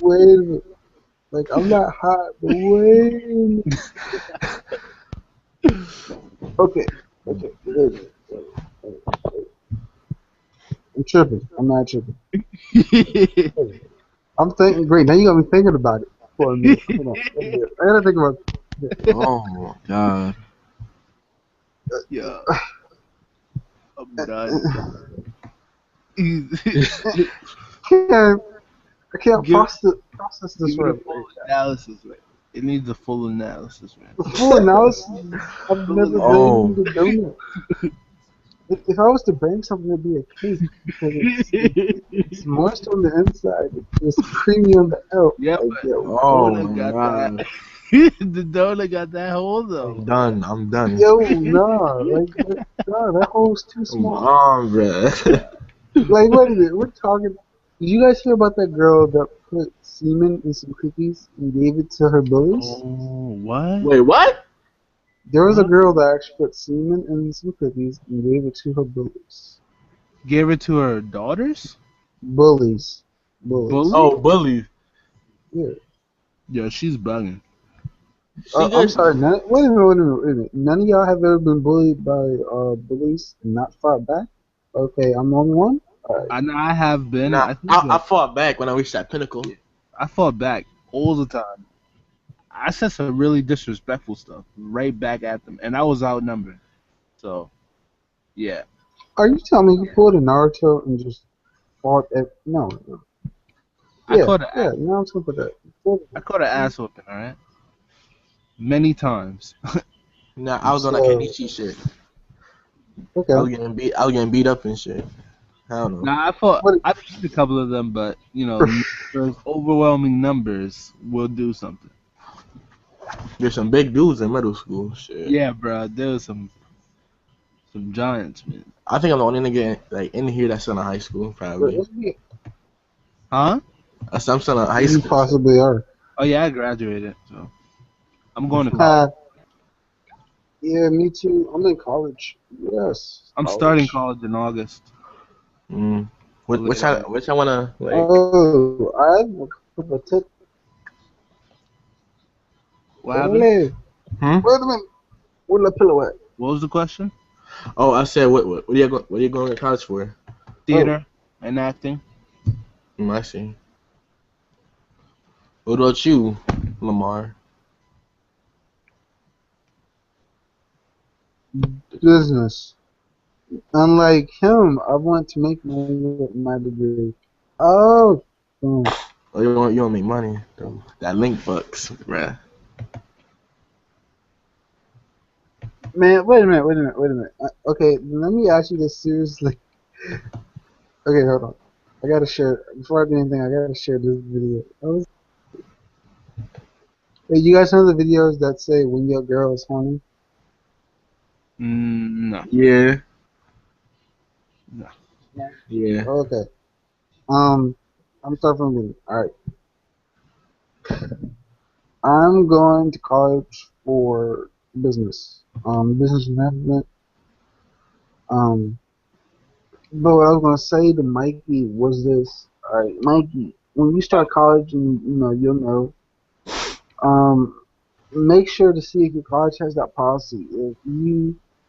wait a minute. Like, I'm not hot, but wait a minute. Okay, wait. I'm tripping. I'm not tripping. I'm thinking. Great. Now you got me thinking about it for a minute. Hold on. Wait a minute. I gotta think about it. Oh my god. Yeah, I'm done. can't, I can't Give- process this Give me the right. full analysis, man. It needs a full analysis, man. The full analysis, I've Full never Oh. been to donut. If I was to bang something, it'd be a cake because it's moist on the inside, it's creamy on the out. Yeah, Like, but yo, Oh donut got my. that. The donut got that hole though. I'm done. I'm done. nah, nah, that hole's too Come small. on, bruh. Like, wait a minute, we're talking. Did you guys hear about that girl that put semen in some cookies and gave it to her bullies? Oh, what? Wait, what? There was a What? girl that actually put semen in some cookies and gave it to her bullies. Gave it to her daughters? Bullies. Bully? Oh, bully. Yeah. Yeah, she's bugging. I'm sorry. Wait a minute. None of y'all have ever been bullied by bullies and not fought back? Okay, I'm on one. Alright. I have been. Nah, I think I fought back when I reached that pinnacle. I fought back all the time. I said some really disrespectful stuff right back at them, and I was outnumbered. So, yeah. Are you telling me you pulled a Naruto and just fought at no. I Yeah, caught yeah, an no, I'm talking about that. ass whooping, all right? Many times. Nah, I was on that So- Kenichi shit. Okay. I was getting beat up and shit. I don't know. Nah, I beat a couple of them, but you know, those overwhelming numbers will do something. There's some big dudes in middle school. Shit. Yeah, bro, there was some giants, man. I think I'm the only nigga in here that's still in high school, probably. Huh? I'm still in high You school. possibly are. Oh yeah, I graduated, so I'm going to college. Yeah, me too. I'm in college. Yes. I'm starting college in August. Which I wanna like. Oh, I have a couple of tips. What happened? Wait a minute. Where's the pillow at? What was the question? Oh, I said what are you going to college for? Theater and acting. I see. What about you, Lamar? Business. Unlike him, I want to make money with my degree. Oh. Oh, you don't make money. Though. That link bucks, bruh. Man, wait a minute. Okay, let me ask you this seriously. Okay, hold on. I gotta share, before I do anything, I gotta share this video. Hey, you guys know the videos that say when your girl is horny? No. Yeah. No. Yeah. Okay. I'm starting from the beginning. Alright. I'm going to college for business. Business management. But what I was gonna say to Mikey was this. Alright, Mikey, when you start college and you'll know, make sure to see if your college has that policy.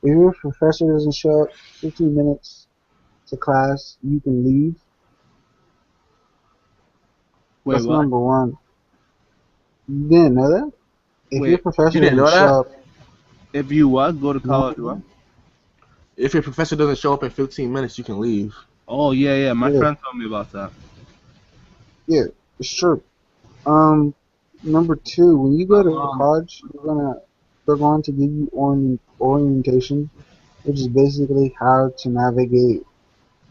If your professor doesn't show up 15 minutes to class, you can leave. Wait, That's what? number one. You didn't know that? If Wait, your professor you didn't doesn't know that? show up, If you what? Go to college, what? If your professor doesn't show up in 15 minutes, you can leave. Oh, yeah. My Yeah. friend told me about that. yeah, it's true. Number two, when you go to college, they're going to give you orientation, which is basically how to navigate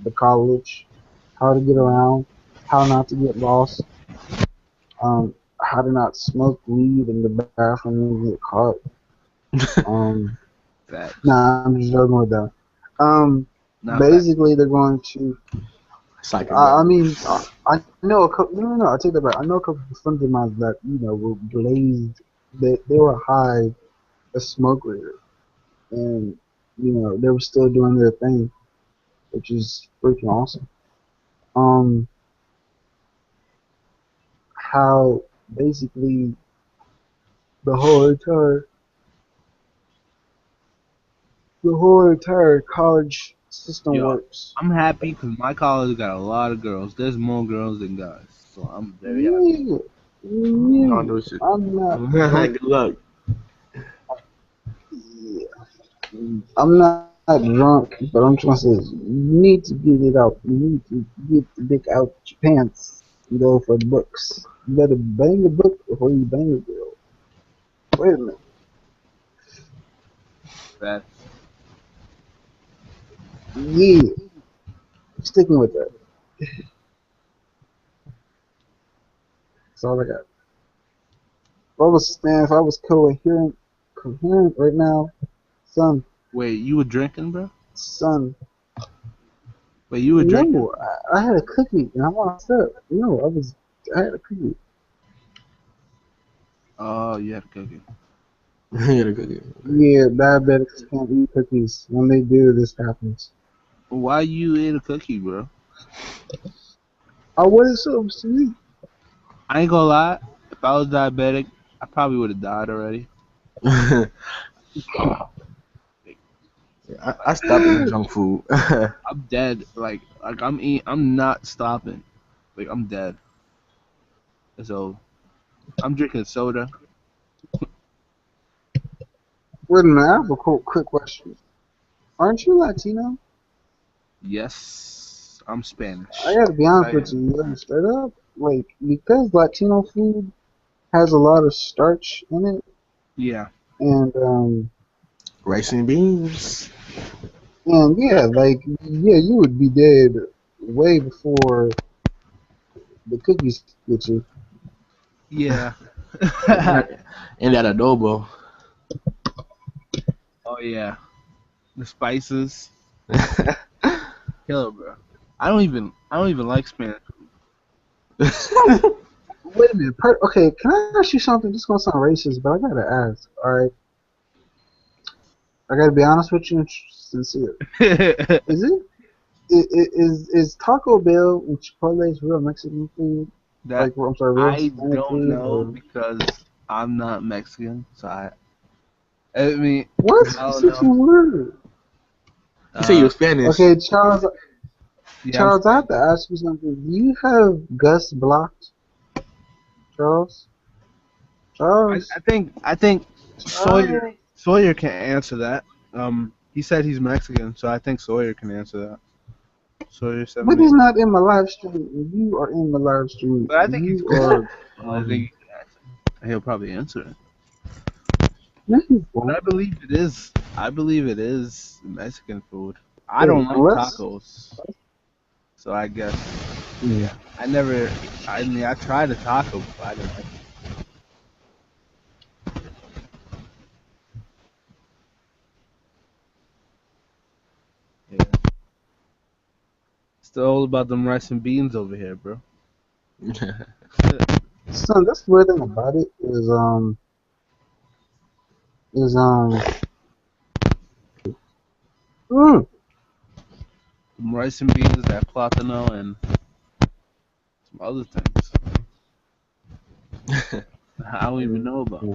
the college, how to get around, how not to get lost, how to not smoke weed in the bathroom and get caught. Facts. Nah, I'm just joking with that. Not Basically, they're going to. Psycho. I mean, I know a couple. No, I take that back. I know a couple of friends of mine that were blazed. They were high as smoke later, and they were still doing their thing, which is freaking awesome. How basically the whole entire college system Yo, works. I'm happy because my college got a lot of girls. There's more girls than guys, so I'm very happy. Don't do shit. I'm not. Good luck. I'm not not drunk, but I'm trying to say is you need to get it out. You need to get the dick out your pants and go for the books. You better bang a book before you bang a girl. Wait a minute. That Yeah, sticking with that. That's all I got. If I was coherent right now, son, wait, you were drinking, bro? son. Wait, you were drinking? No, I had a cookie and I want to stop. No, I had a cookie. Oh, you had a cookie. You gotta go get it. Yeah, diabetics can't eat cookies. When they do, this happens. Why you ate a cookie, bro? Oh, what is so sweet? I ain't gonna lie. If I was diabetic, I probably would have died already. I stopped eating junk food. I'm dead. I'm not stopping. Like I'm dead. So I'm drinking soda. Wait a minute, I have a quick question. Aren't you Latino? Yes, I'm I Spanish. gotta be Yes, I honest with am. you, straight up. Like, because Latino food has a lot of starch in it, Yeah. and Rice and beans. yeah, like yeah, you would be dead way before the cookies get you. Yeah. And that adobo. Oh yeah. The spices. Killer, bro. I don't even like Spanish. Wait a minute, okay, can I ask you something? This is gonna sound racist, but I gotta ask. All right, I gotta be honest with you and sincere. Is it is Taco Bell and Chipotle's real Mexican food? That Like, I'm sorry, real I Hispanic don't food? know Or because I'm not Mexican, so I mean, what? I You don't said know. you were. You say you Uh, were Spanish. Okay, Charles. yeah, I'm Charles, I have Spanish. to ask you something. Do you have Gus blocked, Charles? Charles? I think Sawyer Charles? Sawyer can answer that. He said he's Mexican, so I think Sawyer can answer that. Sawyer But 78. he's not in my live stream. And you are in my live stream. But I think he's You good. are. I think he can answer. He'll probably answer it. No, he But won't. I believe it is Mexican food. I don't Wait, like unless. tacos, so I guess Yeah. I never. I mean, I tried a taco, but I didn't like it. Yeah. Still all about them rice and beans over here, bro. Son, that's the weird thing about it is mm, Some rice and beans, that platano, and some other things I don't even know about.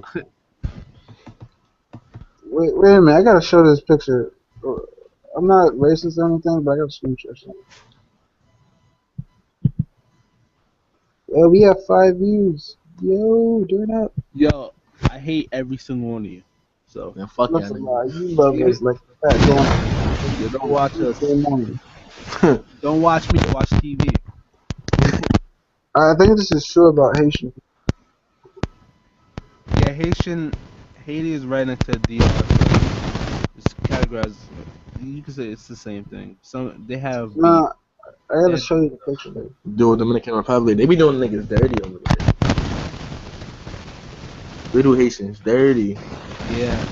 wait a minute, I gotta show this picture. I'm not racist or anything, but I gotta screenshot something. Yeah, we have 5 views. Yo, turn up. Yo, I hate every single one of you. So Man, fuck That's yeah, a nigga. lie. You love us like that you don't going watch us. Tuesday morning. Don't watch me. Watch TV. I think this is true about Haitian. Yeah, Haiti is right next to DR. It's categorized. You can say it's the same thing. Some they have beef. Nah, I They gotta have show beef. you the picture there. Dude, Dominican Republic, they be doing niggas dirty over there. We do Haitians dirty. Yeah,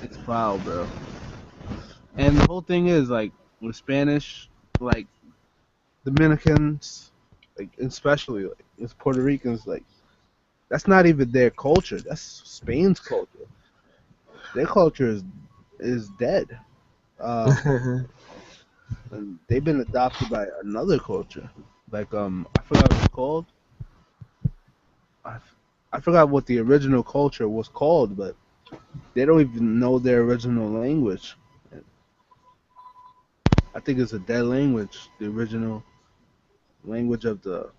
it's foul, bro. And the whole thing is like with Spanish, like Dominicans, like especially like it's Puerto Ricans, like that's not even their culture. That's Spain's culture. Their culture is dead. Uh, and they've been adopted by another culture. Like I forgot what it's called. I, f- I forgot what the original culture was called, but they don't even know their original language. I think it's a dead language. The original language of the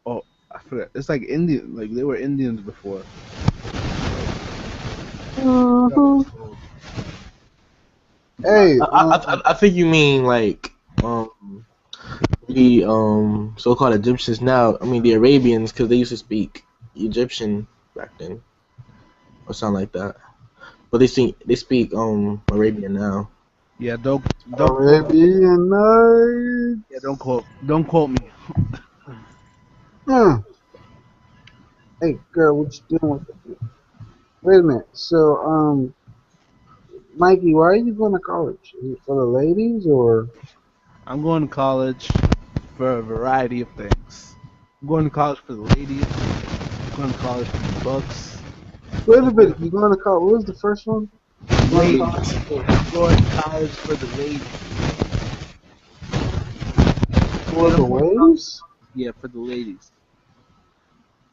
oh I forgot. It's like Indian. Like they were Indians before. I forgot what Mm-hmm. it's called. Hey, I think you mean like the so-called Egyptians now. I mean the Arabians because they used to speak Egyptian back then or something like that. But they speak Arabian now. Yeah, don't quote me. Arabian Yeah, Nights. don't quote me. Hmm. Hey, girl, what you doing with it? Wait a minute. So, Mikey, why are you going to college? Is it for the ladies or? I'm going to college for a variety of things. I'm going to college for the ladies. I'm going to college for the books. Wait a I'm going minute. You going to college? What was the first one? You going to college ladies. for, I'm going to college for the ladies. for Then the I'm going to college. ladies? Yeah, for the ladies.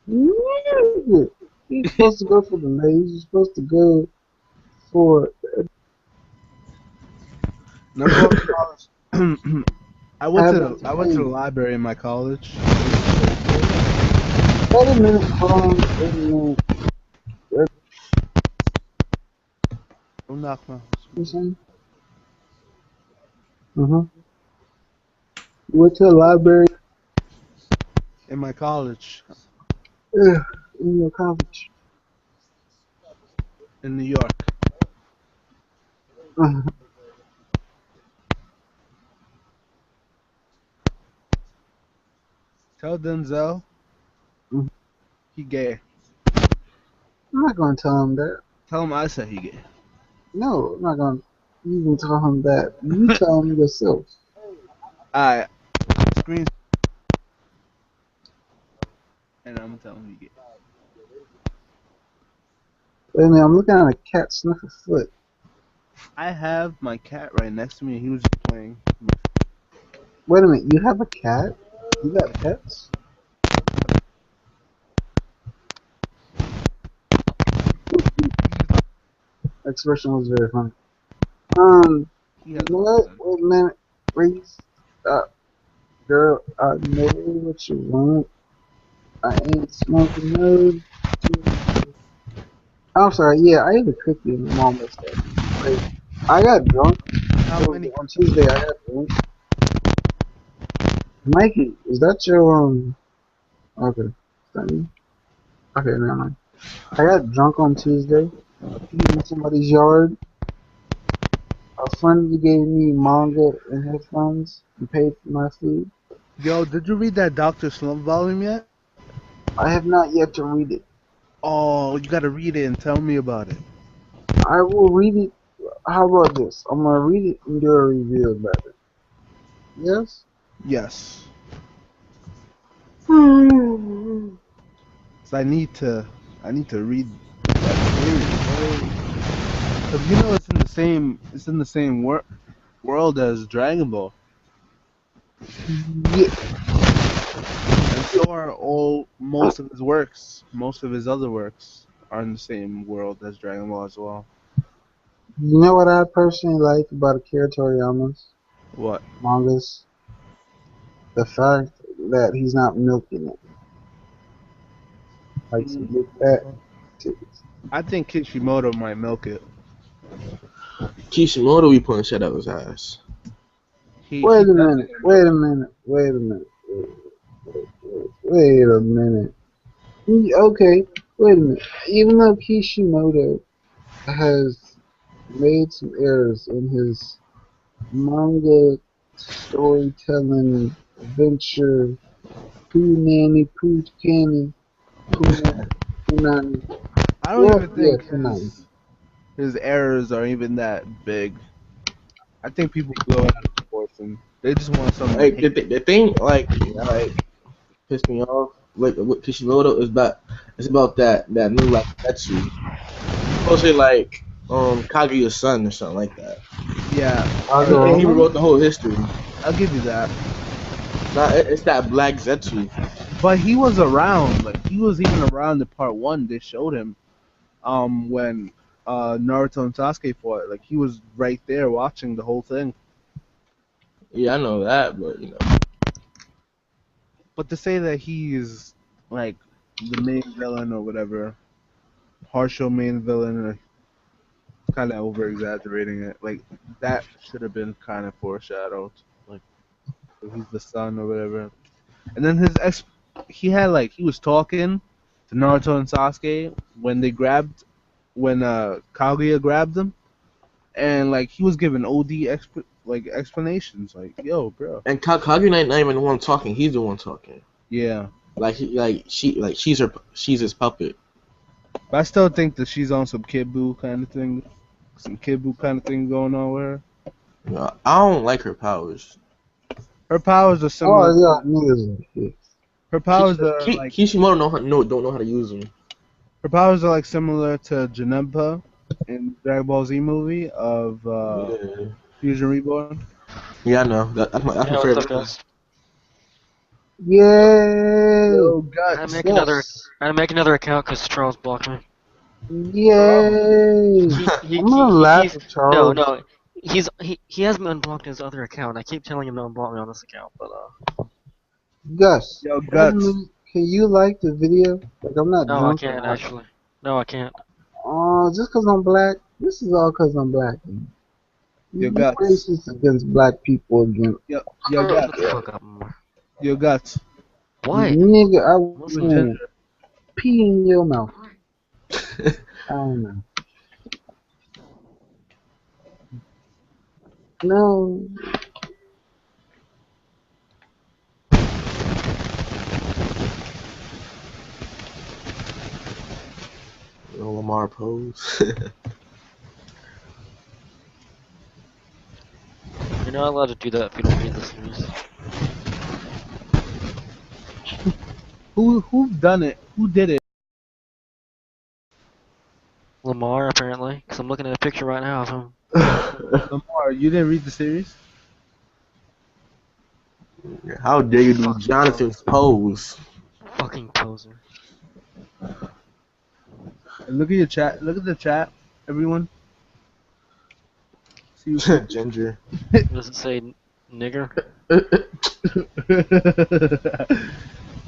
Nigga. You're supposed to go for the ladies. You're supposed to go for. And I'm going to college. Have I went to the entertainment. library in my college. It was pretty cool. Wait a minute. Hold on. Wait a minute. What Don't knock my you saying? Uh-huh. You went to the library in my college in your college. in New York. Uh-huh. Tell Denzel I'm he gay. not going to tell him that. Tell him I said he gay. No, I'm not going to even tell him that. You tell him yourself. Alright, screen and I'm gonna tell him he gay. Wait a minute. I'm looking at a cat sniff a foot. I have my cat right next to me and he was just playing. Wait a minute. You have a cat? You got pets? Expression was very funny. He You has know a what? son. Wait a minute. Please. Girl, I know what you want. I ain't smoking no. I'm sorry. Yeah, I ate a cookie and my mom messed up. Like, I got drunk. How So many on Tuesday, I got drunk. Mikey, is that your Okay, is that you? Okay, never mind. I got drunk on Tuesday. Peed in somebody's yard. A friend gave me manga and headphones and paid for my food. Yo, did you read that Dr. Slump volume yet? I have not yet to read it. Oh, you gotta read it and tell me about it. I will read it. How about this? I'm gonna read it and do a review about it. Yes. Yes. Hmm. 'Cause I need to read that series. Cause you know it's in the same world as Dragon Ball. Yeah. And so are all most of his works. Most of his other works are in the same world as Dragon Ball as well. You know what I personally like about Akira Toriyama's What? mangas? The fact that he's not milking it like some big fat titties. I think Kishimoto might milk it. Kishimoto be pulling shit out his ass. He Wait a minute. definitely Wait milk a it. minute. Wait a minute. Wait a minute. Okay. Wait a minute. Even though Kishimoto has made some errors in his manga storytelling adventure, Poo Nanny, Poo Canny, Punani. I don't Well, even yeah, think Punani. his errors are even that big. I think people blow it out of proportion. They just want something to Like hate. the thing, like pissed me off. Like with Kishimoto is about it's about that new like Tetsu. Supposed to be like Kaguya's son or something like that. Yeah, And he Kaguruma? rewrote the whole history. I'll give you that. Nah, it's that Black Zetsu. But he was around. Like he was even around in part one. They showed him when Naruto and Sasuke fought. Like he was right there watching the whole thing. Yeah, I know that, but But to say that he's like the main villain or whatever, partial main villain, kind of over exaggerating it. Like that should have been kind of foreshadowed. Like he's the son or whatever. And then he was talking to Naruto and Sasuke when Kaguya grabbed him, and like he was giving OD explanations. Like, yo, bro. And Kagura not even the one talking. He's the one talking. Yeah, She's his puppet. but I still think that she's on some Kid Buu kind of thing, going on with her. I don't like her powers. Her powers are similar. Oh yeah, niggas and shit. Her powers are like Kishimoto don't know how to use them. her powers are like similar to Janemba in Dragon Ball Z movie of Fusion Reborn. Yeah, I know. That's my Yeah, what's favorite. up, guys? Yay! Yo, I guts. make another. I make another account because Charles blocked me. Yay! I'm gonna laugh he's- at Charles. No. He has me unblocked his other account. I keep telling him to unblock me on this account, but Gus, Yo, guts. can you like the video? Like, I'm not no, I drunk. can't actually. No, I can't. Oh, just because I'm black? This is all because I'm black. Yo, You guts. racist against black people again. Yo, Shut guts. the fuck up more. Yo, guts. What? Nigga, I What's the will gender? pee in your mouth. I don't know. No. Lamar pose. You're not allowed to do that if you don't read the series. Who done it? Who did it? Lamar, apparently, because I'm looking at a picture right now of him. Lamar, you didn't read the series? How dare you do Jonathan's pose? Fucking poser. And look at your chat. Look at the chat, everyone. See Ginger. Does it say nigger?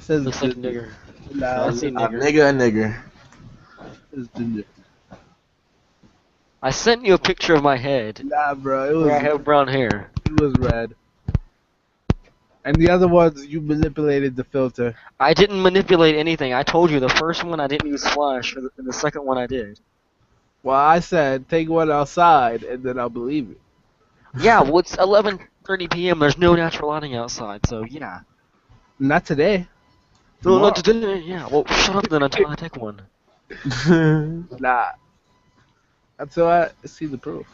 Says Looks like ginger. nigger. Nah, I see A nigger. nigger. says ginger. I sent you a picture of my head Nah, bro, where I have brown hair. it was red. And the other ones, you manipulated the filter. I didn't manipulate anything. I told you the first one I didn't use flash, and the second one I did. Well, I said take one outside, and then I'll believe it. Yeah, well it's 11:30 p.m. There's no natural lighting outside, so yeah. Not today. No, Tomorrow. not today. Yeah, well shut up then until I take one. Nah. Until I see the proof.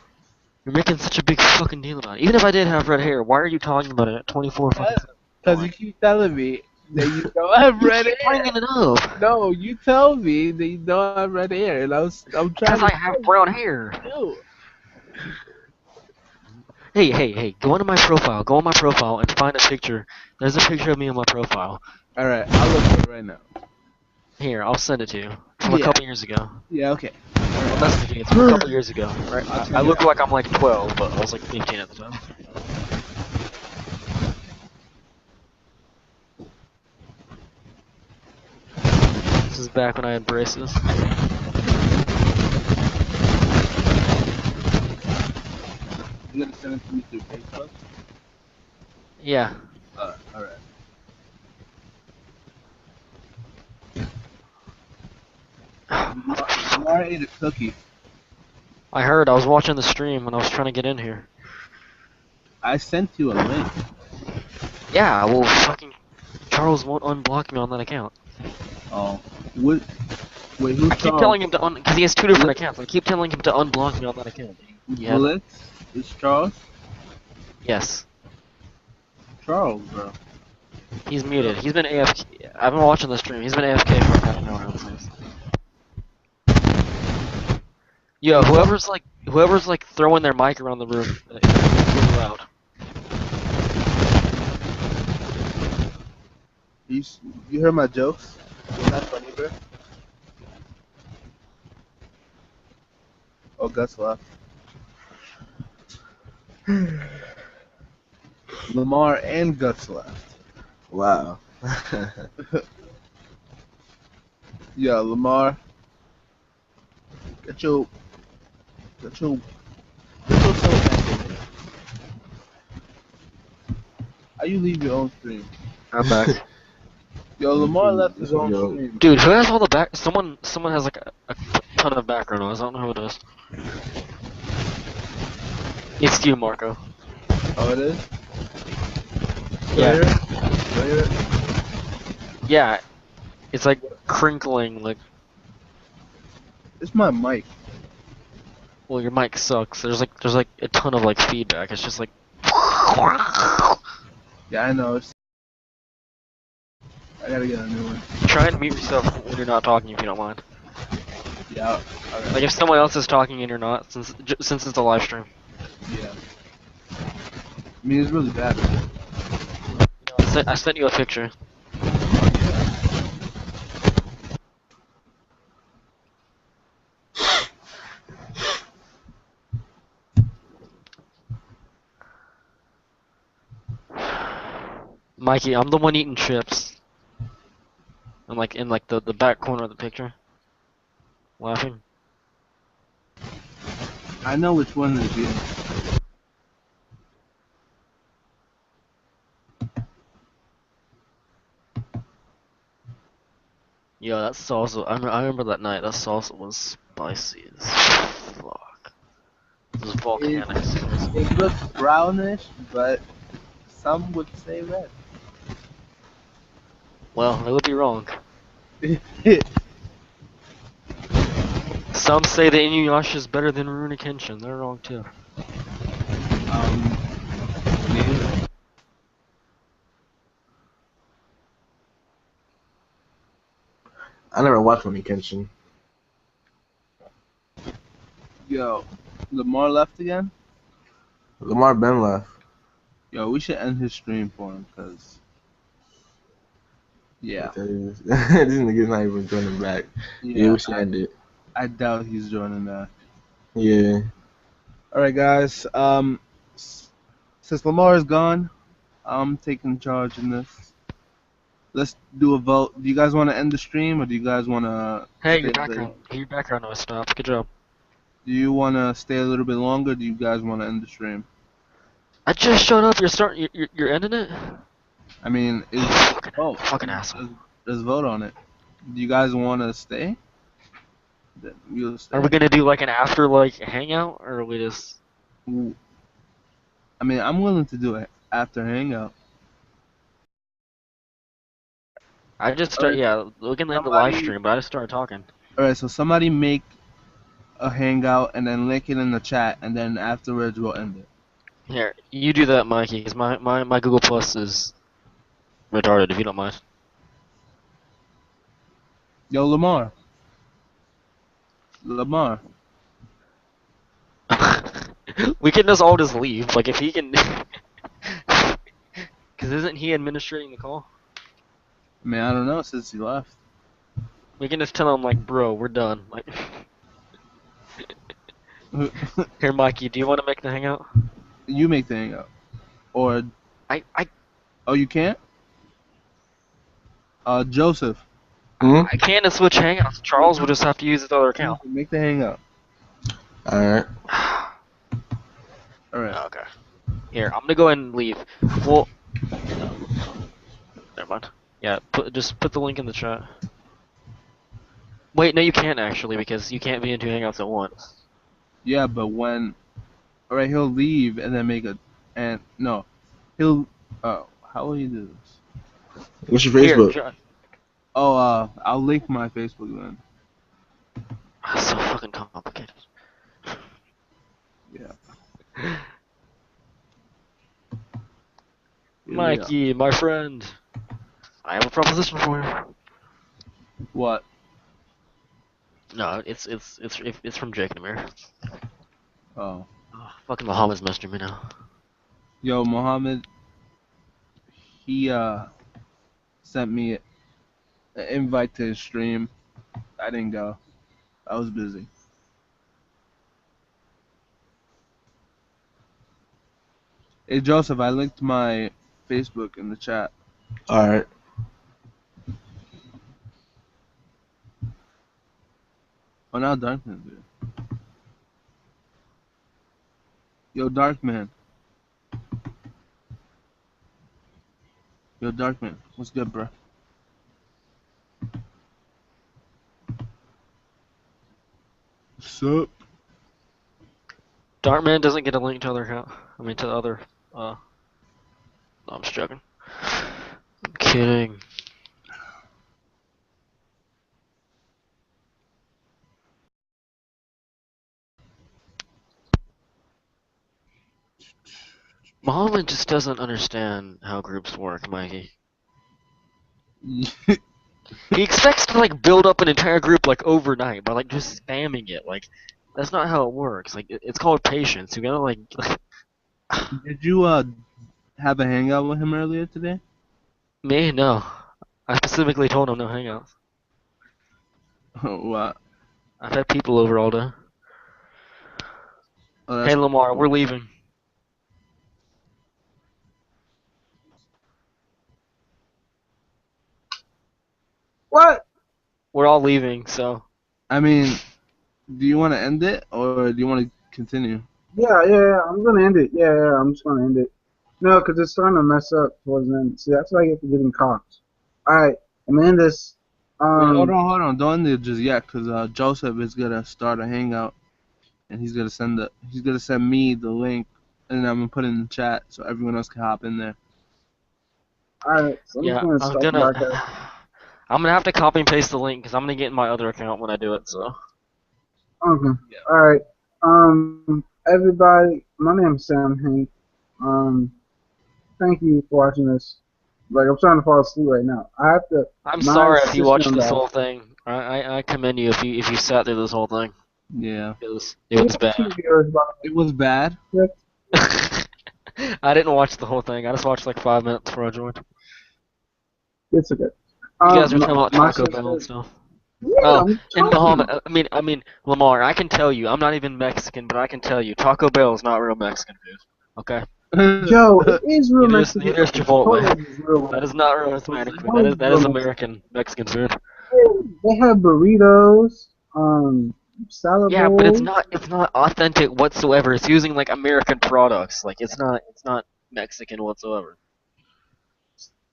You're making such a big fucking deal about it. Even if I did have red hair, why are you talking about it at 24 fucking seconds? Because you keep telling me that you don't have You red keep hair. bringing it up. No, you tell me that you don't have red hair, and I'm trying Because to I have brown hair. do. Hey, go on my profile and find a picture. There's a picture of me on my profile. Alright, I'll look for it right now. Here, I'll send it to you. From a Yeah. couple years ago. Yeah, okay. Well, that's the thing, it's from a couple years ago. Right? I look like I'm like 12, but I was like 15 at the time. This is back when I had braces. You gonna send it to me through Facebook? Yeah. Alright. Lamar ate a cookie. I heard, I was watching the stream when I was trying to get in here. I sent you a link. Yeah, well, fucking Charles won't unblock me on that account. Oh. What? Wait, who's I keep telling him to because he has two different accounts. I keep telling him to unblock me on that account. Yeah. Blitz? It's Charles? Yes. Charles, bro. He's muted. He's been AFK. I've been watching the stream. He's been AFK for half an hour. I'd say. Yo, whoever's like throwing their mic around the room, it's really loud. You heard my jokes? Isn't that funny, bro? Oh, Gus left. Lamar and Gus left. Wow. Yeah, Lamar. That's your telepathy. How you leave your own stream? I'm back. Yo, Lamar left his own Yo. stream. Dude, who has all the back? Someone has like a ton of background noise. I don't know who it is. It's you, Marco. Oh, it is? Yeah. Do I hear it? Yeah. It's like crinkling. Like, It's my mic. well, your mic sucks. There's like a ton of like feedback. It's just like. Yeah, I know. I gotta get a new one. Try and mute yourself when you're not talking if you don't mind. Yeah. Okay. Like if someone else is talking and you're not, since it's a live stream. Yeah. I mean, it's really bad. I sent you a picture. Mikey, I'm the one eating chips. I'm like in like the back corner of the picture. Laughing. I know which one it is. You. Yo, that salsa. I remember that night. That salsa was spicy as fuck. It was volcanic. It looks brownish, but some would say red. Well, I would be wrong. Some say that Inuyasha is better than Rurouni Kenshin. They're wrong too. Yeah. I never watched Rurouni Kenshin. Yo, Lamar left again? Lamar Ben left. Yo, we should end his stream for him, cause yeah, This nigga's not even joining back. Yeah, we should end it. I doubt he's joining that. Yeah. All right, guys. Since Lamar is gone, I'm taking charge in this. Let's do a vote. Do you guys want to end the stream, or do you guys want to? Hey, your background noise stopped. Good job. Do you want to stay a little bit longer? Or do you guys want to end the stream? I just showed up. You're starting. You're ending it. I mean, Fucking asshole. Let's vote on it. Do you guys want to stay? Then we'll stay. Are we gonna do like an after like hangout, or are we just? I mean, I'm willing to do it after hangout. I just started. Yeah, we can end the live stream, but I just started talking. All right, so somebody make a hangout and then link it in the chat, and then afterwards we'll end it. Here, you do that, Mikey, because my Google Plus is retarded. If you don't mind. Yo, Lamar. Lamar. We can just all just leave. Like if he can, because isn't he administrating the call? I mean, I don't know since he left. We can just tell him like, bro, we're done. Like, here, Mikey, do you want to make the hangout? You make the hangout, or Oh, you can't. Joseph. I can't switch hangouts. Charles will just have to use his other account. Make the hangout. All right. All right. Okay. Here, I'm gonna go ahead and leave. Well, never mind. Yeah, just put the link in the chat. Wait, no, you can't actually because you can't be in two hangouts at once. Yeah, but when, all right, he'll leave and then make a, and no, he'll. Oh, how will you do this? What's your Facebook? Here, Oh, I'll link my Facebook then. that's so fucking complicated. Yeah. Mikey, my friend, I have a proposition for you. What? No, it's from Jake and Amir. Oh. Oh, fucking Muhammad's messaging me now. Yo, Muhammad. He sent me an invite to his stream. I didn't go. I was busy. Hey Joseph, I linked my Facebook in the chat. All right. Oh, now Duncan's here. Yo, Darkman. Yo, Darkman. What's good, bro? What's up? Dartman doesn't get a link to other account. I mean, to the other. No, I'm just joking. I'm kidding. Muhammad just doesn't understand how groups work, Mikey. He expects to like build up an entire group like overnight by like just spamming it. Like that's not how it works. Like it's called patience. You gotta like. Did you have a hangout with him earlier today? Me? No. I specifically told him no hangouts. Oh, what? I've had people over all day. Oh, Hey Lamar, we're leaving. What? We're all leaving, so. I mean, do you want to end it or do you want to continue? Yeah. I'm gonna end it. Yeah. I'm just gonna end it. No, because it's starting to mess up towards the end. See, that's why you have to get in cops. All right, I'm gonna end this. Wait, hold on. Don't end it just yet, because Joseph is gonna start a hangout, and he's gonna send me the link, and I'm gonna put it in the chat so everyone else can hop in there. All right, so I'm Yeah, just gonna start the podcast. I'm gonna have to copy and paste the link because I'm gonna get in my other account when I do it. So. Okay. Yeah. All right. Everybody, my name's Sam Hank. Thank you for watching this. Like, I'm starting to fall asleep right now. I have to. I'm my sorry if you watched system this died. whole thing. I commend you if you sat through this whole thing. Yeah. It was bad. It was bad. I didn't watch the whole thing. I just watched like 5 minutes before I joined. It's okay. You guys are talking about my Taco Bell and sister- stuff. Yeah, Oh, I'm and talking. Muhammad, I mean, Lamar, I can tell you, I'm not even Mexican, but I can tell you, Taco Bell is not real Mexican food. Okay? Joe, it is real Mexican. Neither is Chipotle. Is real That is not real Hispanic food. Chipotle That is real American Mexican food. They have burritos, salad Yeah, bowls. but it's not authentic whatsoever. It's using like American products. Like it's not Mexican whatsoever.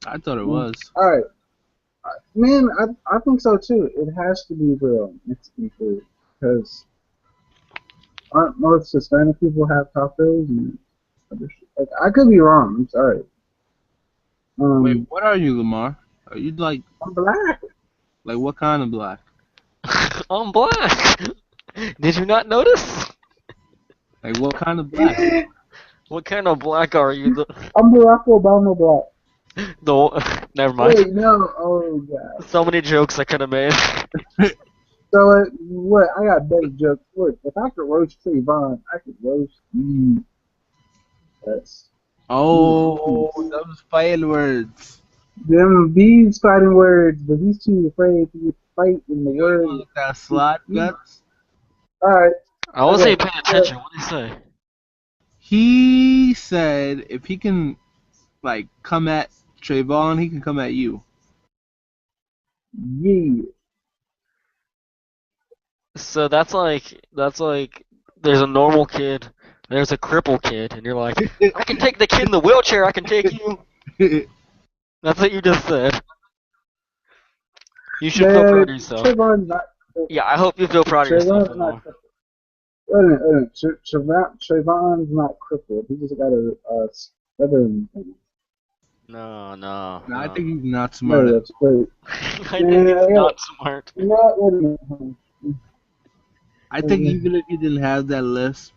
I thought it was. All right, man, I think so too. It has to be real Mexican food because aren't most Hispanic people have tacos and other shit? Like, I could be wrong. I'm sorry. Wait, what are you, Lamar? Are you like I'm black. what kind of black? I'm black. Did you not notice? Like what kind of black? What kind of black are you? I'm Barack Obama black. Never mind. Wait, no. Oh god. So many jokes I could have made. So what? I got better jokes. Look, if I could roast Trayvon, I could roast you. That's Oh, those fighting words. them. These fighting words, but these two afraid to fight in the word. That slot guts. All right. I wasn't Okay. even paying attention. What did he say? He said if he can like come at Trayvon, he can come at you. Yeah. So that's like there's a normal kid, there's a crippled kid, and you're like, I can take the kid in the wheelchair, I can take you. That's what you just said. You should feel proud of yourself. Trayvon's not. Yeah, I hope you feel proud of yourself. Trayvon's not crippled. Wait a minute. Trayvon's not crippled. He just got a southern thing. No. No, I think he's not No, smart. that's great. I think it's not smart. No, wait a minute. I think even if he didn't have that list,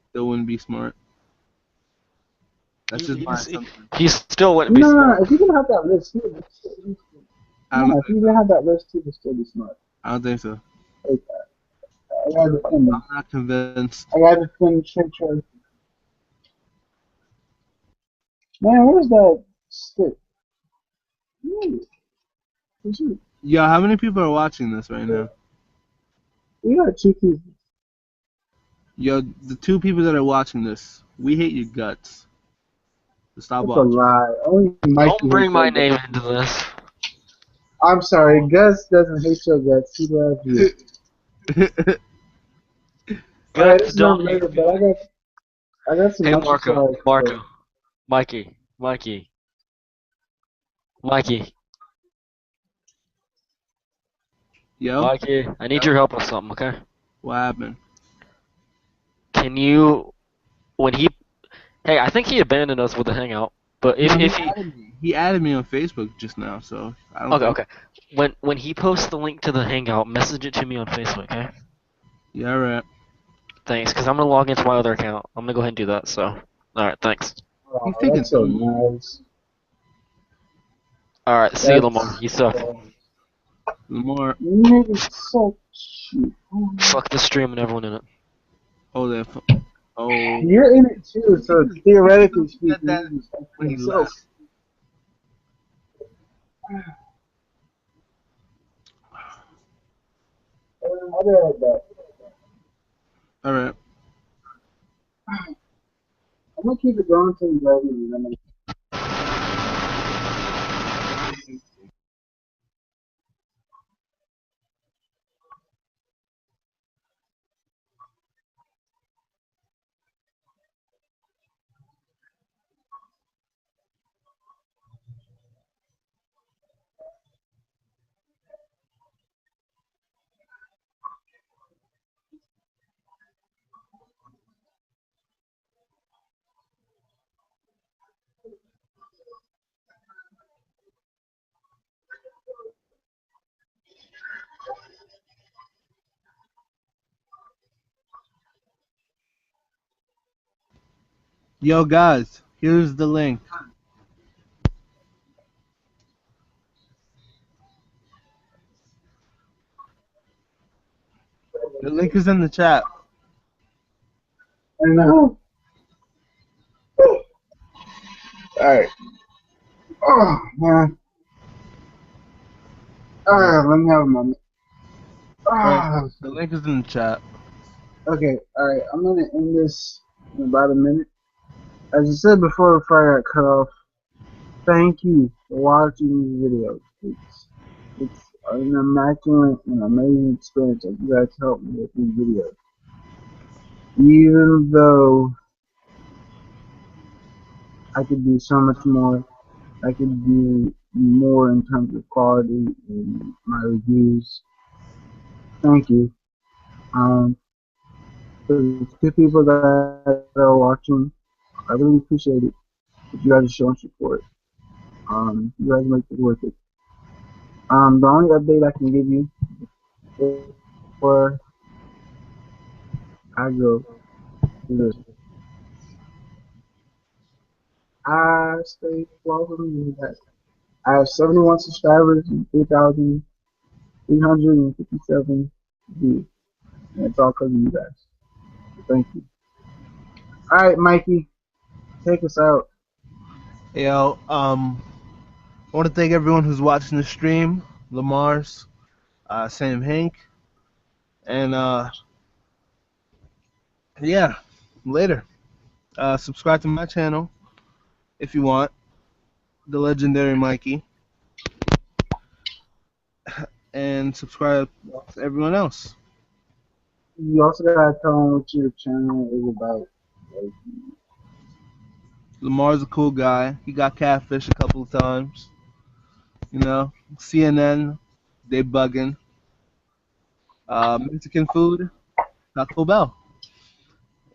still wouldn't be smart. That's just my assumption. He still wouldn't be No, smart. if he didn't have that list, if he didn't have that list, he would still be smart. I don't think so. I gotta defend him. I'm not convinced. I gotta defend Trey. Man, where's that stick? Yo, how many people are watching this right now? We got 2 people. Yo, the 2 people that are watching this, we hate your guts. So stop That's a watching. lie. Only Mikey Don't bring hates my your name guts. into this. I'm sorry, Gus doesn't hate your guts. He loves you. Alright, Guts it's not don't later, hate but I got I got some Hey, Marco, exercise today. Marco, Mikey, Yo, Mikey. I need your help with something, okay? what happened? Can you, when he, hey, I think he abandoned us with the hangout, but No, if he, he added me on Facebook just now, so I don't okay, think. okay, when he posts the link to the hangout, message it to me on Facebook, okay? Yeah, right. Thanks, because I'm gonna log into my other account. I'm gonna go ahead and do that. So, all right, thanks. He's Oh, taking that's so too long. nice. All right, see you, Lamar. That's You suck. Lamar, nigga so cute. Fuck this stream and everyone in it. oh, that. Oh, You're in it too, so theoretically said speaking, that you just fuck when he yourself. left. I'll be right back. All right. I'm gonna keep it going until you're ready. And then Yo, guys, here's the link. The link is in the chat. and alright. Oh man. Alright, let me have a moment. Alright, Ah, the link is in the chat. okay, alright, I'm gonna end this in about a minute. As I said before I got cut off, thank you for watching these videos. It's an immaculate and amazing experience that you guys helped me with these videos. Even though I could do so much more, I could do more in terms of quality in my reviews. Thank you. For the two people that are watching, I really appreciate it. If you guys are showing support. You guys make it worth it. The only update I can give you before I go is this. I stay following that. I have 71 subscribers and 3,357 views. And it's all because of you guys. So thank you. Alright, Mikey, take us out. Yo, I want to thank everyone who's watching the stream. Lamar's, Sam Hank, and yeah, later. Subscribe to my channel if you want. The legendary Mikey, and subscribe to everyone else. You also gotta tell them what your channel is about. Like, Lamar's a cool guy. He got catfish a couple of times. You know, CNN, they bugging. Mexican food, Taco Bell.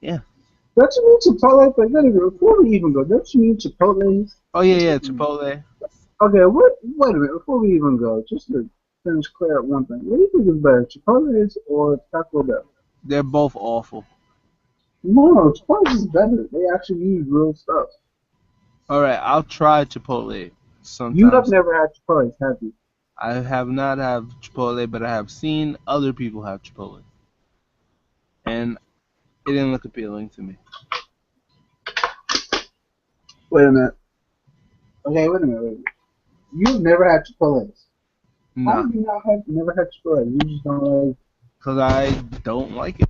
Yeah. don't you mean Chipotle? But before we even go, don't you mean Chipotle? Oh yeah, Chipotle. Okay, wait a minute, before we even go, just to finish clear up one thing. What do you think is better, Chipotle or Taco Bell? They're both awful. No, Chipotle is better. They actually use real stuff. All right, I'll try Chipotle You have sometimes. never had Chipotle, have you? I have not had Chipotle, but I have seen other people have Chipotle, and it didn't look appealing to me. Wait a minute. Okay, wait a minute. You've never had Chipotle. How Nah, have you not never had Chipotle? You just don't like. because I don't like it.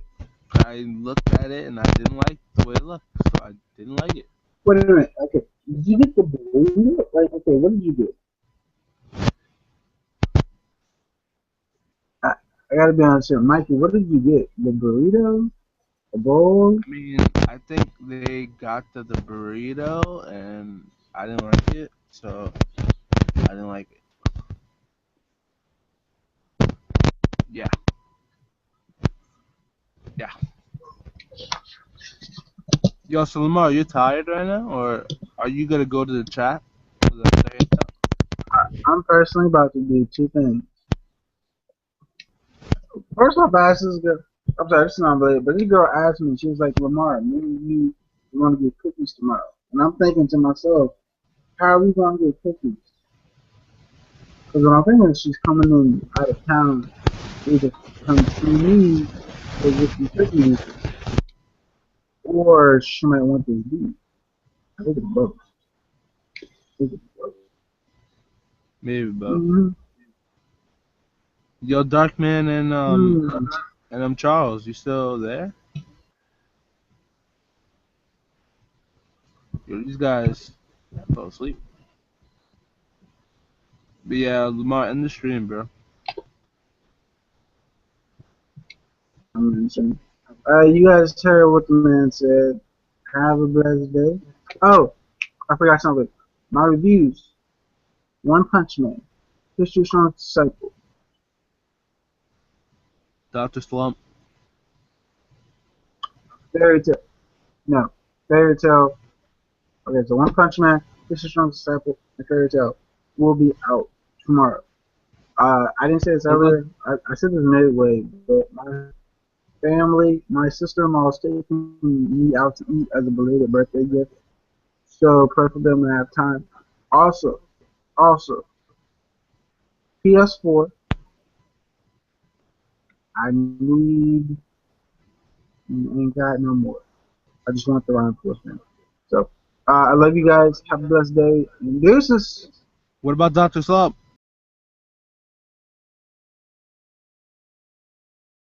I looked at it and I didn't like the way it looked, so I didn't like it. Wait a minute. Okay, did you get the burrito? Like, okay, what did you get? I gotta be honest here, Mikey. What did you get? The burrito A bowl? I mean, I think they got the burrito, and I didn't like it, so I didn't like it. Yeah, yeah. Yo, so Lamar, you tired right now, or are you gonna go to the chat? I'm personally about to do two things. First off, I asked this girl, I'm sorry, this is not related, but this girl asked me, she was like, Lamar, maybe you want to get cookies tomorrow. And I'm thinking to myself, how are we going to get cookies? Because what I'm thinking is she's coming in out of town, either come see me or get some cookies, or she might want this beef. I think it's both. I think it's both. Maybe, bro. Mm-hmm. Yo, Darkman Mm-hmm. and Charles, you still there? Yo, these guys fell asleep. But yeah, Lamar, end the stream, bro. You guys heard what the man said. Have a blessed day. Oh, I forgot something. My reviews. One Punch Man. History Strong Disciple. Dr. Slump. Fairy Tail. No. Fairy Tail. Okay, so One Punch Man, History Strong Disciple, and Fairy Tail will be out tomorrow. I didn't say this earlier. I said this midway, but my family, my sister-in-law is taking me out to eat as a belated birthday gift. So pray for them to have time. Also, PS4. I need ain't got no more. I just want the law enforcement. So I love you guys. Have a blessed day. And this is What about Dr. Slump?